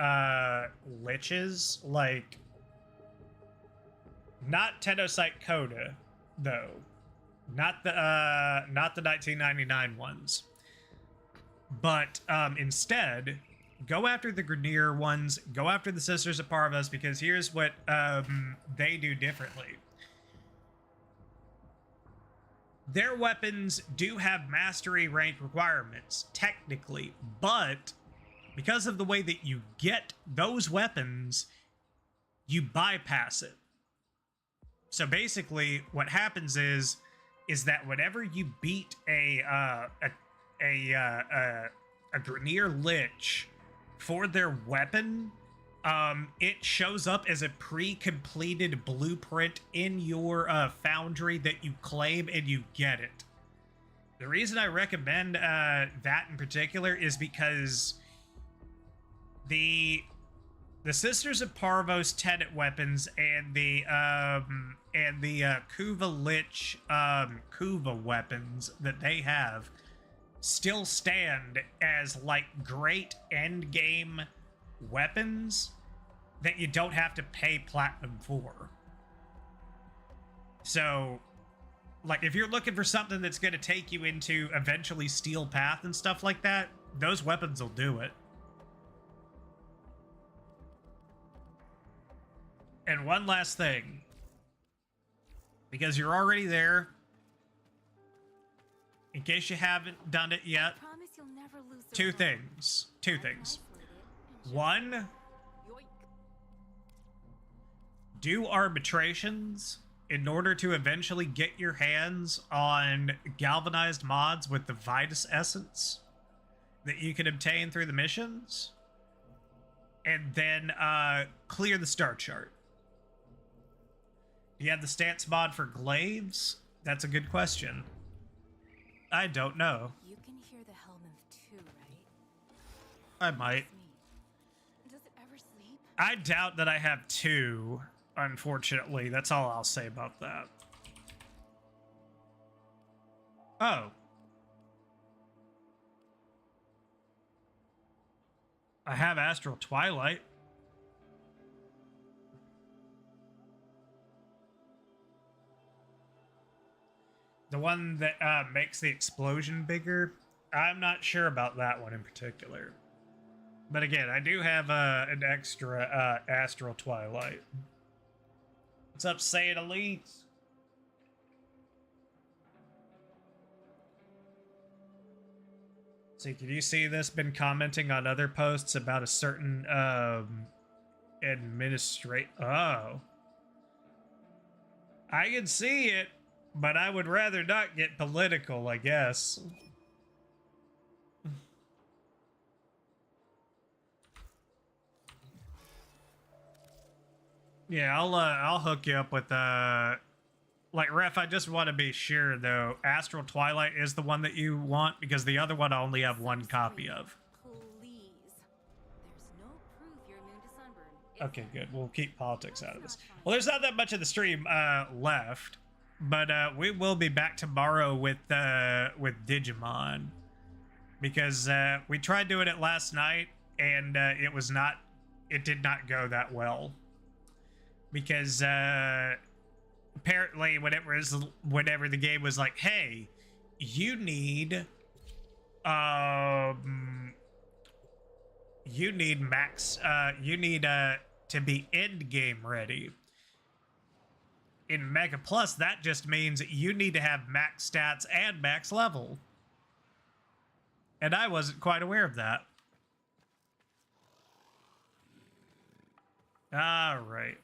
liches, like not Tennosite Coda, though. Not the 1999 ones. But instead, go after the Grenier ones, go after the Sisters of Parvos, because here's what they do differently. Their weapons do have mastery rank requirements, technically, but because of the way that you get those weapons, you bypass it. So basically, what happens is that whenever you beat a Grenier Lich for their weapon, it shows up as a pre-completed blueprint in your foundry that you claim and you get it. The reason I recommend that in particular is because the Sisters of Parvos Tenet weapons and the Kuva Lich Kuva weapons that they have still stand as like great end game weapons that you don't have to pay platinum for. So, like, if you're looking for something that's going to take you into eventually Steel Path and stuff like that, those weapons will do it. And one last thing. because you're already there. In case you haven't done it yet, Promise you'll never lose the two round. things. Two I've things. isolated and One, Yoink. do arbitrations in order to eventually get your hands on galvanized mods with the Vitus Essence that you can obtain through the missions. And then clear the star chart. Do you have the stance mod for glaives? That's a good question. I don't know. You can hear the Hellmouth too, right? I might. Does it ever sleep? I doubt that I have two, unfortunately. That's all I'll say about that. Oh. I have Astral Twilight. The one that makes the explosion bigger. I'm not sure about that one in particular. But again, I do have an extra Astral Twilight. What's up, Say It Elite? See, can you see this? Been commenting on other posts about a certain administrate. Oh. I can see it, but I would rather not get political, I guess. Yeah, I'll hook you up with like, Ref, I just want to be sure though. Astral Twilight is the one that you want, because the other one I only have one copy of. Please. There's no proof you're immune to sunburn. is Okay, there? good. We'll keep politics out of this. Well, there's not that much of the stream left, but we will be back tomorrow with Digimon, because we tried doing it last night and it did not go that well, because apparently whenever the game was like, hey, you need to be end game ready. In Mega Plus, that just means you need to have max stats and max level. And I wasn't quite aware of that. All right.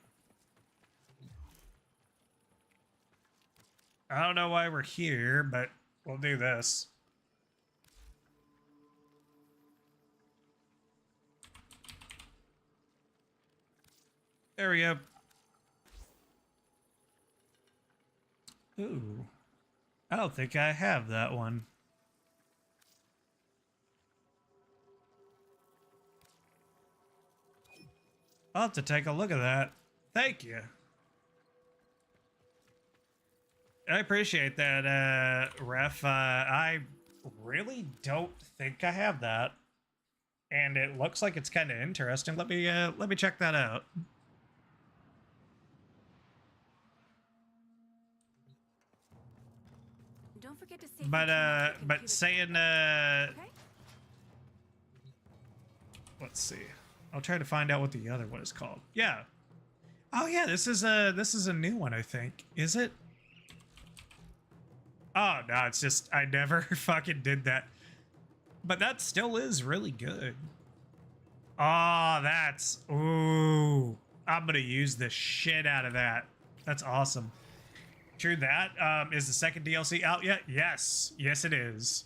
I don't know why we're here, but we'll do this. There we go. Ooh. I don't think I have that one. I'll have to take a look at that. Thank you. I appreciate that, Ref. I really don't think I have that. And it looks like it's kind of interesting. Let me check that out. Don't forget to save But saying, okay? let's see. I'll try to find out what the other one is called. Yeah. Oh yeah, this is a new one, I think. Is it? Oh no, it's just I never fucking did that. But that still is really good. Oh, that's ooh. I'm gonna use the shit out of that. That's awesome. True that. Is the second DLC out yet? Yes. Yes, it is.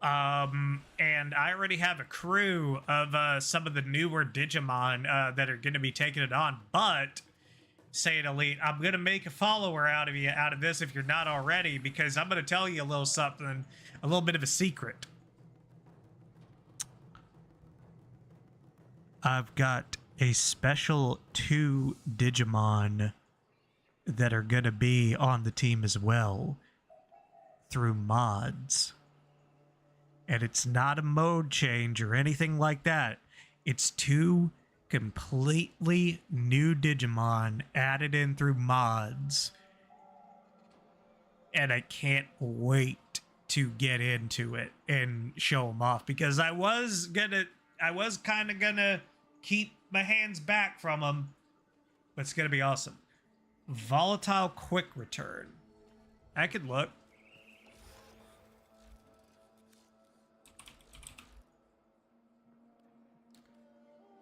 And I already have a crew of some of the newer Digimon that are gonna be taking it on, but Say It Elite, I'm gonna make a follower out of you out of this if you're not already, because I'm gonna tell you a little something, a little bit of a secret. I've got a special 2 Digimon that are gonna be on the team as well through mods. And it's not a mode change or anything like that. It's 2 completely new Digimon added in through mods. And I can't wait to get into it and show them off, because I was kind of gonna keep my hands back from them, but it's gonna be awesome. Volatile quick return. I could look.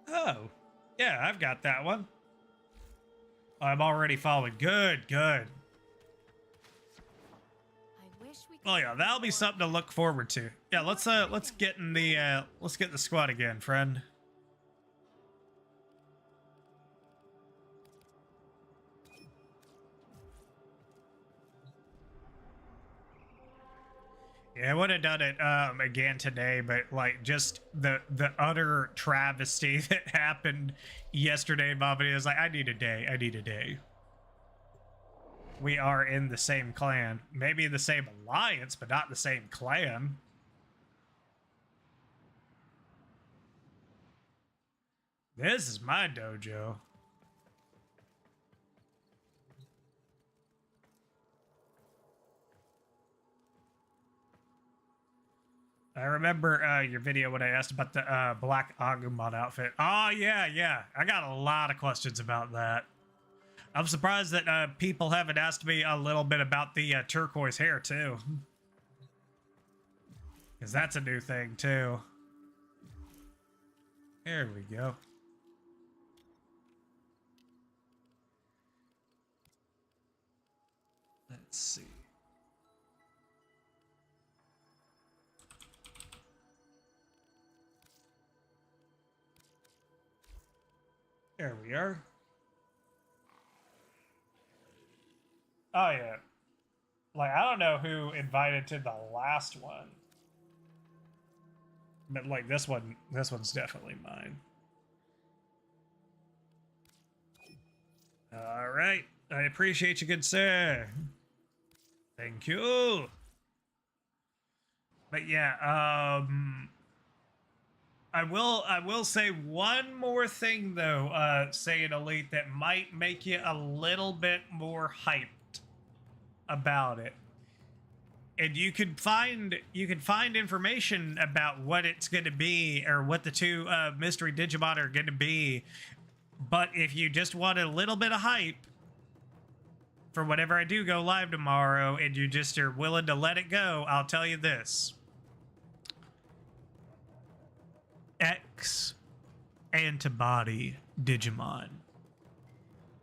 Oh, yeah, I've got that one. I'm already following. Good, good. Oh yeah, that'll be something to look forward to. Yeah, let's get in the let's get in the squad again, friend. Yeah, I would have done it again today, but like just the utter travesty that happened yesterday in my video is like, I need a day. I need a day. We are in the same clan. Maybe in the same alliance, but not the same clan. This is my dojo. I remember your video when I asked about the black Agumon outfit. Oh, yeah, yeah. I got a lot of questions about that. I'm surprised that people haven't asked me a little bit about the turquoise hair, too. Because that's a new thing, too. There we go. Let's see. There we are. Oh, yeah. Like, I don't know who invited to the last one. But, like, this one's definitely mine. All right. I appreciate you, good sir. Thank you. But, yeah, I will say one more thing though, saying Elite, that might make you a little bit more hyped about it. And you can find information about what it's going to be, or what the two mystery Digimon are going to be. But if you just want a little bit of hype for whenever I do go live tomorrow, and you just are willing to let it go, I'll tell you this. X antibody Digimon.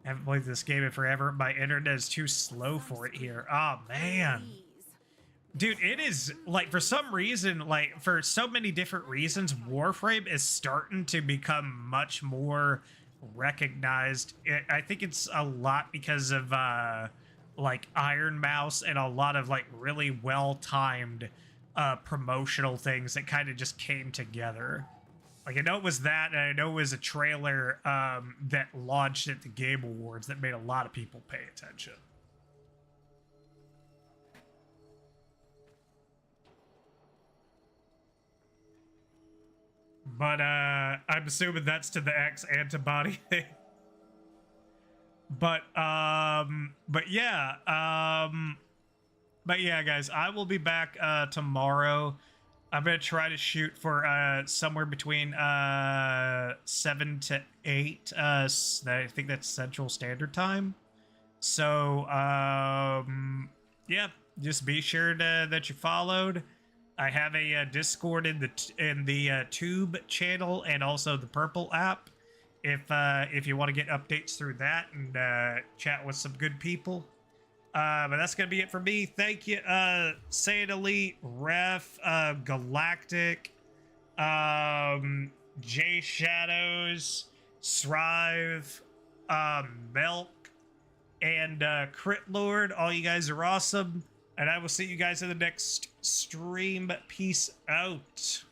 I haven't played this game in forever. My internet is too slow for it here. Oh, man. Dude, it is, like, for some reason, like, for so many different reasons, Warframe is starting to become much more recognized. I think it's a lot because of, like, Iron Mouse and a lot of, like, really well-timed promotional things that kind of just came together. Like, I know it was that, and I know it was a trailer that launched at the Game Awards that made a lot of people pay attention. But I'm assuming that's to the X antibody thing. But yeah, guys, I will be back tomorrow. I'm gonna try to shoot for somewhere between 7 to 8. I think that's Central Standard Time. So yeah, just be sure that you followed. I have a Discord in the Tube channel and also the Purple app. If you want to get updates through that and chat with some good people. But that's gonna be it for me. Thank you, Saiyan Elite, Ref, Galactic, J Shadows, Strive, Milk, and Crit Lord. All you guys are awesome, and I will see you guys in the next stream. Peace out.